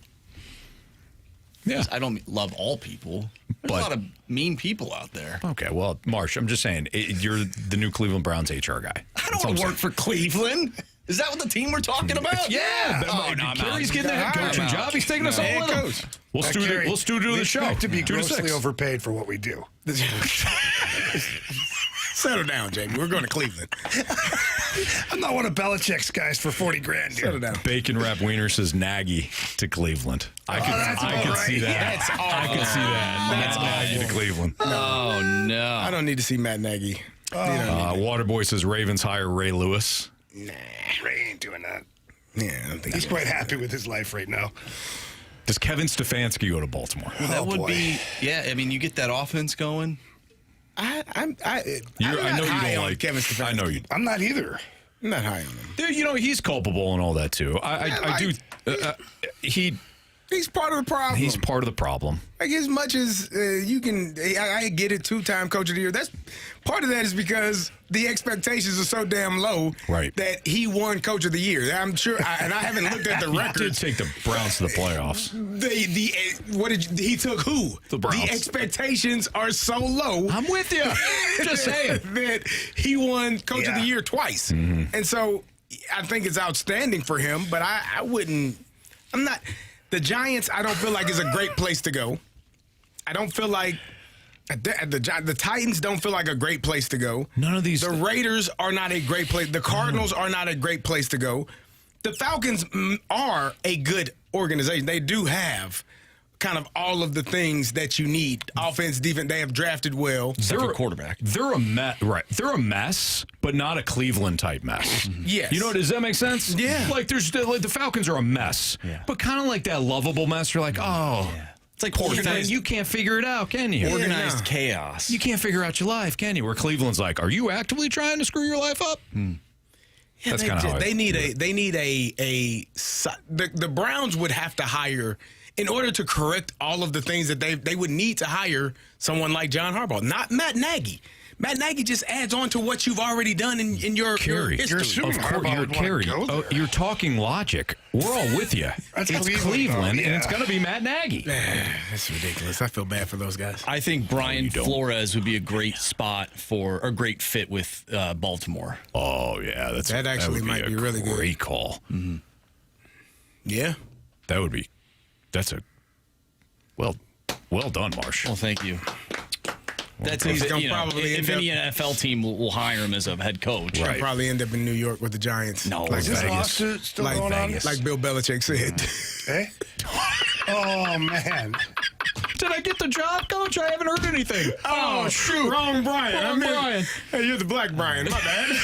Yeah. I don't love all people. There's a lot of mean people out there. Okay, well, Marsh, I'm just saying, you're the new Cleveland Browns HR guy. I don't want to work for Cleveland. Is that what the team we're talking about? Yeah. Carey's getting the head coaching job. He's taking us all with him. We'll still do the show. We expect to be 2 to 6. grossly overpaid for what we do. Settle down, Jamie. We're going to Cleveland. I'm not one of Belichick's guys for $40,000. Dude. Settle down. Bacon Wrap Wiener says Nagy to Cleveland. I could see that. I could see that. Matt Nagy to Cleveland. Oh, no. I don't need to see Matt Nagy. Waterboy says Ravens hire Ray Lewis. Nah, Ray ain't doing that. Yeah, I don't think he's quite happy with his life right now. Does Kevin Stefanski go to Baltimore? That would be, I mean, you get that offense going. I know you don't like Kevin Stefanski. I know you. I'm not either. I'm not high on him. Dude, he's culpable and all that too. I do. He's part of the problem. He's part of the problem. Like, as much as you can, I get it, 2-time coach of the year. That's part of that is because the expectations are so damn low that he won coach of the year. I'm sure, and I haven't looked at the record. He did take the Browns to the playoffs. He took who? The Browns. The expectations are so low. I'm with you. Just saying that he won coach of the year twice, and so I think it's outstanding for him. But I wouldn't. I'm not. The Giants, I don't feel like is a great place to go. I don't feel like the Titans don't feel like a great place to go. None of these. The Raiders are not a great place. The Cardinals are not a great place to go. The Falcons are a good organization. They do have kind of all of the things that you need. Offense, defense, they have drafted well. They're a quarterback. They're a mess, right? They're a mess, but not a Cleveland type mess. Yes. You know, does that make sense? Yeah. Like the Falcons are a mess, but kind of like that lovable mess. You're like, it's like organized. You can't figure it out, can you? Organized chaos. You can't figure out your life, can you? Where Cleveland's like, are you actively trying to screw your life up? Yeah, that's kind of how they need the Browns would have to hire. In order to correct all of the things that they would need to hire someone like John Harbaugh, not Matt Nagy. Matt Nagy just adds on to what you've already done in your Carey. history. You're assuming Harbaugh Carey. You're talking logic. We're all with you. It's Cleveland, and it's going to be Matt Nagy. That's ridiculous. I feel bad for those guys. I think Brian Flores would be a great great fit with Baltimore. Oh yeah, that actually might be really good. Great call. Mm-hmm. Yeah, that would be. That's a well done, Marsh. Well, thank you. That's he's gonna probably if any NFL team will hire him as a head coach. He'll probably end up in New York with the Giants. No, like is this Vegas. lawsuit still like going Vegas. on? Like Bill Belichick said. Hey? Oh man. Did I get the job, Coach? I haven't heard anything. Oh shoot, wrong Brian. Brian. Hey, you're the black Brian. My bad.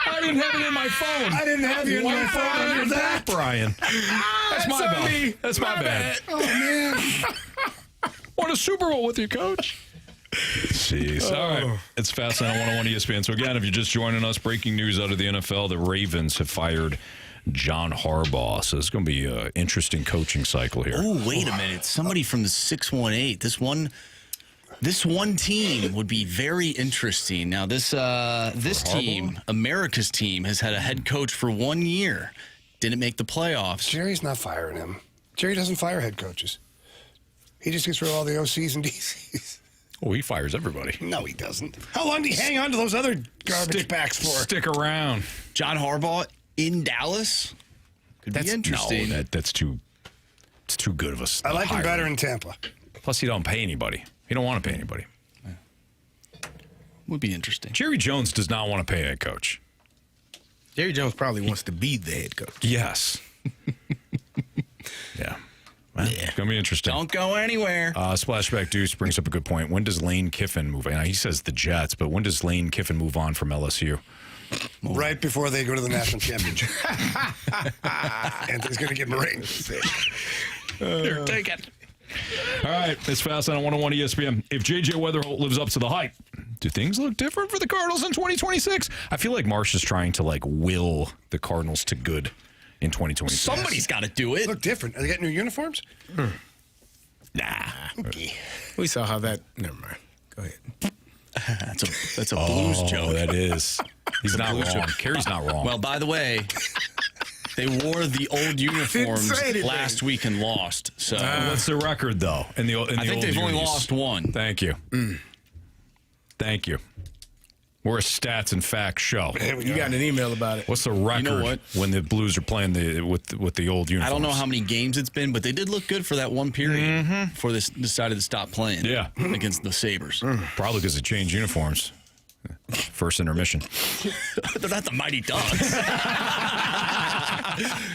I didn't have it in my phone. I didn't have you in my phone. You're that, Brian. That's my bad. That's my bad. Oh man. Won a Super Bowl with you, Coach. Jeez. All right. It's Fast Line on 101 ESPN. So, again, if you're just joining us, breaking news out of the NFL, the Ravens have fired John Harbaugh. So, it's going to be an interesting coaching cycle here. Oh, wait a minute. Somebody from the 618. This one team would be very interesting. Now, this team, America's team, has had a head coach for 1 year. Didn't make the playoffs. Jerry's not firing him. Jerry doesn't fire head coaches. He just gets rid of all the OCs and DCs. Oh, he fires everybody. No, he doesn't. How long do you hang on to those other garbage packs for? Stick around. John Harbaugh in Dallas? Could be interesting. No, it's too good of a I like him better in Tampa. Plus, he don't pay anybody. He don't want to pay anybody. Would be interesting. Jerry Jones does not want to pay a head coach. Jerry Jones probably wants to be the head coach. Yes. Yeah. Well, it's going to be interesting. Don't go anywhere. Splashback Deuce brings up a good point. When does Lane Kiffin move on? Now, he says the Jets, but when does Lane Kiffin move on from LSU? Right before they go to the national championship. Anthony's going to give him a ring. Here, take it. All right, it's Fast on 101 ESPN. If JJ Wetherholt lives up to the hype, do things look different for the Cardinals in 2026? I feel like Marsh is trying to will the Cardinals to good in 2026. Somebody's got to do it. Look different. Are they getting new uniforms? Nah. Okay. We saw how that. Never mind. Go ahead. That's a blues joke. That is. He's not wrong. Carey's not wrong. Well, by the way, They wore the old uniforms say anything. last week and lost. So What's the record, though? In the I think they've only lost one. Thank you. Thank you. We're a stats and facts show. You got an email about it. What's the record when the Blues are playing with the old uniforms? I don't know how many games it's been, but they did look good for that one period before they decided to stop playing against the Sabres. Probably because they changed uniforms. First intermission. They're not the Mighty Ducks.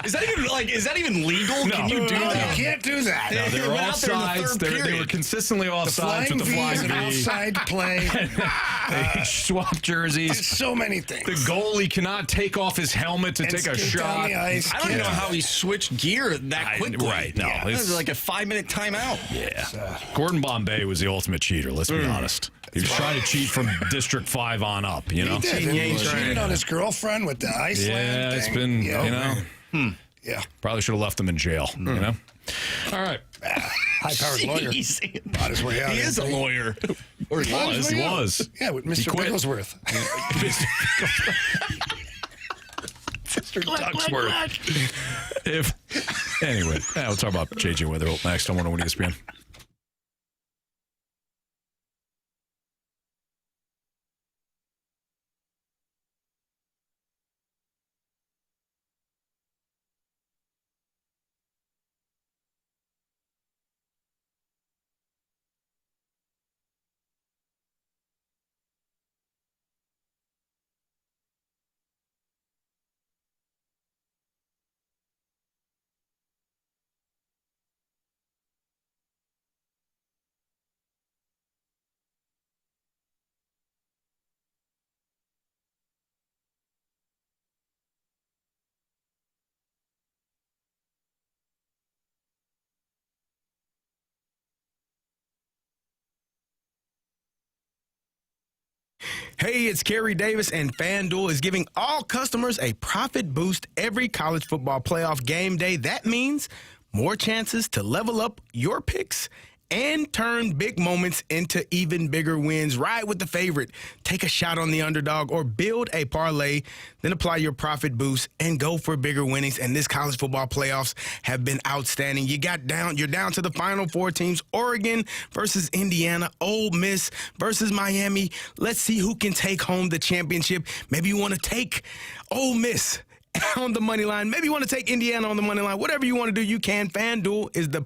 Is that even legal? No. Can you do that? You can't do that. No, they were offsides. They were consistently offsides with the flying V. Offside play. They swapped jerseys. So many things. The goalie cannot take off his helmet to take a shot. I don't even know how he switched gear that quickly. Right, no. It was like a 5-minute timeout. Yeah. Gordon Bombay was the ultimate cheater, let's be honest. He was trying to cheat from District 5 on up, you know? He did. He cheated on his girlfriend with the Iceland thing. It's been, you know. Yeah. Probably should have left him in jail, you know? All right. High-powered lawyer. Bought his way out. He is a lawyer. Or he was. He was. Yeah, with Mr. Wigglesworth. Mr. Ducksworth. Anyway, we'll talk about JJ Wetherholt next on 101 ESPN. Hey, it's Carey Davis, and FanDuel is giving all customers a profit boost every college football playoff game day. That means more chances to level up your picks and turn big moments into even bigger wins. Ride with the favorite, take a shot on the underdog, or build a parlay, then apply your profit boost and go for bigger winnings. And this college football playoffs have been outstanding. You're down to the final four teams: Oregon versus Indiana, Ole Miss versus Miami. Let's see who can take home the championship. Maybe you want to take Ole Miss on the money line. Maybe you want to take Indiana on the money line. Whatever you want to do, you can. FanDuel is the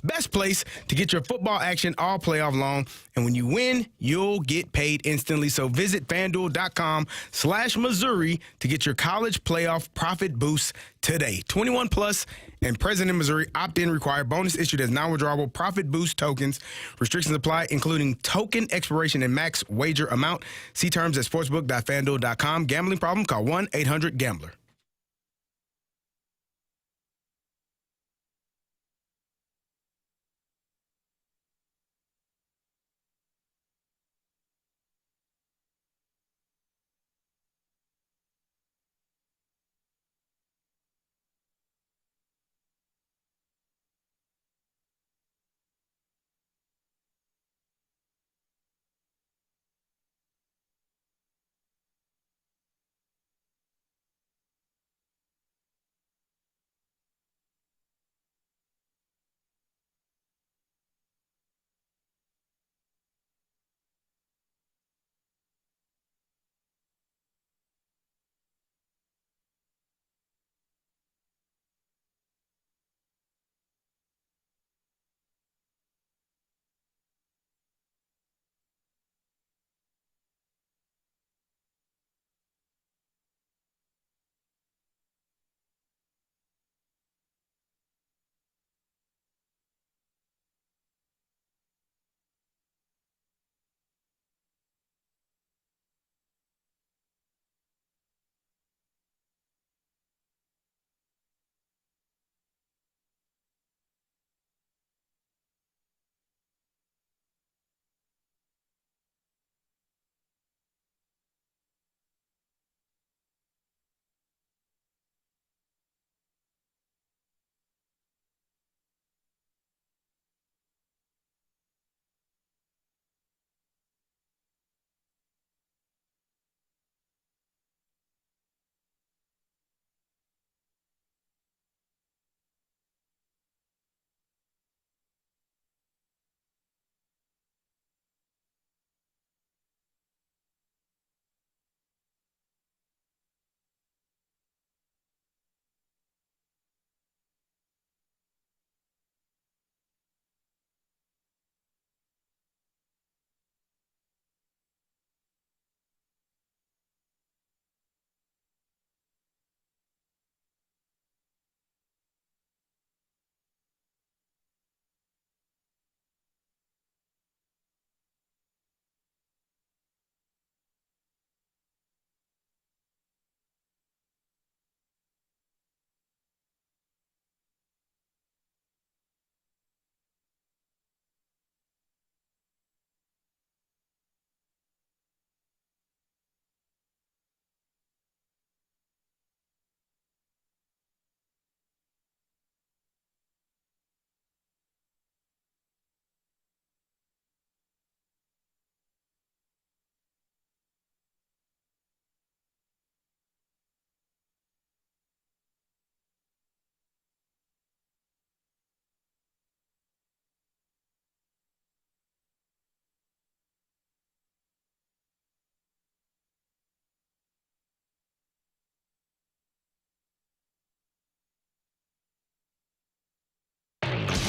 best place to get your football action all playoff long. And when you win, you'll get paid instantly. So visit FanDuel.com/Missouri to get your college playoff profit boost today. 21 plus and present in Missouri. Opt-in required. Bonus issued as non-withdrawable profit boost tokens. Restrictions apply, including token expiration and max wager amount. See terms at sportsbook.fanduel.com. Gambling problem? Call 1-800-GAMBLER.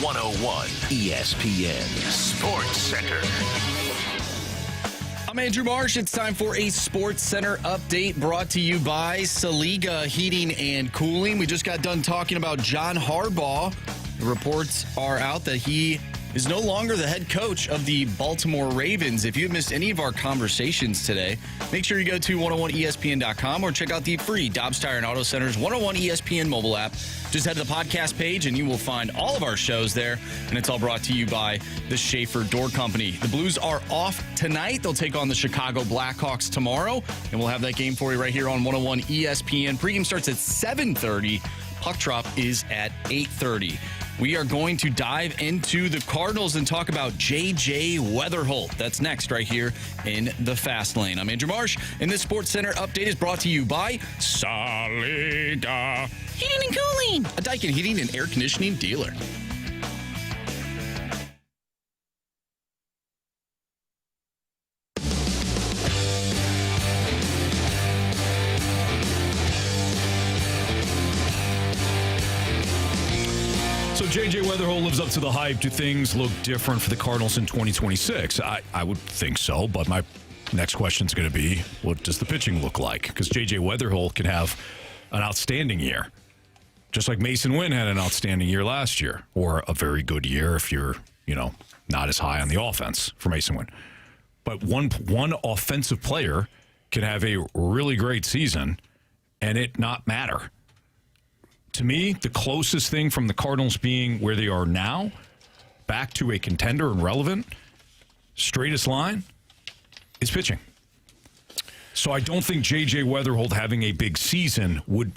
101 ESPN Sports Center. I'm Andrew Marsh. It's time for a Sports Center update brought to you by Saliga Heating and Cooling. We just got done talking about John Harbaugh. The reports are out that he is no longer the head coach of the Baltimore Ravens. If you missed any of our conversations today, make sure you go to 101ESPN.com or check out the free Dobbs Tire and Auto Center's 101 ESPN mobile app. Just head to the podcast page and you will find all of our shows there. And it's all brought to you by the Schaefer Door Company. The Blues are off tonight. They'll take on the Chicago Blackhawks tomorrow. And we'll have that game for you right here on 101 ESPN. Pregame starts at 7:30. Puck drop is at 8:30. We are going to dive into the Cardinals and talk about JJ Wetherholt. That's next right here in the Fast Lane. I'm Andrew Marsh, and this Sports Center update is brought to you by Saliga Heating and Cooling, a Daikin heating and air conditioning dealer. So JJ Wetherholt lives up to the hype. Do things look different for the Cardinals in 2026? I would think so, but my next question is going to be, what does the pitching look like? Because JJ Wetherholt can have an outstanding year, just like Mason Wynn had an outstanding year last year, or a very good year if you're, not as high on the offense for Mason Wynn. But one offensive player can have a really great season and it not matter. To me, the closest thing from the Cardinals being where they are now, back to a contender and relevant, straightest line, is pitching. So I don't think J.J. Wetherholt having a big season would...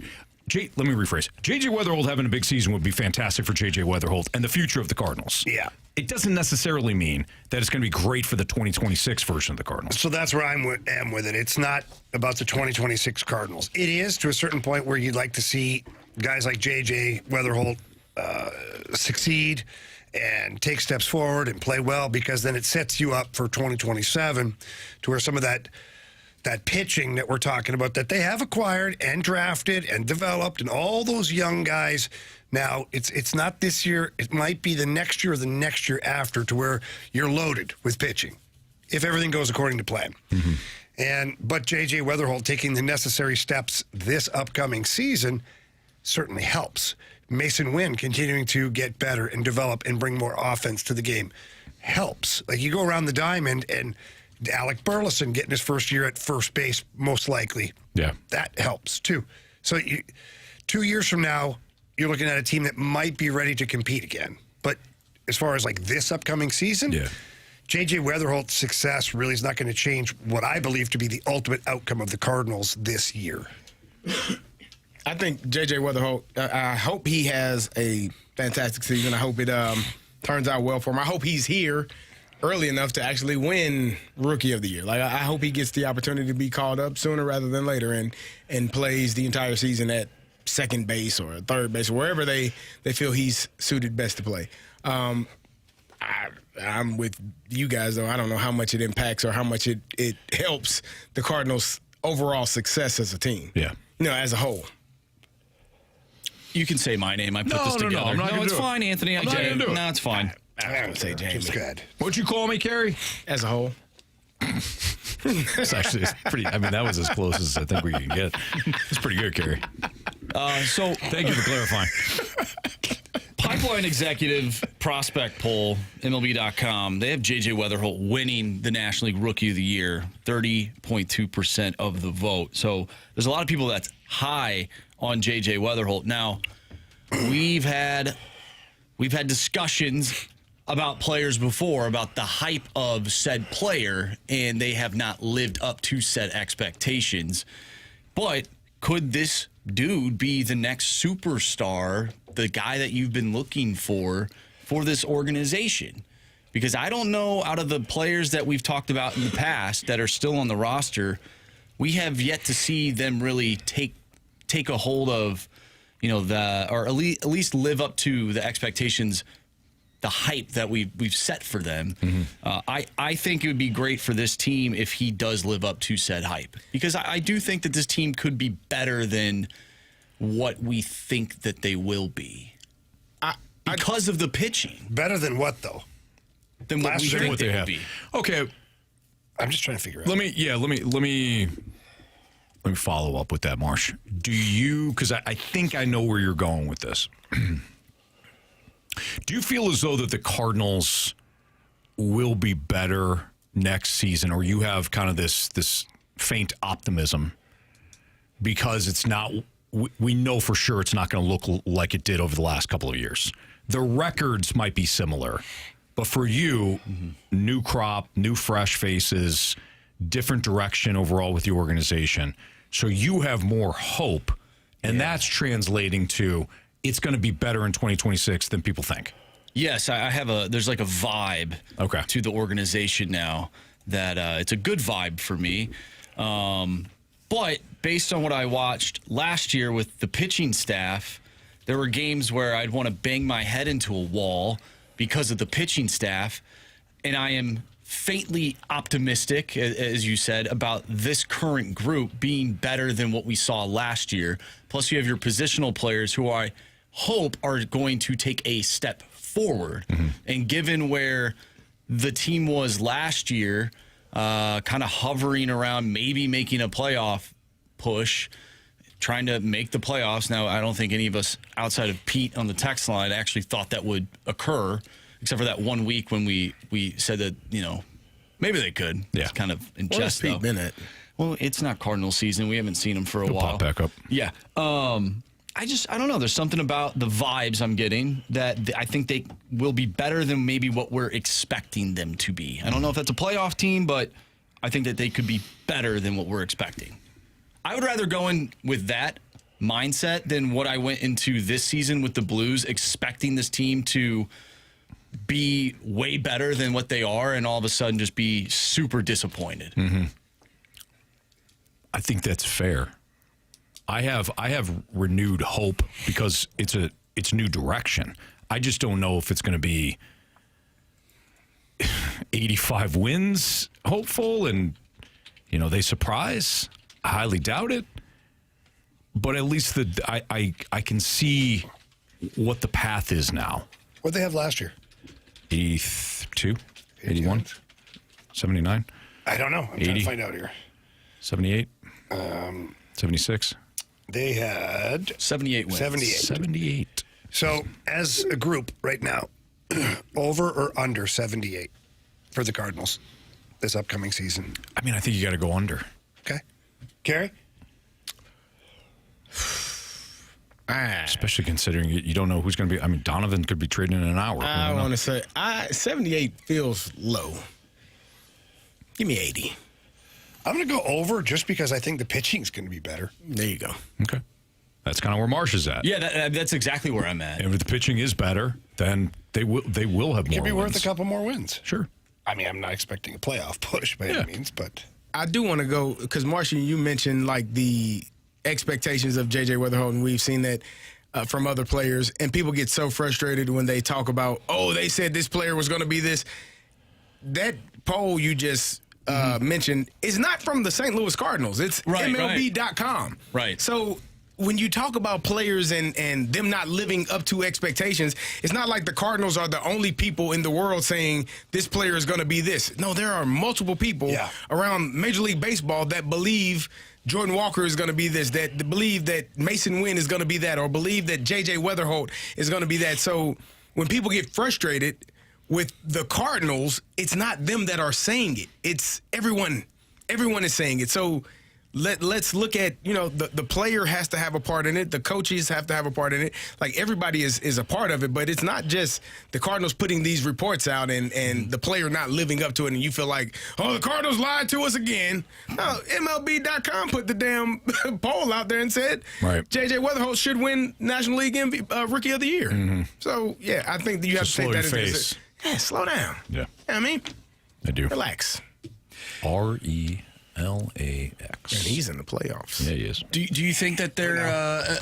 let me rephrase. J.J. Wetherholt having a big season would be fantastic for J.J. Wetherholt and the future of the Cardinals. Yeah. It doesn't necessarily mean that it's going to be great for the 2026 version of the Cardinals. So that's where I am with it. It's not about the 2026 Cardinals. It is to a certain point where you'd like to see guys like J.J. Wetherholt succeed and take steps forward and play well, because then it sets you up for 2027 to where some of that pitching that we're talking about that they have acquired and drafted and developed and all those young guys. Now, it's not this year. It might be the next year or the next year after, to where you're loaded with pitching if everything goes according to plan. Mm-hmm. But J.J. Wetherholt taking the necessary steps this upcoming season certainly helps. Mason Wynn continuing to get better and develop and bring more offense to the game helps. Like, you go around the diamond and Alec Burleson getting his first year at first base, most likely. Yeah. That helps, too. So 2 years from now, you're looking at a team that might be ready to compete again. But as far as, like, this upcoming season, J.J. Wetherholt's success really is not going to change what I believe to be the ultimate outcome of the Cardinals this year. I think J.J. Wetherholt, I hope he has a fantastic season. I hope it turns out well for him. I hope he's here early enough to actually win Rookie of the Year. Like, I hope he gets the opportunity to be called up sooner rather than later and plays the entire season at second base or third base or wherever they feel he's suited best to play. I'm with you guys, though. I don't know how much it impacts or how much it helps the Cardinals' overall success as a team. Yeah. As a whole. You can say my name. I put this together. No, I'm not it's fine, Anthony. I get it. No, it's fine. I would say Jamie. It's good. What'd you call me, Carey? As a whole. It's actually pretty. I mean, that was as close as I think we can get. It's pretty good, Carey. So thank you for clarifying. Pipeline Executive Prospect Poll, MLB.com, they have J.J. Wetherholt winning the National League Rookie of the Year, 30.2% of the vote. So there's a lot of people that's high on J.J. Wetherholt. Now, we've had discussions about players before, about the hype of said player, and they have not lived up to said expectations. But could this dude be the next superstar, the guy that you've been looking for this organization? Because I don't know, out of the players that we've talked about in the past that are still on the roster, we have yet to see them really take a hold of, or at least live up to the expectations, the hype that we've set for them. Mm-hmm. I think it would be great for this team if he does live up to said hype, because I do think that this team could be better than what we think that they will be. because of the pitching. Better than what, though? Than what we think they would be. Okay. I'm just trying to figure out. Let me follow up with that, Marsh. Do you, because I think I know where you're going with this. Do you feel as though that the Cardinals will be better next season, or you have kind of this faint optimism because it's not, we know for sure it's not going to look like it did over the last couple of years? The records might be similar, but for you, new crop, new fresh faces, different direction overall with the organization. So you have more hope, and that's translating to it's going to be better in 2026 than people think. Yes, I have there's like a vibe to the organization now that it's a good vibe for me. But based on what I watched last year with the pitching staff, there were games where I'd want to bang my head into a wall because of the pitching staff, and I am faintly optimistic, as you said, about this current group being better than what we saw last year. Plus, you have your positional players who I hope are going to take a step forward. And given where the team was last year, kind of hovering around maybe making a playoff push, trying to make the playoffs. Now, I don't think any of us outside of Pete on the text line actually thought that would occur, except for that 1 week when we said that, maybe they could. Yeah. It's kind of in jest, though. Bennett? Well, it's not Cardinal season. We haven't seen him for a while. Pop back up. Yeah. I don't know. There's something about the vibes I'm getting that I think they will be better than maybe what we're expecting them to be. I don't know if that's a playoff team, but I think that they could be better than what we're expecting. I would rather go in with that mindset than what I went into this season with the Blues, expecting this team to be way better than what they are and all of a sudden just be super disappointed. I think that's fair. I have renewed hope because it's new direction. I just don't know if it's going to be 85 wins, hopeful, and they surprise. I highly doubt it. But at least I can see what the path is now. What did they have last year? 82, 81, 79. I don't know. I'm trying to find out here. 78, 76. They had 78 wins. 78. So, as a group right now, over or under 78 for the Cardinals this upcoming season? I mean, I think you got to go under. Okay. Carey? Especially considering you don't know who's going to be. I mean, Donovan could be trading in an hour. I want to say 78 feels low. Give me 80. I'm going to go over just because I think the pitching's going to be better. There you go. Okay. That's kind of where Marsh is at. Yeah, that's exactly where I'm at. And if the pitching is better, then they will have more wins. Could be worth a couple more wins. Sure. I mean, I'm not expecting a playoff push by any means, but I do want to go because, Marsh, you mentioned like the expectations of JJ Wetherholt, and we've seen that from other players, and people get so frustrated when they talk about, they said this player was going to be this. That poll you just mentioned is not from the St. Louis Cardinals. It's MLB.com. Right. So when you talk about players and them not living up to expectations, it's not like the Cardinals are the only people in the world saying this player is going to be this. No, there are multiple people around Major League Baseball that believe Jordan Walker is going to be this, that believe that Mason Wynn is going to be that, or believe that JJ Wetherholt is going to be that. So when people get frustrated with the Cardinals, it's not them that are saying it. It's everyone. Everyone is saying it. So let's look at, the player has to have a part in it. The coaches have to have a part in it. Like, everybody is a part of it, but it's not just the Cardinals putting these reports out and the player not living up to it, and you feel like, the Cardinals lied to us again. No, MLB.com put the damn poll out there and said JJ Wetherholt should win National League Rookie of the Year. So, I think that you have to take that as slow down. Yeah. You know what I mean? I do. Relax. RELAX. And he's in the playoffs. Yeah, he is. Do you think that there,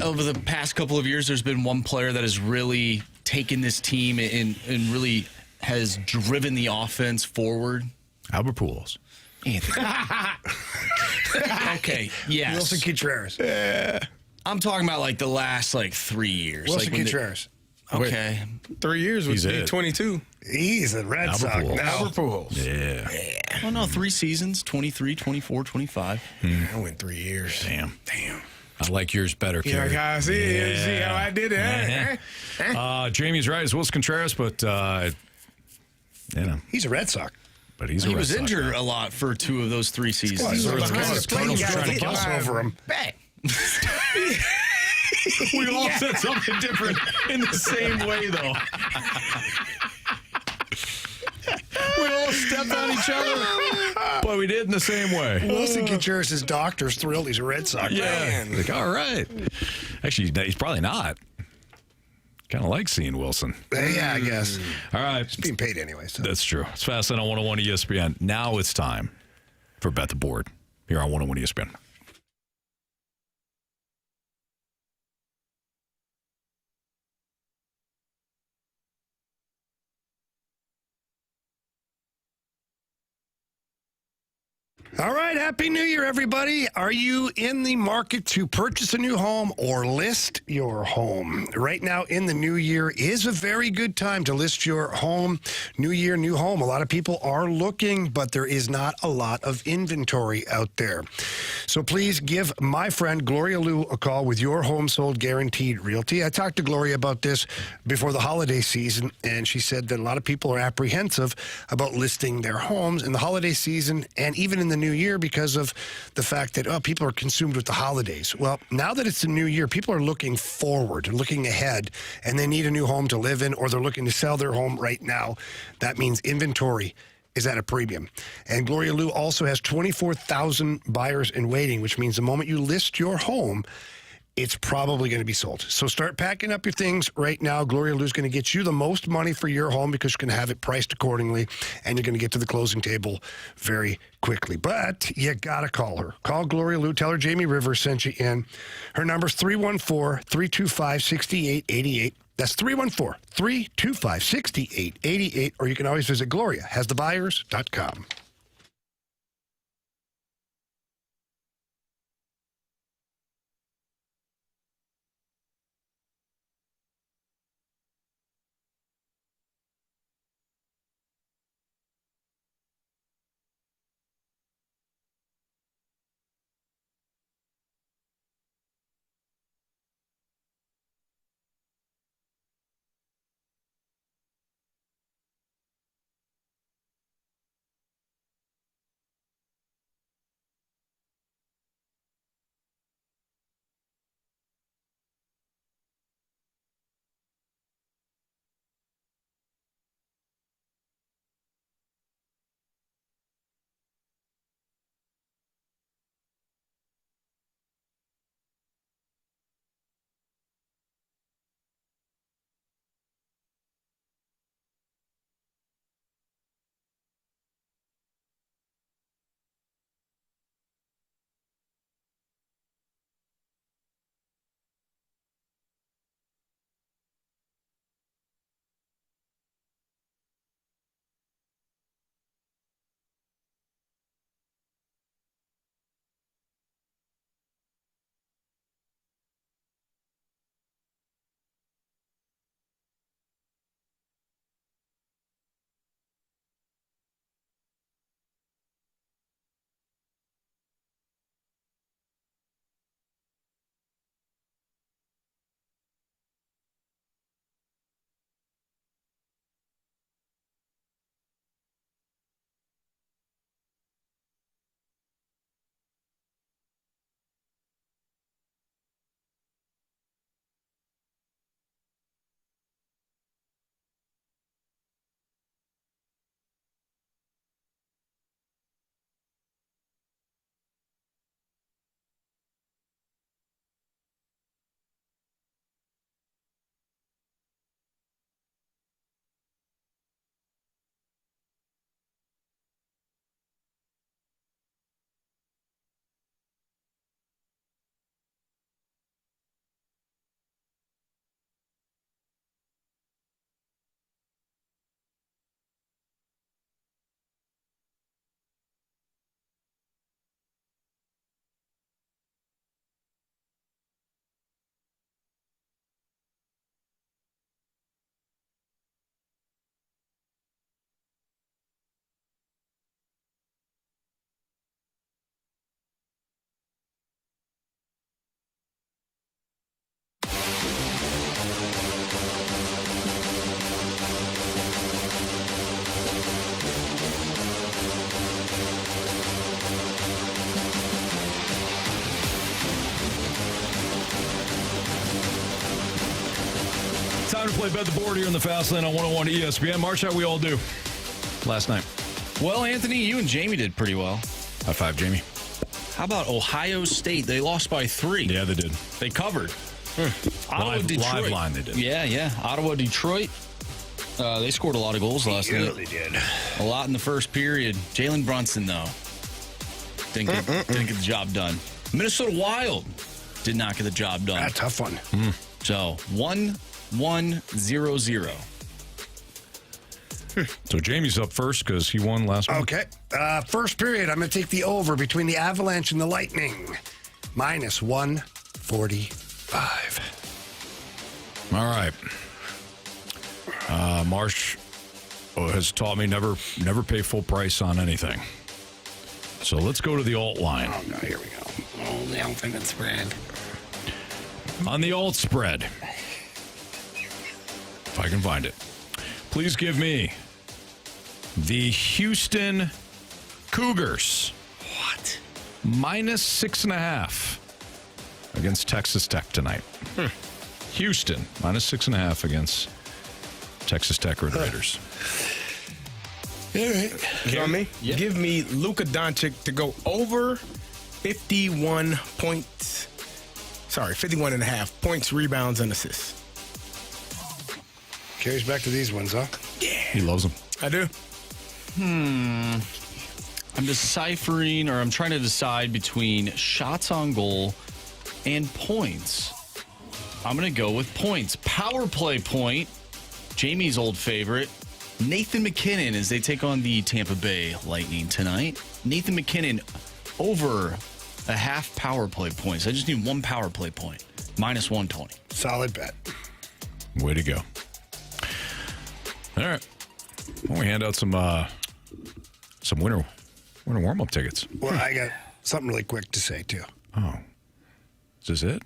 over the past couple of years, there's been one player that has really taken this team and really has driven the offense forward? Albert Pujols. Okay, yes. Wilson Contreras. I'm talking about like the last 3 years. Wilson Contreras. Okay. 3 years would He's be it. 22. He's a Red Sox Pujols. now. Albert Pujols. Yeah. Oh, no, 3 seasons, 23, 24, 25. I went 3 years. Damn. I like yours better, You Carey. like how I see it? See how I did it? Jamie's right. It's Wilson Contreras, but, He's a Red Sox. but he's a He Red was Sox injured guy. a lot for 2 of those 3 seasons. He was So behind it's the plate. Cardinals He got trying to hit bus by- over him. We all said something different in the same way, though. We all stepped on each other, but we did in the same way. Wilson Contreras, his doctor's thrilled he's a Red Sox Yeah. fan. Like, all right. Actually, he's probably not. Kind of like seeing Wilson. Yeah, I guess. All right. He's being paid anyway. So. That's true. It's Fast on 101 ESPN. Now it's time for Bet the Board here on 101 ESPN. All right, Happy New Year, everybody. Are you in the market to purchase a new home or list your home? Right now in the new year is a very good time to list your home. New year, new home. A lot of people are looking, but there is not a lot of inventory out there. So please give my friend Gloria Liu a call with Your Home Sold Guaranteed Realty. I talked to Gloria about this before the holiday season, and she said that a lot of people are apprehensive about listing their homes in the holiday season and even in the new year because of the fact that people are consumed with the holidays. Well, now that it's the new year, people are looking forward, looking ahead, and they need a new home to live in, or they're looking to sell their home right now. That means inventory is at a premium. And Gloria Liu also has 24,000 buyers in waiting, which means the moment you list your home, it's probably going to be sold. So start packing up your things right now. Gloria Liu is going to get you the most money for your home because you're going to have it priced accordingly, and you're going to get to the closing table very quickly. But you got to call her. Call Gloria Liu. Tell her Jamie Rivers sent you in. Her number's 314-325-6888. That's 314-325-6888, or you can always visit GloriaHasTheBuyers.com. play Bet the Board here in the Fast Lane on 101 ESPN. March, how we all do last night? Well, Anthony, you and Jamie did pretty well. High five, Jamie. How about Ohio State? They lost by 3. Yeah, they did. They covered. Live line they did. Yeah. Ottawa, Detroit. They scored a lot of goals last night. They did. A lot in the first period. Jalen Brunson, though, didn't get the job done. Minnesota Wild did not get the job done. A tough one. So 1-1-0-0. So Jamie's up first because he won last week. Okay. First period, I'm going to take the over between the Avalanche and the Lightning. Minus 145. All right. Marsh has taught me never pay full price on anything. So let's go to the alt line. Oh, no, here we go. Oh, the alternate spread. On the alt spread, if I can find it, please give me the Houston Cougars. What? Minus 6.5 against Texas Tech tonight. Houston, minus 6.5 against Texas Tech Red Raiders. All right. You me? Yeah. Give me Luka Doncic to go over 51 points. Sorry, 51 and a half points, rebounds, and assists. Carries back to these ones, huh? He loves them. I do. I'm trying to decide between shots on goal and points. I'm going to go with points. Power play point, Jamie's old favorite, Nathan McKinnon, as they take on the Tampa Bay Lightning tonight. Nathan McKinnon over a half power play points. I just need one power play point. Minus 120. Solid bet. Way to go. All right. Why don't we hand out some winter warm-up tickets? Well, I got something really quick to say, too. Oh. Is this it?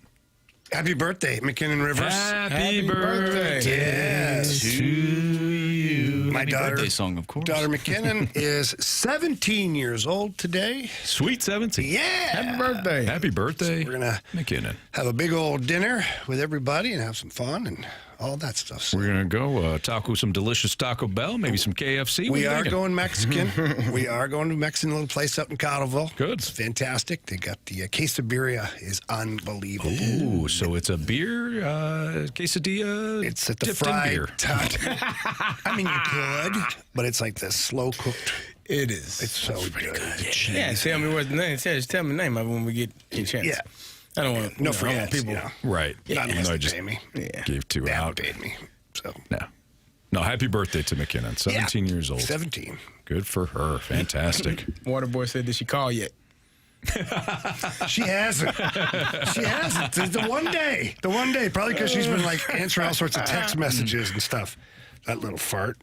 Happy birthday, McKinnon Rivers. Happy birthday Yes. to you. My daughter, Birthday song, of course. daughter McKinnon is 17 years old today. Sweet 17. Yeah. Happy birthday. Happy birthday, So we're going to McKinnon. have a big old dinner with everybody and have some fun and all that stuff. So We're going to go taco some delicious Taco Bell, maybe some KFC. What we you are thinking? going Mexican. We are going to a Mexican little place up in Cottleville. Good. It's fantastic. They got the quesadilla is unbelievable. Ooh, so it's a beer quesadilla. It's at the dipped in fried beer. I mean, you could, but it's like this slow cooked. It is. It's so good. Yeah, tell me what the name. Just tell me the name of it when we get a chance. Yeah. I don't want No I don't want forgets, people. Right. Not Even unless though I they just pay me. Yeah. gave 2 They out. haven't paid me. So No, happy birthday to McKinnon. 17 years old. 17. Good for her. Fantastic. Waterboy said, did she call yet? She hasn't. She hasn't. The one day. Probably because she's been like answering all sorts of text messages and stuff. That little fart.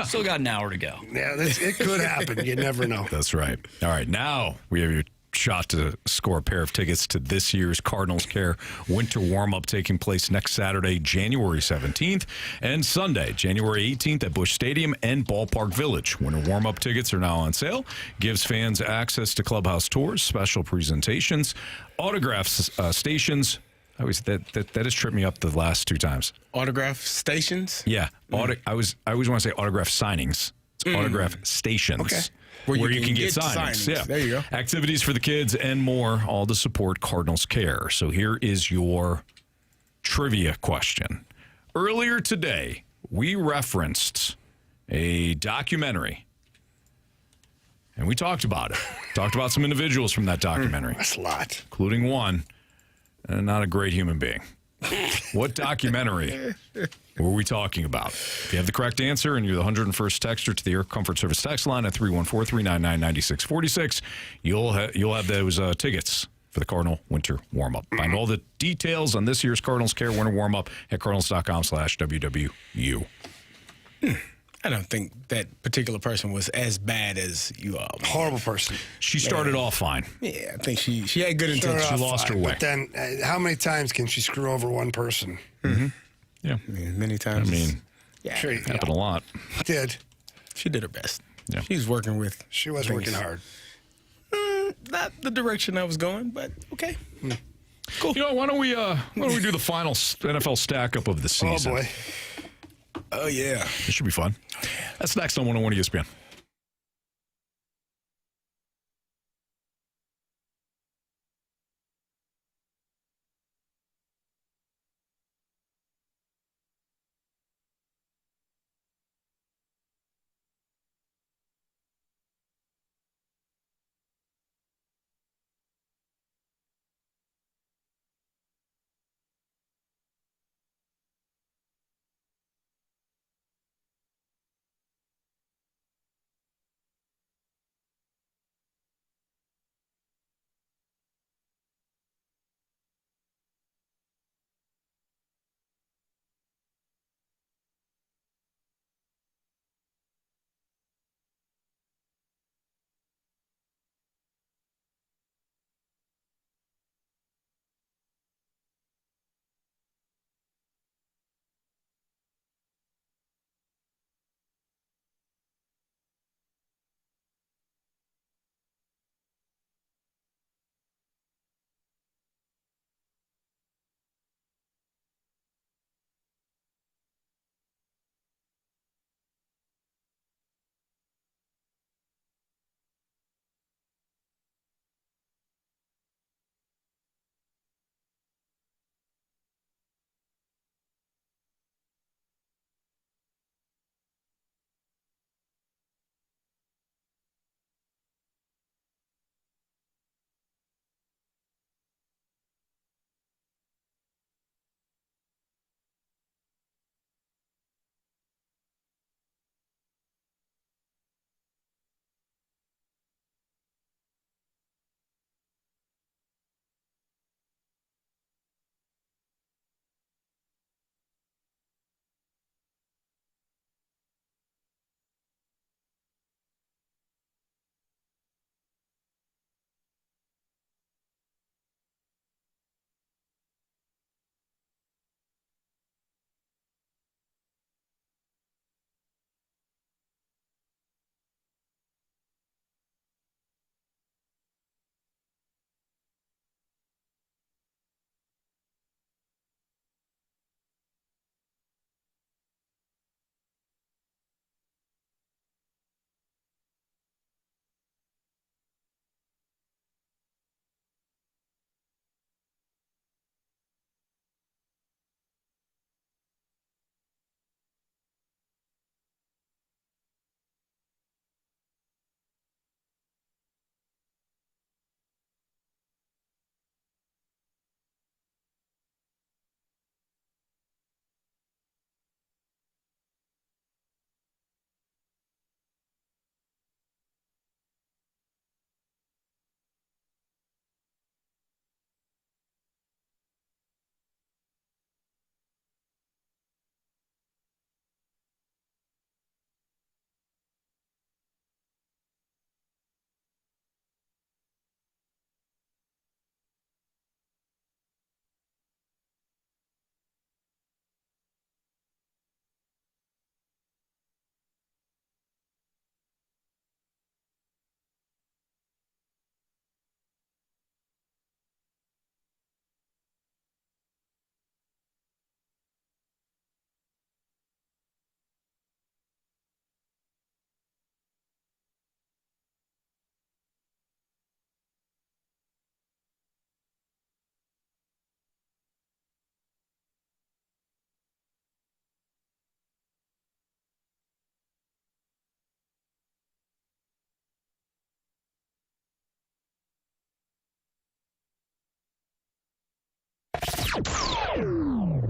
Still got an hour to go. Yeah, it could happen. You never know. That's right. All right, now we have your shot to score a pair of tickets to this year's Cardinals Care Winter Warm-Up taking place next Saturday, January 17th, and Sunday, January 18th at Busch Stadium and Ballpark Village. Winter Warm-Up tickets are now on sale. Gives fans access to clubhouse tours, special presentations, autographs stations. That has tripped me up the last 2 times. Autograph stations? Yeah. I always want to say autograph signings. It's autograph stations. Okay. Where you can get signings. Yeah. There you go. Activities for the kids and more, all to support Cardinals Care. So here is your trivia question. Earlier today, we referenced a documentary, and we talked about it. Talked about some individuals from that documentary. That's a lot. Including one, not a great human being. What documentary were we talking about? If you have the correct answer and you're the 101st texter to the Air Comfort Service text line at 314-399-9646, you'll have those tickets for the Cardinal Winter Warm-Up. Find all the details on this year's Cardinals Care Winter Warm-Up at cardinals.com/WWU. I don't think that particular person was as bad as you all. Horrible person. She started off fine. Yeah, I think she had good intentions. She lost her way. But then, how many times can she screw over one person? Mm-hmm. Yeah. I mean, many times. I mean, yeah, sure, happened a lot. Did. She did her best. Yeah. She's working with. She was working hard. Not the direction I was going, but okay. Cool. You know, why don't we do the final NFL stack-up of the season? Oh, boy. Oh, yeah. This should be fun. That's next on 101 ESPN.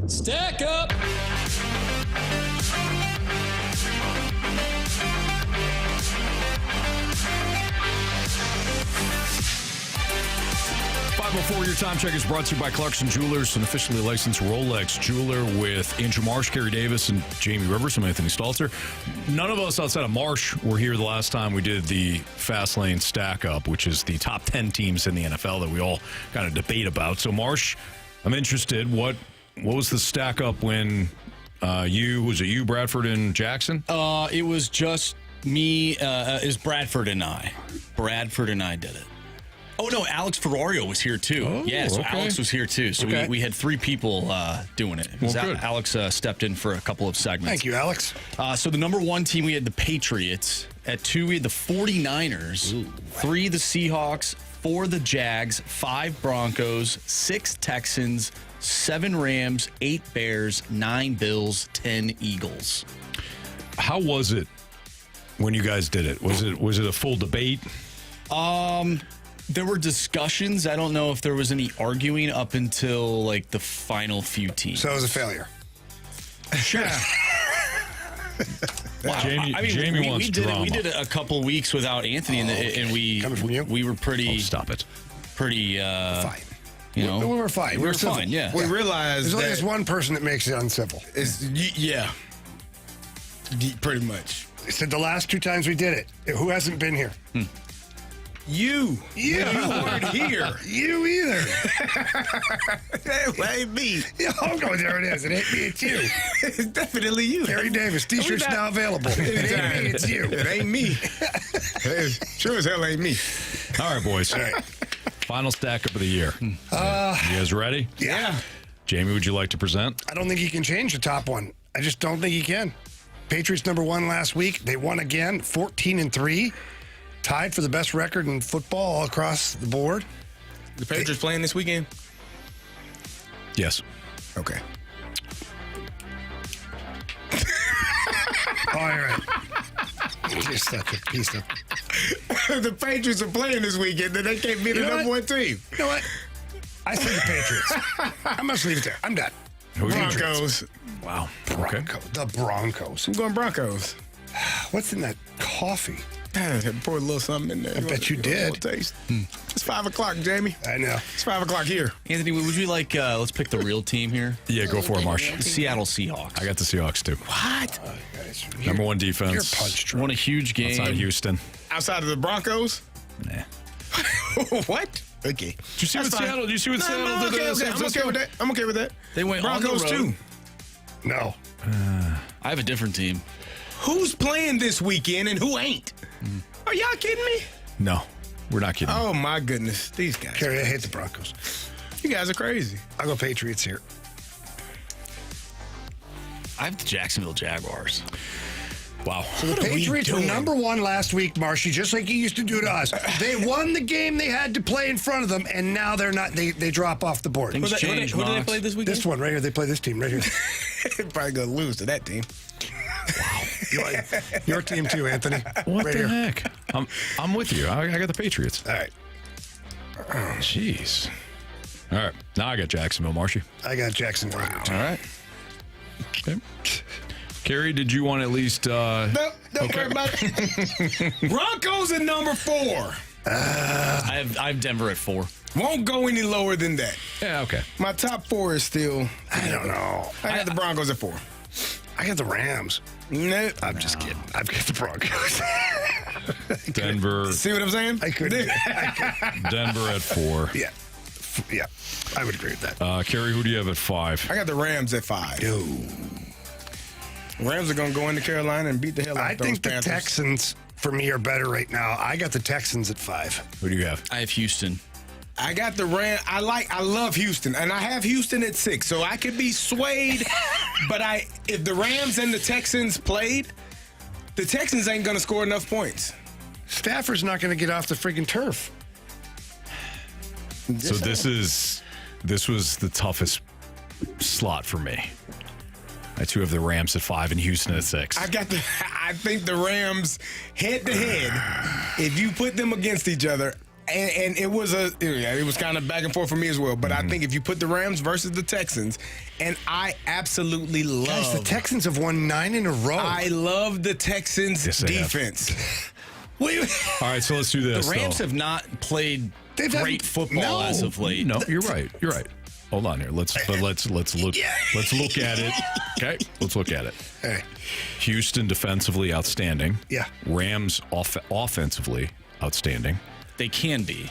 Stack up! Before your time check is brought to you by Clarkson Jewelers, an officially licensed Rolex jeweler with Andrew Marsh, Carey Davis, and Jamie Rivers. I'm Anthony Stalter. None of us outside of Marsh were here the last time we did the Fast Lane Stack Up, which is the top 10 teams in the NFL that we all kind of debate about. So, Marsh, I'm interested. What was the stack up when was it you, Bradford, and Jackson? It was just me. It was Bradford and I. Bradford and I did it. Oh, no, Alex Ferrario was here, too. Oh, so okay. Alex was here, too. So we had 3 people doing it. Well, good. Alex stepped in for a couple of segments. Thank you, Alex. So the number 1 team, we had the Patriots. At 2, we had the 49ers. Ooh. 3, the Seahawks. 4, the Jags. 5, Broncos. 6, Texans. 7, Rams. 8, Bears. 9, Bills. 10, Eagles. How was it when you guys did it? Was it a full debate? There were discussions. I don't know if there was any arguing up until like the final few teams. So it was a failure. Sure. Wow. Jamie wants drama. We did it a couple weeks without Anthony, and we were pretty. Oh, stop it. Pretty. Fine. You know, we were fine. We were fine. Yeah. We realized there's only that this one person that makes it uncivil. Pretty much. They said the last 2 times we did it. Who hasn't been here? You weren't here. You either. That ain't me. Oh, no, there it is. It ain't me, it's you. It's definitely you. Harry Davis, T-shirts now available. It ain't me, it's you. It ain't me. Sure as hell ain't me. All right, boys. All right. Final stack up of the year. You guys ready? Yeah. Jamie, would you like to present? I don't think he can change the top one. I just don't think he can. Patriots number 1 last week. They won again, 14-3. Tied for the best record in football all across the board. The Patriots playing this weekend? Yes. Okay. All right. Just such a piece of... The Patriots are playing this weekend, then they can't be the number 1 team. You know what? I say the Patriots. I must leave it there. I'm done. Broncos. Wow. Bronco. The Broncos. I'm going Broncos. What's in that coffee? Pour a little something in there. I bet you did. Taste. It's 5 o'clock, Jamie. I know. It's 5 o'clock here. Anthony, would you like? Let's pick the real team here. Yeah, go for it, Marsh. Seattle Seahawks. I got the Seahawks too. What? Number 1 defense. You're punch drunk. Won a huge game. Outside of Houston. Outside of the Broncos? Nah. What? Okay. Did you see what Seattle did? I'm okay with that. I'm okay with that. They went Broncos on the road. too. No. I have a different team. Who's playing this weekend and who ain't? Are y'all kidding me? No, we're not kidding. Oh my goodness, these guys. Carey, I hate the Broncos. You guys are crazy. I'll go Patriots here. I have the Jacksonville Jaguars. Wow. So the Patriots were number 1 last week, Marshy, just like you used to do to us. They won the game they had to play in front of them, and now they're not. They drop off the board. Things change, who do they play this weekend? This one right here. They play this team right here. They're probably going to lose to that team. Wow. Your team too, Anthony. What right the here. heck? I'm with you. I got the Patriots. All right. Oh, jeez. All right. Now I got Jacksonville, Marshy. I got Jacksonville. All right. Okay. Carey, did you want to at least... Nope, don't worry about it. Broncos at number 4. I have Denver at 4. Won't go any lower than that. Yeah, okay. My top 4 is still... I don't know. I got the Broncos at 4. I got the Rams. Nope. I'm just kidding. I've got the Broncos. Denver. See what I'm saying? I couldn't. Denver at 4. Yeah. Yeah. I would agree with that. Carey, who do you have at 5? I got the Rams at 5. Rams are going to go into Carolina and beat the hell out of those I think the Panthers. Texans, for me, are better right now. I got the Texans at 5. Who do you have? I have Houston. I got the Rams. I love Houston, and I have Houston at 6, so I could be swayed. But if the Rams and the Texans played, the Texans ain't going to score enough points. Stafford's not going to get off the freaking turf. So this was the toughest slot for me. I too have the Rams at 5 and Houston at 6. I think the Rams head to head. If you put them against each other, and it was kind of back and forth for me as well. But I think if you put the Rams versus the Texans, and I absolutely love. Guys, the Texans have won 9 in a row. I love the Texans defense. All right, so let's do this. The Rams have not played great football as of late. No, you're right. You're right. Hold on here. Let's look. Let's look at it. Okay, let's look at it. Hey. Houston defensively outstanding. Yeah. Rams offensively outstanding. They can be.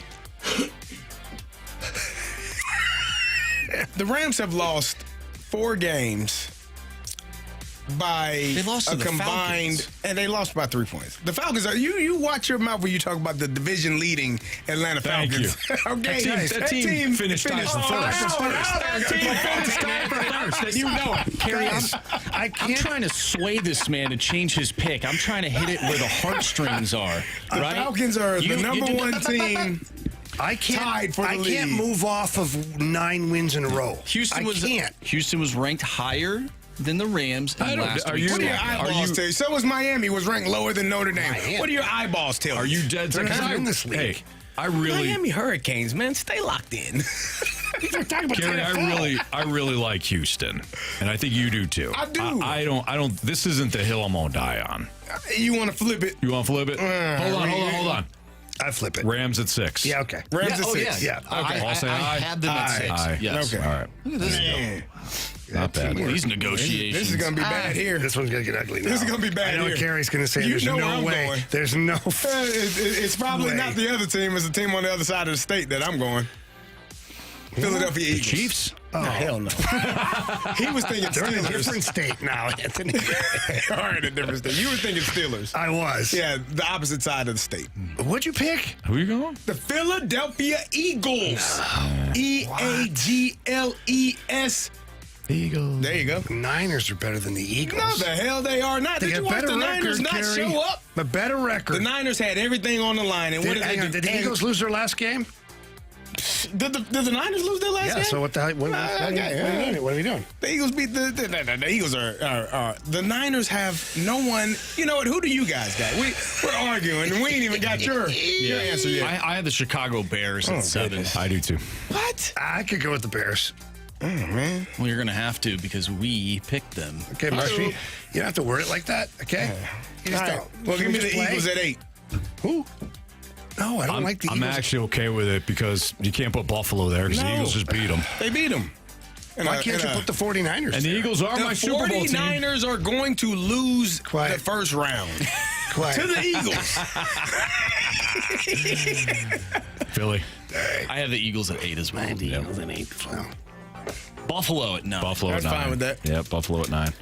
The Rams have lost 4 games by lost to a the combined, Falcons. and they lost by 3 points. The Falcons are you watch your mouth when you talk about the division leading Atlanta Thank Falcons. Okay, That team finished tied for first. That team finished tied for first. And you know it. Carey, I'm trying to sway this man to change his pick. I'm trying to hit it where the heartstrings are. The right? Falcons are the number one team. I Tied for the can't lead. move off of 9 wins in a row. Houston was ranked higher than the Rams in last What week's do your game. eyeballs tell you? So was Miami was ranked lower than Notre Dame. What do your eyeballs tell you? Are you dead? They're Because not in this league. Hey, I really, Miami Hurricanes, man, stay locked in. We're talking about Carey, NFL. I really like Houston, and I think you do too. I do. I don't. This isn't the hill I'm gonna die on. You want to flip it? You want to flip it? Hold on. I flip it. Rams at 6. Yeah, okay. Rams at 6. Yeah. Okay. I'll say I aye. had them at 6. Aye. Yes. Okay. All right. Look at this. Man, Not bad. Look at these negotiations. this is going to be bad here. This one's going to get ugly now. This is gonna be bad I know here. what Carey's going to say. You There's know where no I'm way. going. There's no It's probably way. not the other team. It's the team on the other side of the state that I'm going. Philadelphia Eagles. Chiefs? No, hell no. He was thinking They're in a Steelers. different state now, Anthony. All right, a different state. You were thinking Steelers. I was. Yeah, the opposite side of the state. What'd you pick? Who are you going? The Philadelphia Eagles. E-A-G-L-E-S. Eagles. There you go. The Niners are better than the Eagles. No, the hell they are not. They Did got you watch better the Niners record, not Carey. show up? A better record. The Niners had everything on the line. And what did Hang they on, do? did the Eagles lose their last game? Did the Niners lose their last game? Yeah, so what the hell? What are we doing? The Eagles beat the Eagles are the Niners have no one. You know what? Who do you guys got? We're arguing and we ain't even got your answer yet. I had the Chicago Bears at 7. I do too. What? I could go with the Bears. Oh man. Well, you're going to have to because we picked them. Okay, Murphy, you don't have to word it like that, okay? You just All right. don't. Well, Can give me we the just play? Eagles at 8. Who? No, I don't like the I'm Eagles. actually okay with it because you can't put Buffalo there because the No. Eagles just beat them. They beat them. Why can't you put the 49ers And the there? Eagles are my Super Bowl team. 49ers are going to lose Quiet. the first round Quiet. to the Eagles. Philly. I have the Eagles at 8 as well. The Eagles at 8. Well, Buffalo at 9. Buffalo That's at 9. fine with that. Yep, Buffalo at 9.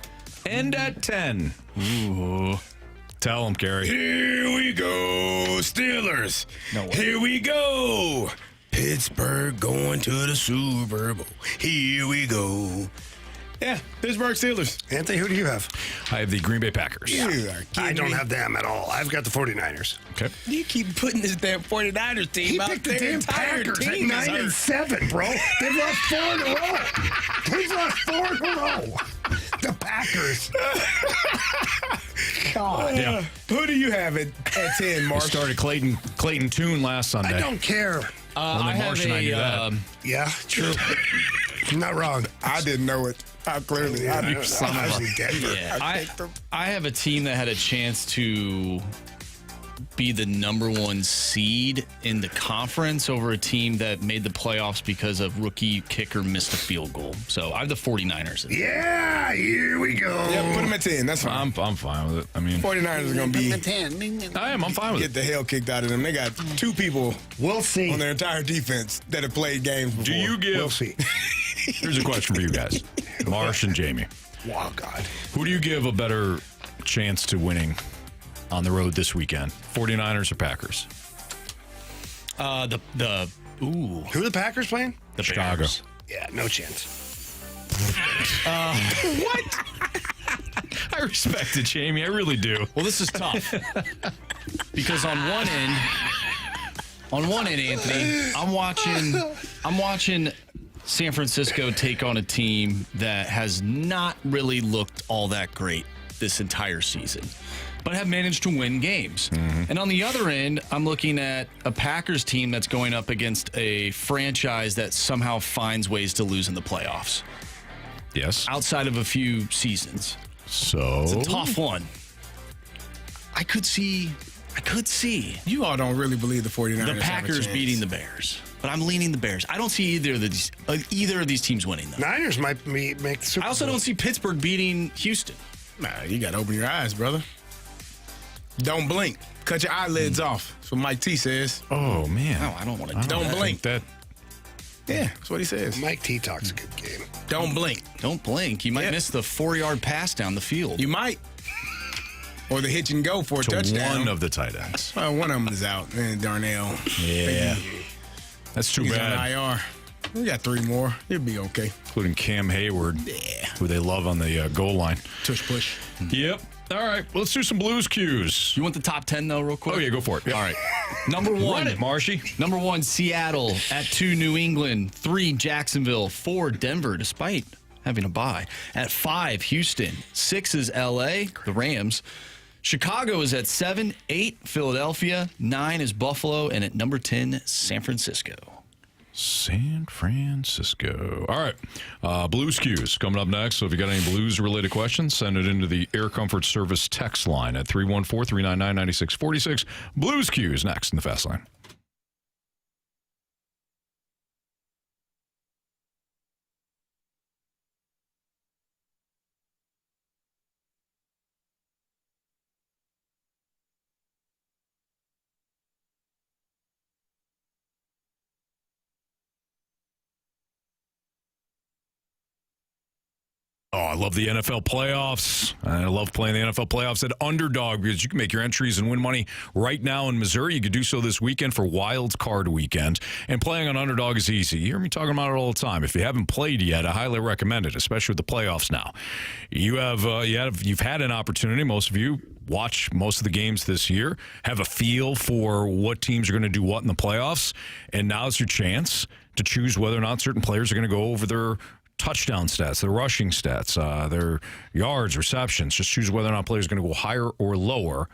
And at 10. Ooh. Tell them, Carey. Here we go, Steelers. No way. Here we go. Pittsburgh going to the Super Bowl. Here we go. Yeah, Pittsburgh Steelers. Anthony, who do you have? I have the Green Bay Packers. You are I kidding don't me. have them at all. I've got the 49ers. Okay. You keep putting this damn 49ers team He out picked there. the damn Entire Packers at team is 9 and hurt. 7, bro. They've lost 4 in a row. They've lost 4 in a row. The Packers. God. Yeah. Who do you have at 10, We Mark? started Clayton Tune last Sunday. I don't care. I have Marsh and I knew that. Yeah, true. I'm not wrong. I didn't know it. I clearly. I I knew was in Denver. Yeah, I picked them. I have a team that had a chance to be the number 1 seed in the conference over a team that made the playoffs because of rookie kicker missed a field goal. So I have the 49ers. Yeah, here we go. Yeah, put them at 10. That's fine. I'm fine with it. I mean, 49ers are going to be. I'm fine with Get it. the hell kicked out of them. They got 2 people We'll see. on their entire defense that have played games before. Do you give? We'll see. Here's a question for you guys, Marsh and Jamie. Wow, God. Who do you give a better chance to winning on the road this weekend? 49ers or Packers? Who are the Packers playing? The Chicago. Bears. Yeah, no chance. What? I respect it, Jamie. I really do. Well, this is tough because on one end, Anthony, I'm watching San Francisco take on a team that has not really looked all that great this entire season, but have managed to win games. And on the other end, I'm looking at a Packers team that's going up against a franchise that somehow finds ways to lose in the playoffs Yes. outside of a few seasons. So It's a tough one. I could see You all don't really believe the 49ers the have a Packers chance. beating the Bears, but I'm leaning the Bears. I don't see either of these teams winning though. Niners might make the Super I also Bowl. don't see Pittsburgh beating Houston. Nah, you got to open your eyes, brother. Don't blink. Cut your eyelids off. That's what Mike T says. Oh man. No, I don't want to do Don't that. blink. That Yeah, that's what he says. Mike T talks a good game. Don't blink. Don't blink. You might miss the 4-yard pass down the field. You might. Or the hitch and go for a touchdown. One of the tight ends. One of them is out. Darnell. Yeah. That's too He's bad. on IR. We got 3 more. It'll be okay. Including Cam Hayward, who they love on the goal line. Tush push. Yep. All right, let's do some Blues cues. You want the top 10, though, real quick? Oh, yeah, go for it. Yep. All right. Number 1. Run it, Marshy. Number 1, Seattle. At 2, New England. 3, Jacksonville. 4, Denver, despite having a bye. At 5, Houston. 6 is L.A., the Rams. Chicago is at 7. 8, Philadelphia. 9 is Buffalo. And at number 10, San Francisco. San Francisco. All right. Blues cues coming up next. So if you got any Blues-related questions, send it into the Air Comfort Service text line at 314-399-9646. Blues cues next in the Fast Line. Oh, I love the NFL playoffs. I love playing the NFL playoffs at Underdog because you can make your entries and win money right now in Missouri. You could do so this weekend for Wild Card Weekend. And playing on Underdog is easy. You hear me talking about it all the time. If you haven't played yet, I highly recommend it, especially with the playoffs now. You've had an opportunity, most of you, watch most of the games this year, have a feel for what teams are going to do what in the playoffs, and now's your chance to choose whether or not certain players are going to go over their touchdown stats, their rushing stats, their yards, receptions. Just choose whether or not players are going to go higher or lower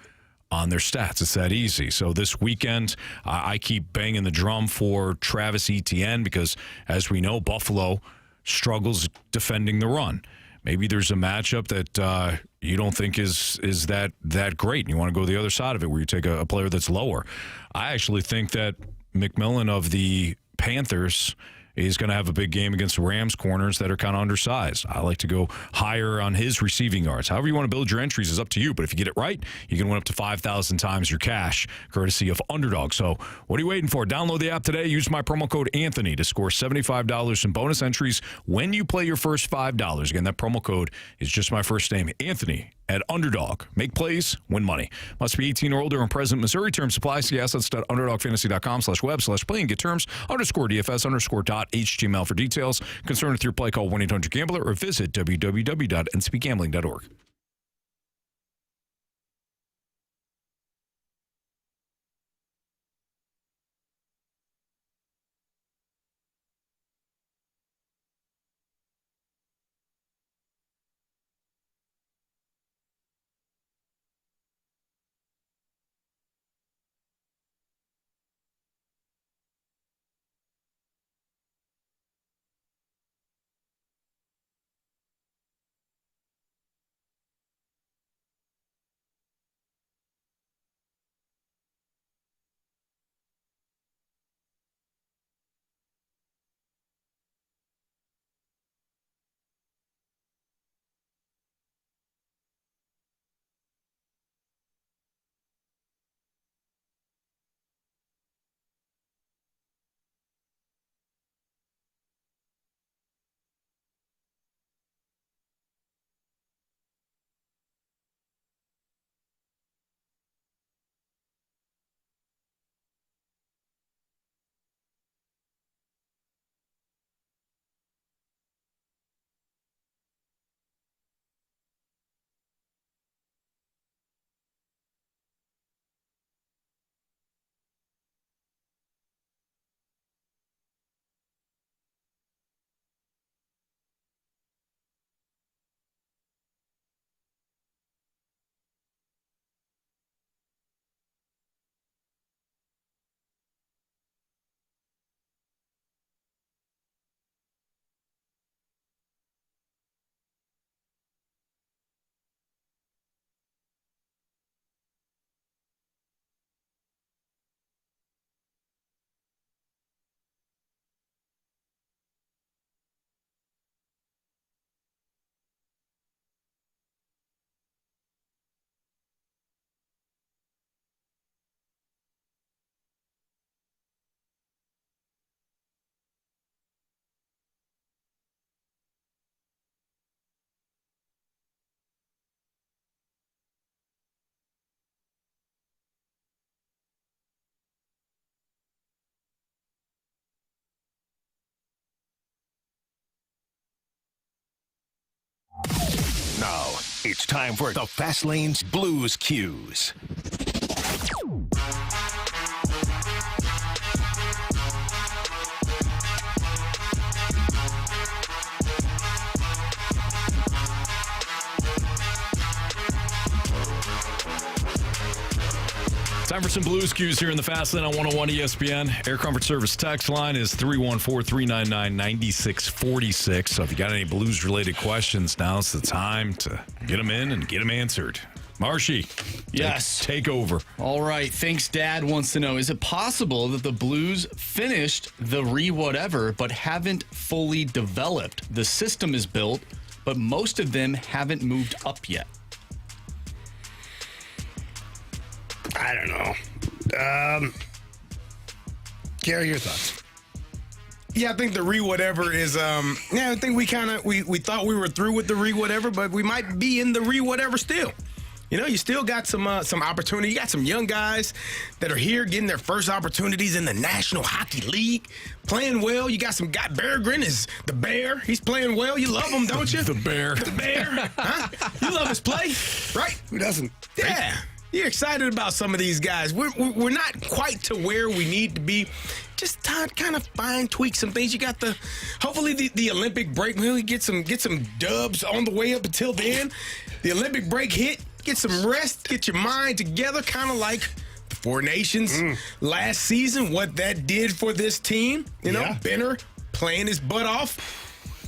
on their stats. It's that easy. So this weekend, I keep banging the drum for Travis Etienne because, as we know, Buffalo struggles defending the run. Maybe there's a matchup that you don't think is that great, and you want to go the other side of it where you take a player that's lower. I actually think that McMillan of the Panthers is going to have a big game against the Rams corners that are kind of undersized. I like to go higher on his receiving yards. However you want to build your entries is up to you, but if you get it right, you can win up to 5,000 times your cash, courtesy of Underdog. So what are you waiting for? Download the app today. Use my promo code Anthony to score $75 in bonus entries when you play your first $5. Again, that promo code is just my first name, Anthony, at Underdog. Make plays, win money. Must be 18 or older and present. Missouri. Terms supply. See assets.underdogfantasy.com/web/play and get terms _DFS_.html for details. Concerned with your play, call 1-800-GAMBLER or visit www.ncbgambling.org. It's time for the Fast Lane's Blues Cues. Time for some Blues Cues here in the Fast Lane on 101 ESPN. Air Comfort Service text line is 314-399-9646. So if you got any Blues-related questions, now's the time to get them in and get them answered. Marshy, yes, take over. All right. Thanks, Dad wants to know, is it possible that the Blues finished the whatever but haven't fully developed? The system is built, but most of them haven't moved up yet. I don't know. Carey, your thoughts? Yeah, I think the whatever is I think we thought we were through with the whatever, but we might be in the whatever still. You know, you still got some opportunity. You got some young guys that are here getting their first opportunities in the National Hockey League, playing well. You got some guy, Bear Grin is the Bear. He's playing well. You love him, don't you? The Bear. The Bear. Huh? You love his play, right? Who doesn't? Yeah. You're excited about some of these guys. We're not quite to where we need to be. Just kind of fine tweak some things. You got hopefully the Olympic break. We'll get some dubs on the way up until then. The Olympic break hit. Get some rest. Get your mind together. Kind of like the Four Nations last season. What that did for this team. You know, Benner playing his butt off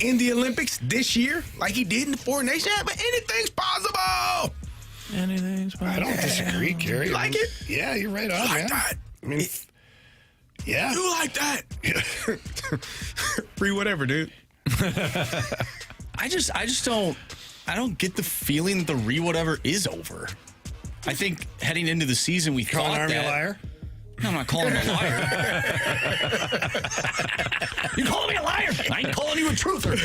in the Olympics this year, like he did in the Four Nations. Yeah, but anything's possible. Anything's possible. I don't disagree, Carey. You like it? Yeah, you're right on, You like man. that? I mean, yeah. You like that? Free whatever, dude. I just don't get the feeling that the whatever is over. I think heading into the season we Calling thought Army that. a liar? No, I'm not calling him a liar. You calling me a liar? I ain't calling you a truther.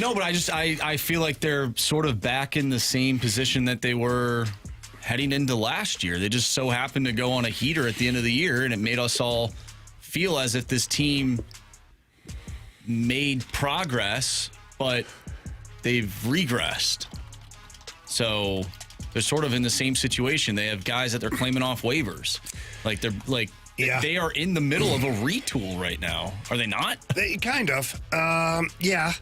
No, but I feel like they're sort of back in the same position that they were heading into last year. They just so happened to go on a heater at the end of the year, and it made us all feel as if this team made progress, but they've regressed. So they're sort of in the same situation. They have guys that they're claiming off waivers. They are in the middle of a retool right now. Are they not? They kind of. Yeah.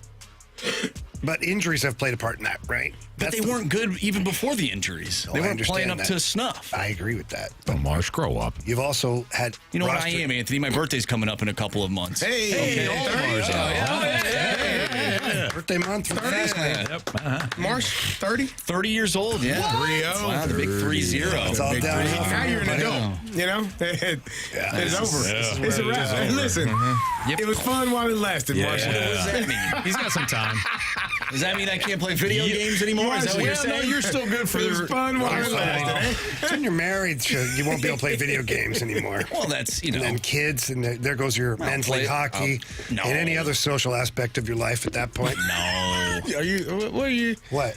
But injuries have played a part in that, right? But they weren't good even before the injuries. They weren't playing up to snuff. I agree with that. Oh, Marsh, grow up. You've also had. You know what I am, Anthony? My birthday's coming up in a couple of months. Hey, Birthday month. 30. March 30. 30 years old. Yeah. 3-0. Wow, the big 3-0. It's all downhill. Now you're an adult. You know, it's over. It's a wrap. Listen, it was fun while it lasted. Marsh. What does that mean? He's got some time. Does that mean I can't play video games anymore? Is that what you're saying? No, you're still good for the fun while it lasted. When you're married, you won't be able to play video games anymore. Well, that's, And then kids, and there goes your men's league hockey and any other social aspect of your life at that point. No. Are you? What are you? What?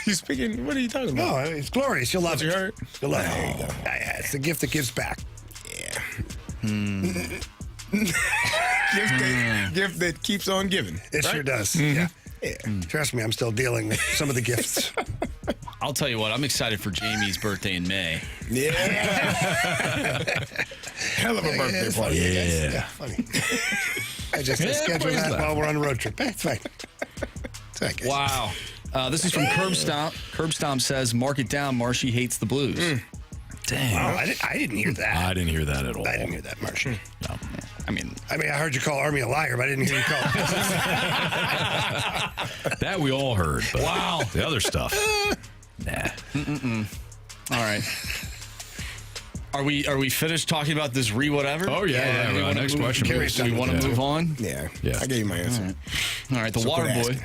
You speaking? What are you talking about? No, it's glorious. You'll love it. You heard? You'll love it. Yeah, it's the gift that gives back. Yeah. Gift that keeps on giving. It sure does. Yeah. Trust me, I'm still dealing with some of the gifts. I'll tell you what, I'm excited for Jamie's birthday in May. Yeah. Hell of a birthday party. Yeah. Funny. I just scheduled that while we're on a road trip. It's fine. It's okay. Wow. This is from Curb Stomp. Curb Stomp says, mark it down, Marshy hates the Blues. Dang. Wow, I didn't hear that. I didn't hear that at all. I didn't hear that, Marshy. No. I mean, I heard you call Army a liar, but I didn't hear you call it. That we all heard. But wow. The other stuff. Nah. All right. Are we finished talking about this whatever? Oh, yeah. Next question. Do we want to move on? Yeah. Yeah. I gave you my answer. All right. The So Water quit Boy. asking.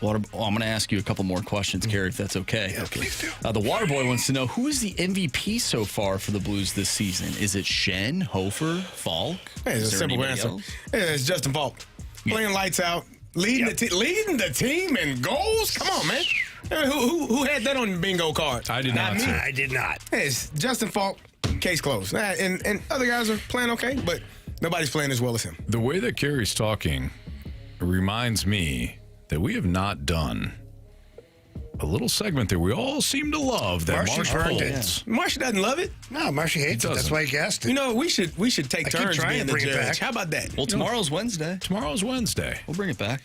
I'm going to ask you a couple more questions, Carey, if that's okay. Yeah, please do. The Water Boy wants to know, who is the MVP so far for the Blues this season? Is it Shen, Hofer, Falk? Hey, it's Is a there simple anybody answer. else? Yeah, it's Justin Falk. Playing lights out, leading the team in goals. Come on, man. Who had that on the bingo card? I did not. me. I did not. Hey, it's Justin Falk. Case closed. And other guys are playing okay, but nobody's playing as well as him. The way that Carey's talking reminds me that we have not done a little segment that we all seem to love that Marshy Marsh burned pulls. it. Marshy doesn't love it. No, Marshy hates it. That's why he guessed it. You know, we should take I keep turns trying being to the bring it judge. back. How about that? Well, tomorrow's Wednesday. Tomorrow's Wednesday. We'll bring it back.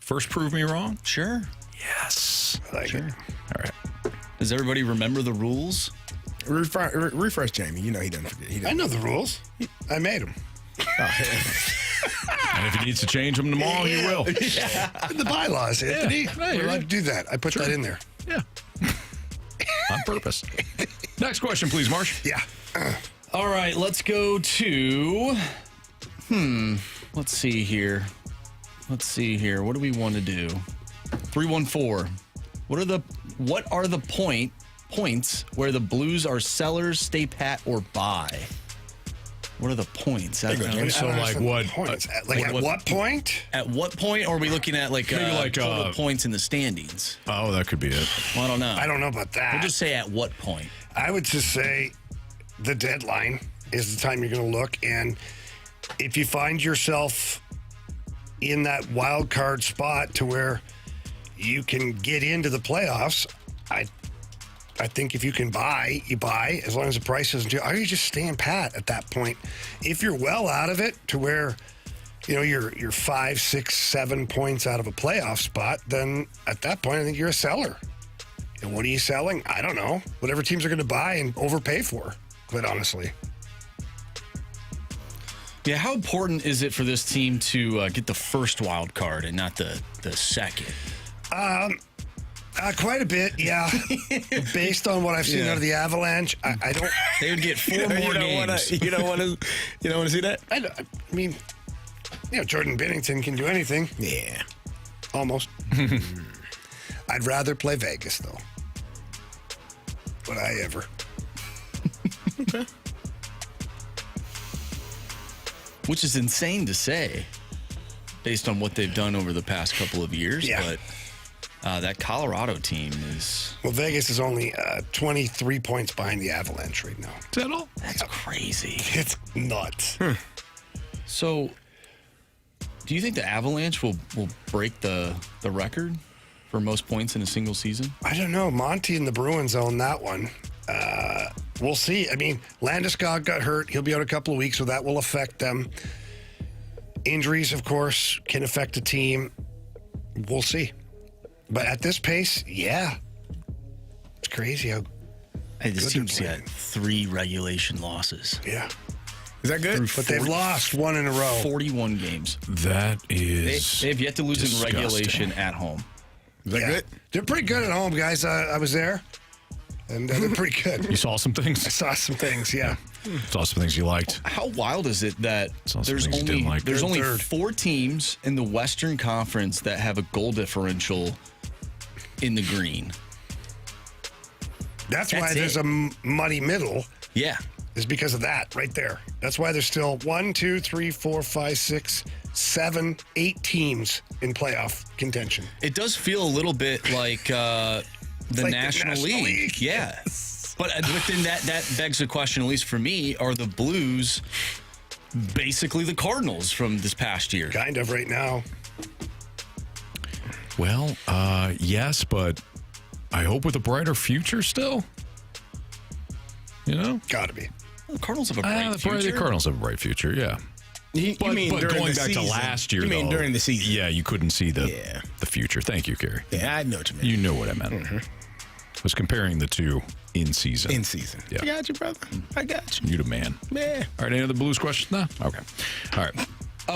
First, prove me wrong. Sure. Yes. I like it. All right. Does everybody remember the rules? Refresh Jamie. You know he doesn't forget. I know the rules. I made them. And if he needs to change them tomorrow, he will. The bylaws, Anthony. We're allowed to do that. I put that in there. Yeah. On purpose. Next question, please, Marsh. Yeah. All right, let's go to. Let's see here. What do we want to do? 314. What are the points where the Blues are sellers, stay pat, or buy? What are the points? So like what? Points. At what point? At what point? Or are we looking at like total points in the standings? Oh, that could be it. Well, I don't know. I don't know about that. We'll just say at what point. I would just say the deadline is the time you're going to look. And if you find yourself in that wild card spot to where you can get into the playoffs, I think if you can buy, you buy, as long as the price isn't too. Are you just staying pat at that point? If you're well out of it to where, you're 5, 6, 7 points out of a playoff spot, then at that point, I think you're a seller. And what are you selling? I don't know. Whatever teams are going to buy and overpay for, quite honestly. Yeah, how important is it for this team to get the first wild card and not the second? Quite a bit, yeah. Based on what I've seen out of the Avalanche, I don't. They would get 4 more games. You don't want to see that? I mean, Jordan Binnington can do anything. Yeah, almost. I'd rather play Vegas though. Would I ever? Okay. Which is insane to say, based on what they've done over the past couple of years. Yeah. But that Colorado team is... Well, Vegas is only 23 points behind the Avalanche right now. Is that all? That's crazy. It's nuts. So, do you think the Avalanche will break the record for most points in a single season? I don't know. Monty and the Bruins own that one. We'll see. I mean, Landeskog got hurt. He'll be out a couple of weeks, so that will affect them. Injuries, of course, can affect a team. We'll see. But at this pace, yeah. It's crazy how this team's got 3 regulation losses. Yeah. Is that good? But they've lost 1 in a row. 41 games. That is They've yet to lose disgusting. in regulation at home. Is that good? They're pretty good at home, guys. I was there, and they're pretty good. You saw some things? I saw some things, yeah. Saw some things you liked. How wild is it that there's things you didn't like. there's only Third. 4 teams in the Western Conference that have a goal differential in the green? That's why That's there's it. a muddy middle. Yeah. Is because of that right there. That's why there's still 1, 2, 3, 4, 5, 6, 7, 8 teams in playoff contention. It does feel a little bit like the like National the National League. League. Yeah. But then that begs the question, at least for me, are the Blues basically the Cardinals from this past year? Kind of right now. Well, yes, but I hope with a brighter future still. Gotta be. Well, the Cardinals have a bright future. The Cardinals have a bright future, yeah. But But during going the back to season? last year, You mean though, during the season? Yeah, you couldn't see the Yeah. future. Thank you, Carey. Yeah, I know what you mean. You know what I meant. I was comparing the two in season. In season. Yeah. I got you, brother. I got you. You the man. Man. All right, any other Blues questions? No? Okay. All right.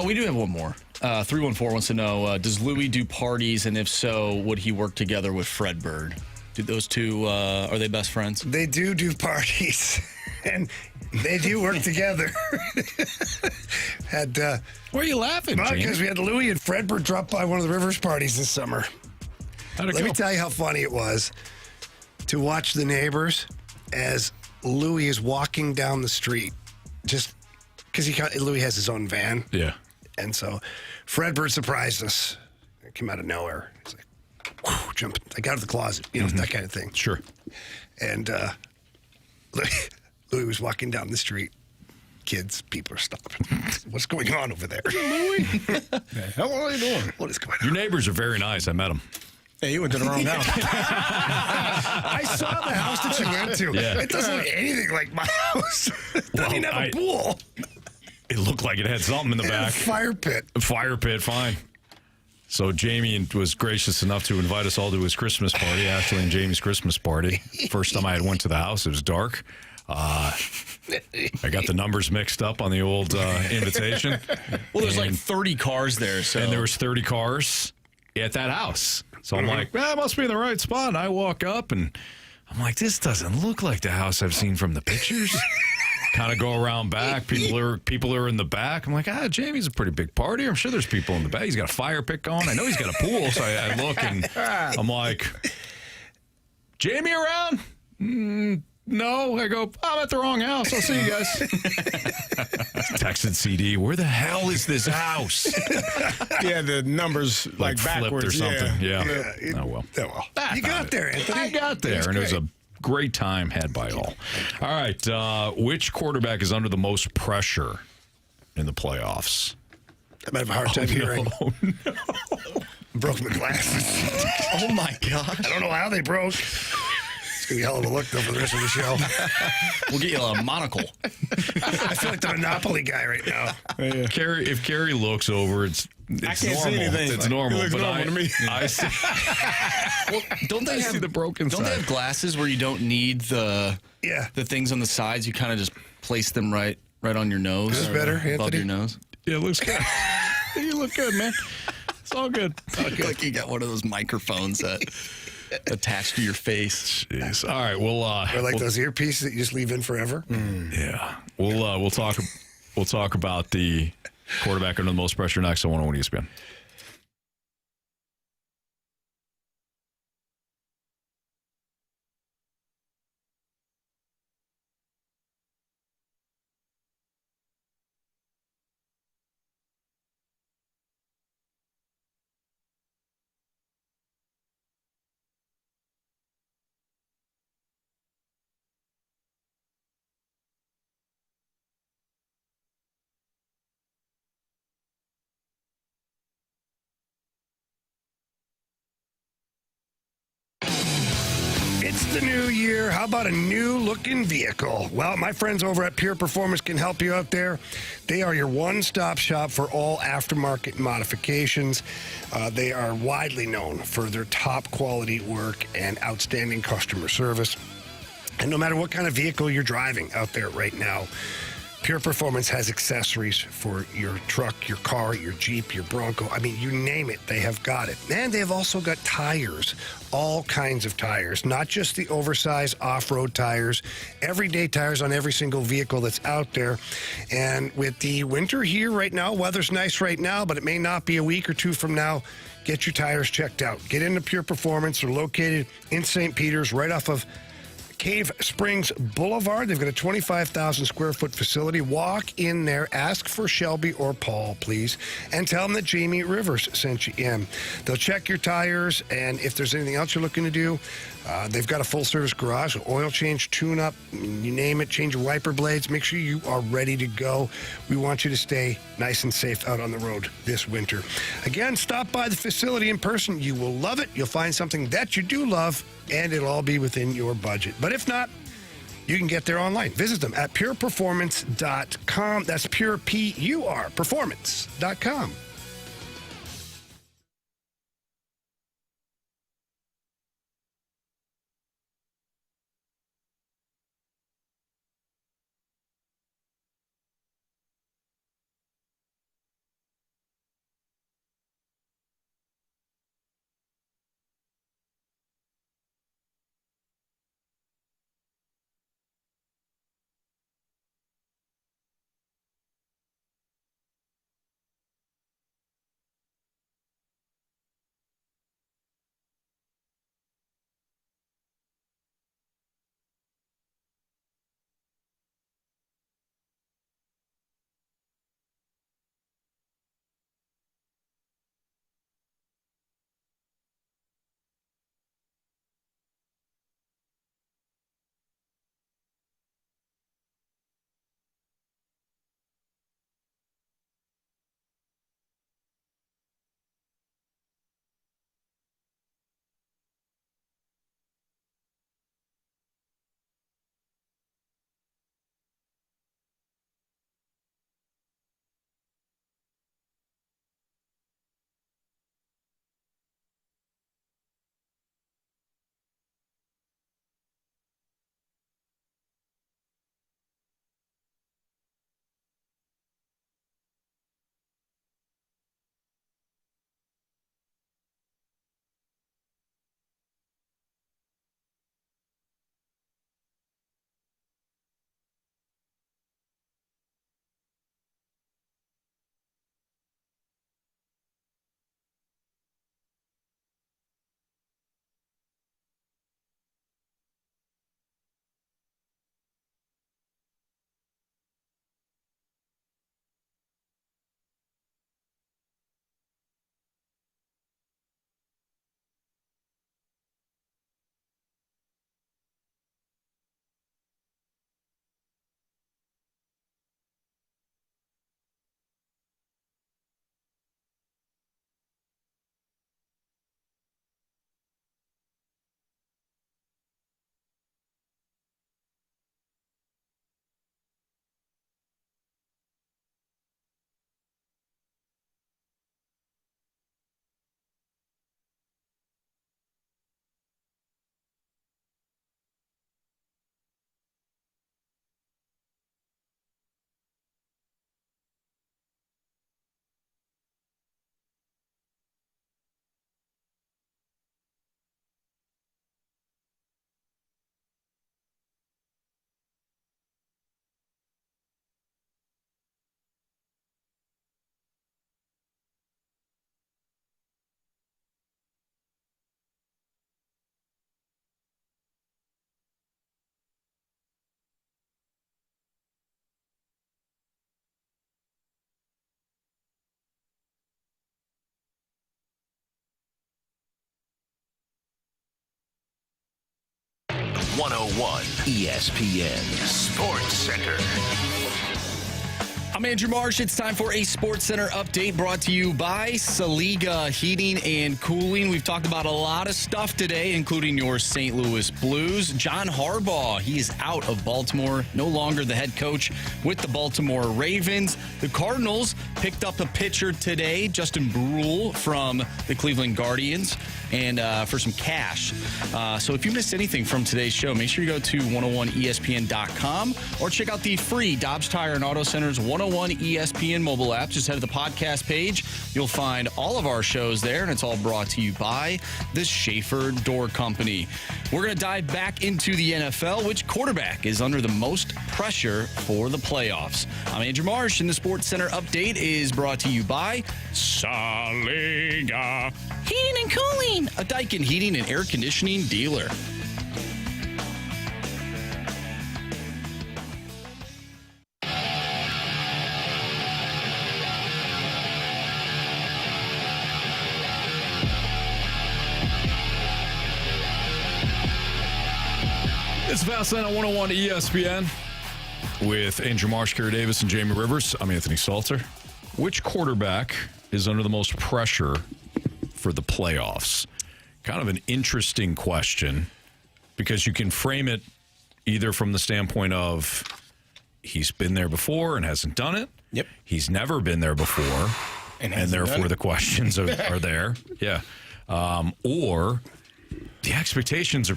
We do have one more. 314 wants to know, does Louis do parties? And if so, would he work together with Fred Bird? Do those two, are they best friends? They do parties. And they do work together. Why are you laughing, Gene? Because we had Louis and Fred Bird drop by one of the Rivers parties this summer. How'd it Let go? me tell you how funny it was to watch the neighbors as Louis is walking down the street. Just because Louis has his own van. Yeah. And so Fred Bird surprised us. It came out of nowhere. He's like, whew, jumping. I got out of the closet, that kind of thing. Sure. And Louis was walking down the street. Kids, people are stopping. What's going on over there? The hell are you doing? What is going on? Your neighbors are very nice. I met them. Hey, you went to the wrong house. I saw the house that you went to. Yeah. It doesn't look anything like my house. It doesn't even have a pool. It looked like it had something in the back. Fire pit. Fire pit, fine. So Jamie was gracious enough to invite us all to his Christmas party, Ashley and Jamie's Christmas party. First time I had went to the house, it was dark. I got the numbers mixed up on the old invitation. Well, there's like 30 cars there. And there was 30 cars at that house. So I'm like, I must be in the right spot. And I walk up, and I'm like, this doesn't look like the house I've seen from the pictures. Kind of go around back. People are in the back. I'm like, Jamie's a pretty big party. I'm sure there's people in the back. He's got a fire pit going. I know he's got a pool. So I look, and I'm like, Jamie around? No. I go, I'm at the wrong house. I'll see you guys. Texted CD, where the hell is this house? Yeah, the numbers like flipped backwards or something. Yeah. Oh, well. You got there, Anthony. I got there, and it was a great time had by all. All right. Which quarterback is under the most pressure in the playoffs? I might have a hard time hearing. Oh, no. Broke my glasses. Oh, my God. I don't know how they broke. It's going to be a hell of a look, though, for the rest of the show. We'll get you a monocle. I feel like the Monopoly guy right now. Yeah. If Carey looks over, it's I can't normal. see anything. It's normal. It looks But normal to me. I see. Well, don't they see the broken Don't they side. have glasses where you don't need the things on the sides? You kind of just place them right on your nose. Is this better, above Anthony? your nose. Yeah, it looks good. You look good, man. It's all good. Like you got one of those microphones that attached to your face. Jeez. All right. Well, Or like those earpieces that you just leave in forever. Yeah. We'll talk about the quarterback under the most pressure next on 101 ESPN. It's the new year. How about a new looking vehicle? Well, my friends over at Pure Performance can help you out there. They are your one-stop shop for all aftermarket modifications. They are widely known for their top quality work and outstanding customer service. And no matter what kind of vehicle you're driving out there right now, Pure Performance has accessories for your truck, your car, your Jeep, your Bronco. I mean, you name it, they have got it. And they have also got tires, all kinds of tires, not just the oversized off-road tires, everyday tires on every single vehicle that's out there. And with the winter here right now, weather's nice right now, but it may not be a week or two from now. Get your tires checked out. Get into Pure Performance. They're located in St. Peter's, right off of Cave Springs Boulevard. They've got a 25,000 square foot facility. Walk in there, ask for Shelby or Paul, please, and tell them that Jamie Rivers sent you in. They'll check your tires, and if there's anything else you're looking to do, they've got a full service garage, oil change, tune up, you name it, change your wiper blades. Make sure you are ready to go. We want you to stay nice and safe out on the road this winter. Again, stop by the facility in person. You will love it. You'll find something that you do love, and it'll all be within your budget. But if not, you can get there online. Visit them at pureperformance.com. That's pure, P-U-R, performance.com. 101 ESPN Sports Center. I'm Andrew Marsh. It's time for a Sports Center update brought to you by Saliga Heating and Cooling. We've talked about a lot of stuff today, including your St. Louis Blues. John Harbaugh, he is out of Baltimore, no longer the head coach with the Baltimore Ravens. The Cardinals picked up a pitcher today, Justin Brule from the Cleveland Guardians, and for some cash. So if you missed anything from today's show, make sure you go to 101ESPN.com or check out the free Dobbs Tire and Auto Center's 101 ESPN mobile app. Just head to the podcast page. You'll find all of our shows there, and it's all brought to you by the Schaefer Door Company. We're going to dive back into the NFL. Which quarterback is under the most pressure for the playoffs? I'm Andrew Marsh, and the Sports Center update is brought to you by Saliga Heating and Cooling, a Daikin heating and air conditioning dealer. It's Fastlane on 101 ESPN with Andrew Marsh, Carey Davis, and Jamie Rivers. I'm Anthony Stalter. Which quarterback is under the most pressure for the playoffs? Kind of an interesting question because you can frame it either from the standpoint of he's been there before and hasn't done it. Yep. He's never been there before, and therefore the questions are there. Yeah. Or the expectations are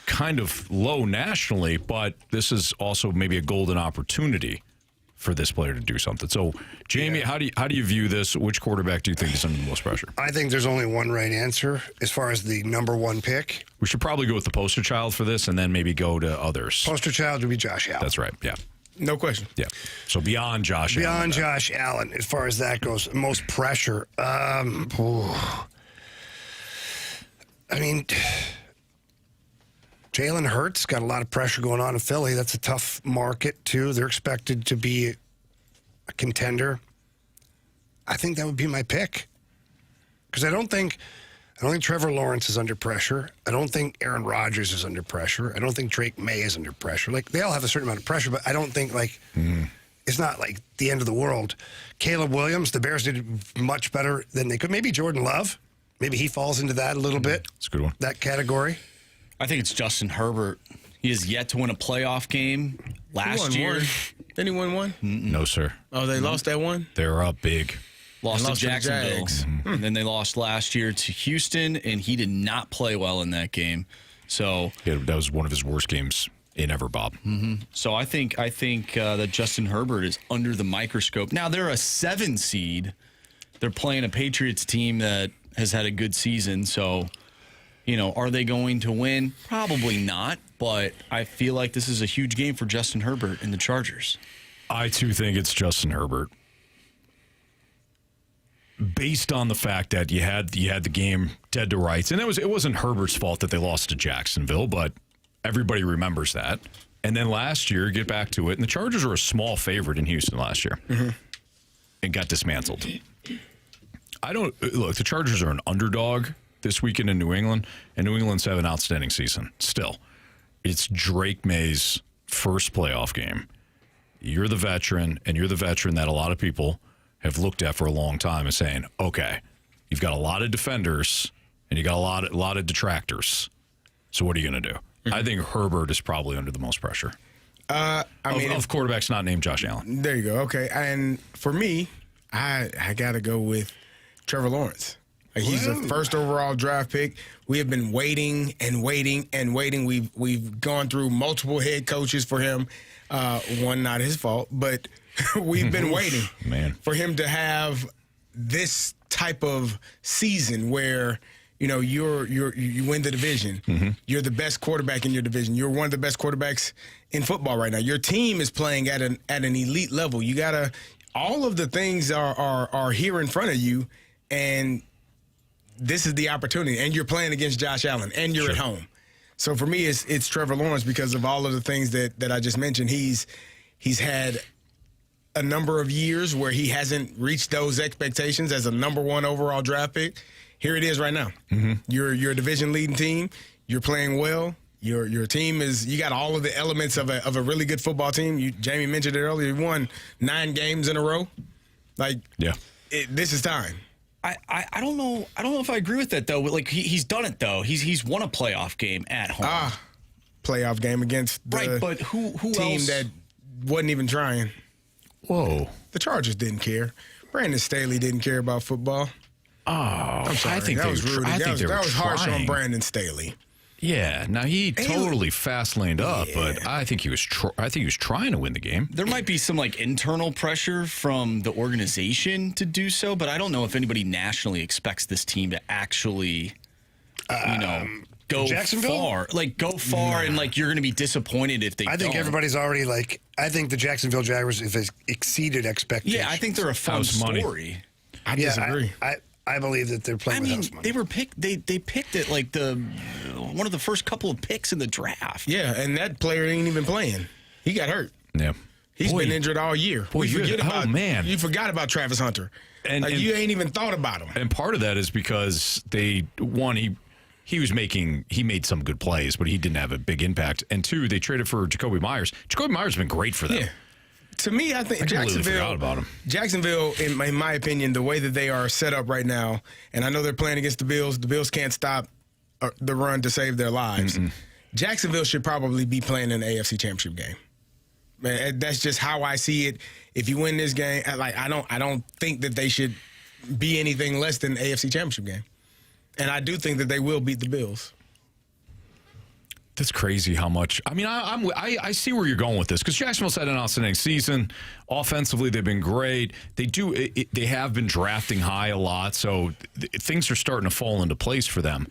kind of low nationally, but this is also maybe a golden opportunity for this player to do something. So, Jamie, how do you view this? Which quarterback do you think is under the most pressure? I think there's only one right answer as far as the number one pick. We should probably go with the poster child for this and then maybe go to others. Poster child would be Josh Allen. That's right, yeah. No question. Yeah. So beyond Josh Allen. Beyond Josh Allen, as far as that goes, most pressure. I mean, Jalen Hurts got a lot of pressure going on in Philly. That's a tough market, too. They're expected to be a contender. I think that would be my pick. Because I don't think Trevor Lawrence is under pressure. I don't think Aaron Rodgers is under pressure. I don't think Drake May is under pressure. Like, they all have a certain amount of pressure, but I don't think, it's not like the end of the world. Caleb Williams, the Bears did much better than they could. Maybe Jordan Love. Maybe he falls into that a little bit. That's a good one. That category. I think it's Justin Herbert. He has yet to win a playoff game last year. Then he won one? No, sir. Oh, they lost that one? They were up big. Lost to to the Jacksonville. Jags. And then they lost last year to Houston, and he did not play well in that game. So that was one of his worst games in ever, Bob. So I think that Justin Herbert is under the microscope. Now, they're a 7 seed. They're playing a Patriots team that has had a good season, so are they going to win? Probably not, but I feel like this is a huge game for Justin Herbert and the Chargers. I, too, think it's Justin Herbert. Based on the fact that you had the game dead to rights, and it wasn't Herbert's fault that they lost to Jacksonville, but everybody remembers that. And then last year, get back to it, and the Chargers were a small favorite in Houston last year and got dismantled. The Chargers are an underdog this weekend in New England, and New England's have an outstanding season still. It's Drake May's first playoff game. You're the veteran, and you're the veteran that a lot of people have looked at for a long time and saying, okay, you've got a lot of defenders, and you got a lot of detractors. So what are you going to do? I think Herbert is probably under the most pressure. Of quarterbacks not named Josh Allen. There you go. Okay. And for me, I got to go with Trevor Lawrence. He's the first overall draft pick. We have been waiting and waiting and waiting. We've gone through multiple head coaches for him. One not his fault, but we've been waiting for him to have this type of season where you win the division. You're the best quarterback in your division. You're one of the best quarterbacks in football right now. Your team is playing at an elite level. You gotta. All of the things are here in front of you, and this is the opportunity, and you're playing against Josh Allen, and you're at home. So for me, it's Trevor Lawrence because of all of the things that I just mentioned. He's had a number of years where he hasn't reached those expectations as a number one overall draft pick. Here it is right now. You're a division leading team. You're playing well, Your team you got all of the elements of a really good football team. Jamie mentioned it earlier. You won 9 games in a row. This is time. I don't know. I don't know if I agree with that though. Like he's done it though. He's won a playoff game at home. Playoff game against the but who team else? that wasn't even trying. Whoa. The Chargers didn't care. Brandon Staley didn't care about football. Oh, I'm sorry. I think that was rude. That was harsh on trying. Brandon Staley. Yeah, now he totally fast-laned up, but I think he was trying to win the game. There might be some internal pressure from the organization to do so, but I don't know if anybody nationally expects this team to actually, go far. Go far, and you're going to be disappointed if they. I think everybody's already I think the Jacksonville Jaguars have exceeded expectations. Yeah, I think they're a fun story. I disagree. I believe that they're playing with house money. They were picked. They picked it one of the first couple of picks in the draft. Yeah, and that player ain't even playing. He got hurt. Yeah, he's been injured all year. You forgot about Travis Hunter, and you ain't even thought about him. And part of that is because he made some good plays, but he didn't have a big impact. And 2, they traded for Jacoby Myers. Jacoby Myers has been great for them. Yeah. To me, I think Jacksonville, in my opinion, the way that they are set up right now, and I know they're playing against the Bills can't stop the run to save their lives. Jacksonville should probably be playing an AFC Championship game. Man, that's just how I see it. If you win this game, I don't think that they should be anything less than an AFC Championship game. And I do think that they will beat the Bills. That's crazy how much. I mean, I see where you're going with this because Jacksonville's had an outstanding season. Offensively, they've been great. They have been drafting high a lot, so things are starting to fall into place for them.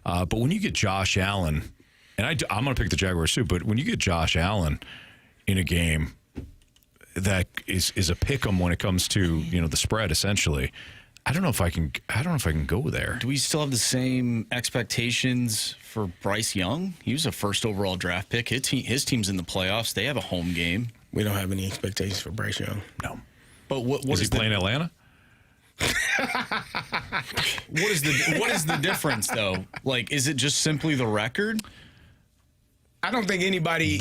But when you get Josh Allen, and I'm going to pick the Jaguars too, but when you get Josh Allen in a game that is a pick 'em when it comes to the spread, essentially. I don't know if I can go there. Do we still have the same expectations for Bryce Young? He was a first overall draft pick. His team's in the playoffs. They have a home game. We don't have any expectations for Bryce Young. No. But what is he playing Atlanta? What is the difference though? Is it just simply the record? I don't think anybody,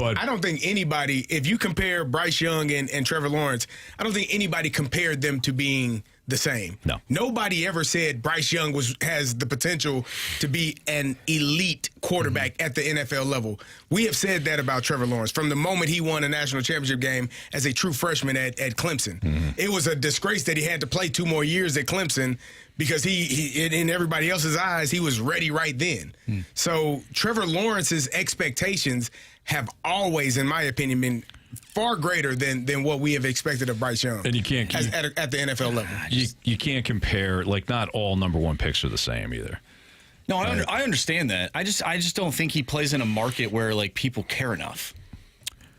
if you compare Bryce Young and Trevor Lawrence, I don't think anybody compared them to being the same. No. Nobody ever said Bryce Young has the potential to be an elite quarterback at the NFL level. We have said that about Trevor Lawrence from the moment he won a national championship game as a true freshman at Clemson. It was a disgrace that he had to play 2 more years at Clemson because he in everybody else's eyes, he was ready right then. So Trevor Lawrence's expectations have always, in my opinion, been far greater than what we have expected of Bryce Young. And you can't at the NFL level. You can't compare. Not all number 1 picks are the same either. No, I understand that. I just don't think he plays in a market where people care enough.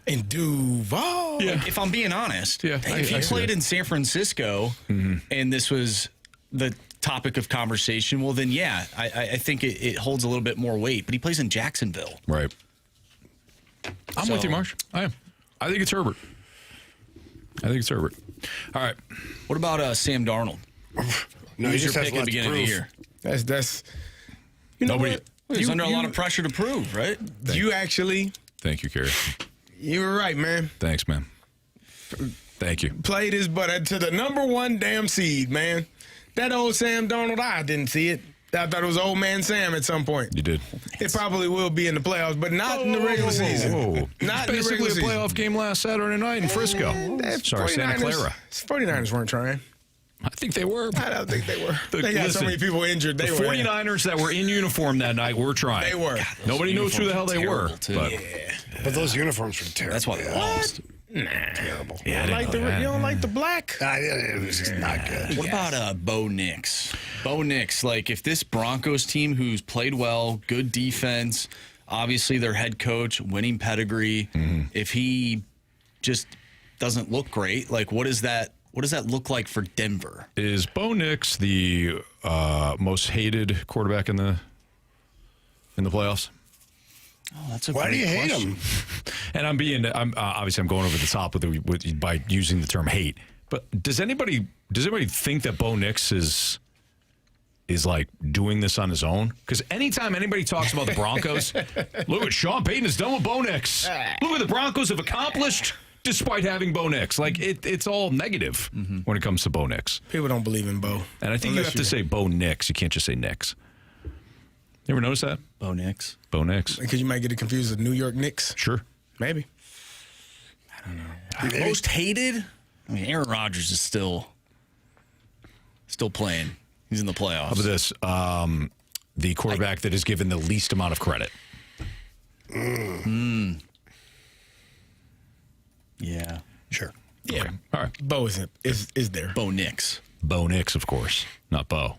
And Duval. Yeah. If I'm being honest, if he I played in San Francisco and this was the topic of conversation, well then I think it holds a little bit more weight. But he plays in Jacksonville. Right. I'm with you, Marsh. I am. I think it's Herbert. All right. What about Sam Darnold? No, Who's your pick at the beginning of the year? That's nobody. He's under a lot of pressure to prove, right? Thank you, Carey. You were right, man. Thanks, man. Thank you. Played his butt to the number 1 damn seed, man. That old Sam Darnold, I didn't see it. I thought it was old man Sam at some point. You did. It probably will be in the playoffs, but not in the regular season. Not in the regular season. Basically a playoff game last Saturday night in Frisco. Sorry, Santa Clara. 49ers weren't trying. I think they were. I don't think they were. They got so many people injured. The 49ers that were in uniform that night were trying. They were. God, nobody knows who the hell they were. But those uniforms were terrible. That's why they lost. Nah. Terrible. Yeah, you don't like the black? It was just not good. What about Bo Nix? Bo Nix, if this Broncos team who's played well, good defense, obviously their head coach, winning pedigree, if he just doesn't look great, what does that look like for Denver? Is Bo Nix the most hated quarterback in the playoffs? Oh, that's a Why do you hate him? And I'm obviously I'm going over the top by using the term hate. But does anybody think that Bo Nix is is like doing this on his own. Because anytime anybody talks about the Broncos, look what Sean Payton has done with Bo Nix. Look what the Broncos have accomplished despite having Bo Nix. Like, it's all negative when it comes to Bo Nix. People don't believe in Bo. And I think you have to say Bo Nix. You can't just say Nix. You ever notice that? Bo Nix. Bo Nix. Because you might get it confused with New York Knicks. Sure. Maybe. I don't know. Most hated? I mean, Aaron Rodgers is still playing. He's in the playoffs. How about this? The quarterback that is given the least amount of credit. Yeah. Sure. Yeah. Okay. All right. Bo is there. Bo Nix. Bo Nix, of course. Not Bo.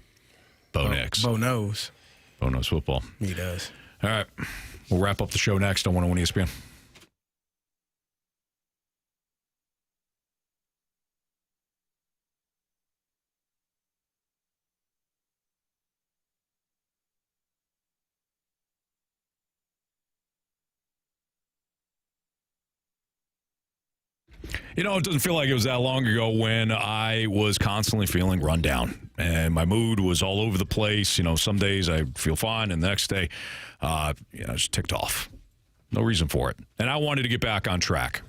Bo Nix. Bo knows. Bo knows football. He does. All right. We'll wrap up the show next on 101 ESPN. You know, it doesn't feel like it was that long ago when I was constantly feeling run down and my mood was all over the place. You know, some days I feel fine and the next day, just ticked off. No reason for it. And I wanted to get back on track.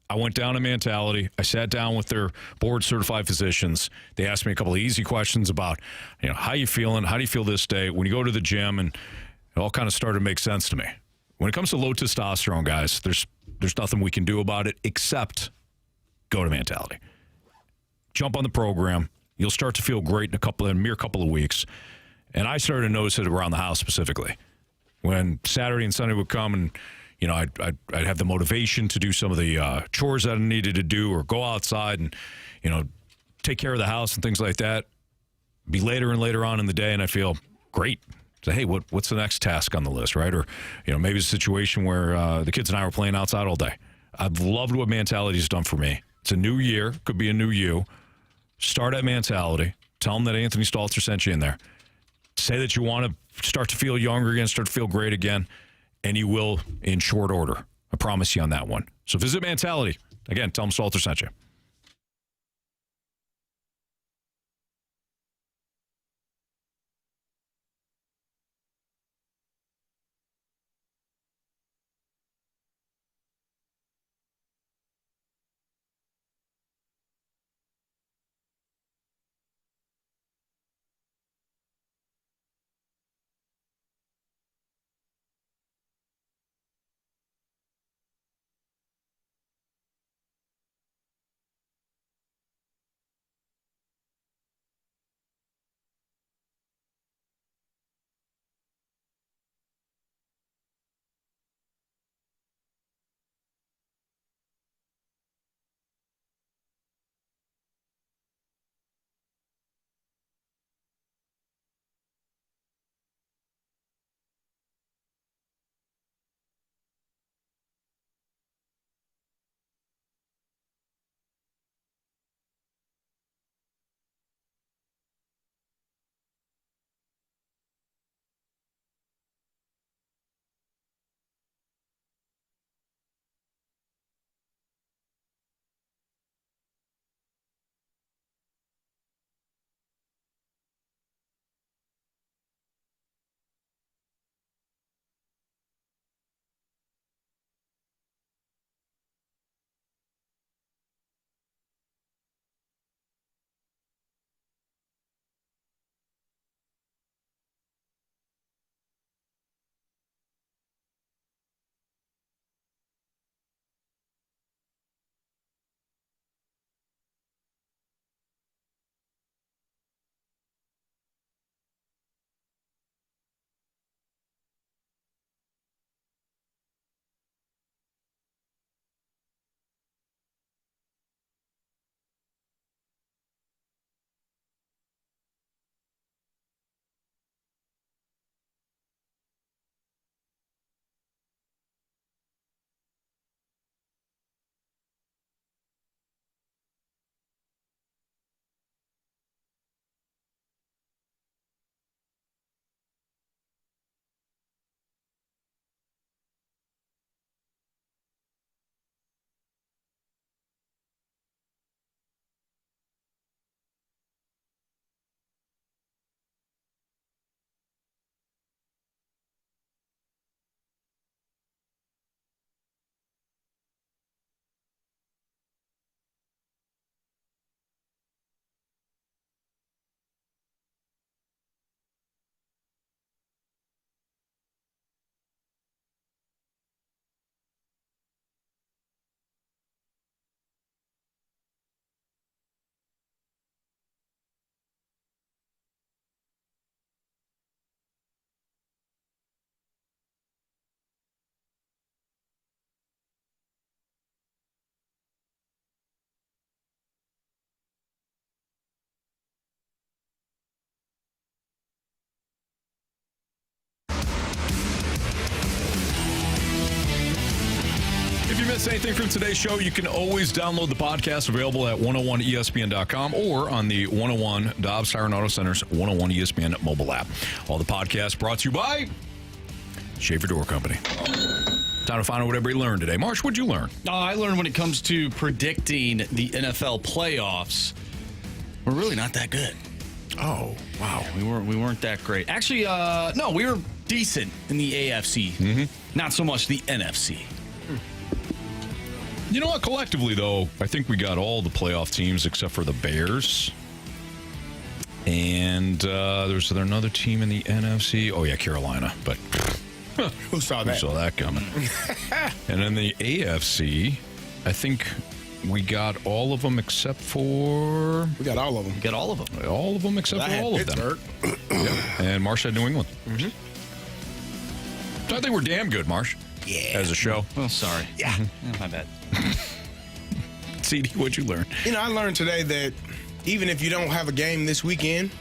I went down to Mentality. I sat down with their board-certified physicians. They asked me a couple of easy questions about, how you feeling? How do you feel this day? When you go to the gym, and it all kind of started to make sense to me. When it comes to low testosterone, guys, there's nothing we can do about it except go to Mentality. Jump on the program. You'll start to feel great in a mere couple of weeks. And I started to notice it around the house specifically. When Saturday and Sunday would come and, I'd have the motivation to do some of the chores that I needed to do or go outside and, take care of the house and things like that. Be later and later on in the day and I feel great. Say, hey, what's the next task on the list, right? Or, maybe it's a situation where the kids and I were playing outside all day. I've loved what Mentality's done for me. It's a new year. Could be a new you. Start at Mentality. Tell them that Anthony Stalter sent you in there. Say that you want to start to feel younger again, start to feel great again, and you will in short order. I promise you on that one. So visit Mentality. Again, tell them Stalter sent you. miss anything from today's show, you can always download the podcast available at 101ESPN.com or on the 101 Dobbs Tire and Auto Center's 101 ESPN mobile app. All the podcasts brought to you by Schaefer Door Company. Time to find out what everybody learned today. Marsh, what'd you learn? I learned when it comes to predicting the NFL playoffs, we're really not that good. Oh, wow. Yeah, we weren't that great. Actually, no, we were decent in the AFC. Mm-hmm. Not so much the NFC. You know what? Collectively, though, I think we got all the playoff teams except for the Bears. And there's another team in the NFC. Oh, yeah, Carolina. But who saw that? Who saw that coming? And in the AFC, I think we got all of them except for... We got all of them. We got all of them. All of them except for all of them. Yep. And Marsh had New England. Mm-hmm. So I think we're damn good, Marsh. Yeah. As a show. Well, sorry. Yeah. Oh, my bad. CD, what'd you learn? You know, I learned today that even if you don't have a game this weekend,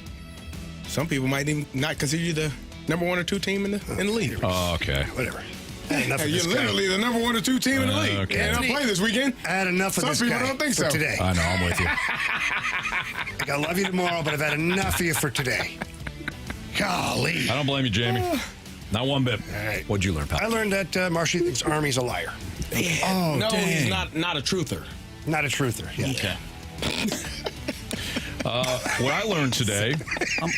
some people might even not consider you the number 1 or 2 team in the league. Oh, okay. Whatever. Hey, you're literally the number 1 or 2 team in the league. Okay. And I'll play this weekend. I had enough of Some this people guy don't think for so. today. I know, I'm with you. I love you tomorrow, but I've had enough of you for today. Golly. I don't blame you, Jamie. Not one bit. All right. What'd you learn, pal? I learned that Marshy thinks Army's a liar. Oh, no, dang. he's not a truther. Not a truther. Yeah. Okay. What I learned today...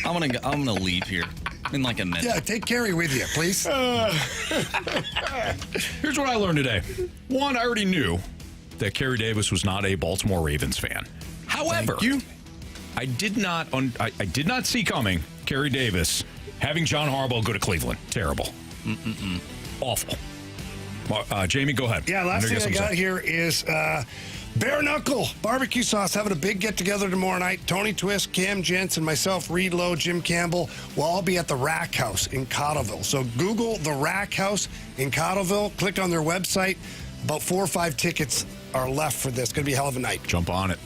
I'm gonna leave here in like a minute. Yeah, take Carey with you, please. Here's what I learned today. One, I already knew that Carey Davis was not a Baltimore Ravens fan. However, I did not see coming Carey Davis having John Harbaugh go to Cleveland. Terrible. Awful. Jamie, go ahead. Yeah, last thing I got here is Bare Knuckle Barbecue Sauce having a big get-together tomorrow night. Tony Twist, Cam Jensen, myself, Reed Lowe, Jim Campbell will all be at the Rack House in Cottleville. So Google the Rack House in Cottleville. Click on their website. About 4 or 5 tickets are left for this. Going to be a hell of a night. Jump on it.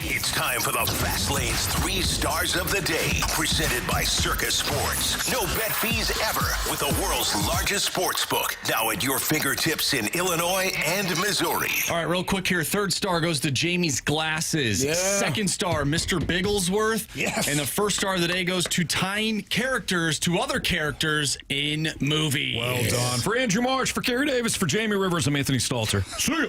It's time for the Fast Lane's 3 Stars of the Day, presented by Circus Sports. No bet fees ever with the world's largest sports book. Now at your fingertips in Illinois and Missouri. All right, real quick here. 3rd star goes to Jamie's glasses. Yeah. 2nd star, Mr. Bigglesworth. Yes. And the 1st star of the day goes to tying characters to other characters in movies. Well done. For Andrew Marsh, for Carey Davis, for Jamie Rivers, I'm Anthony Stalter. See ya.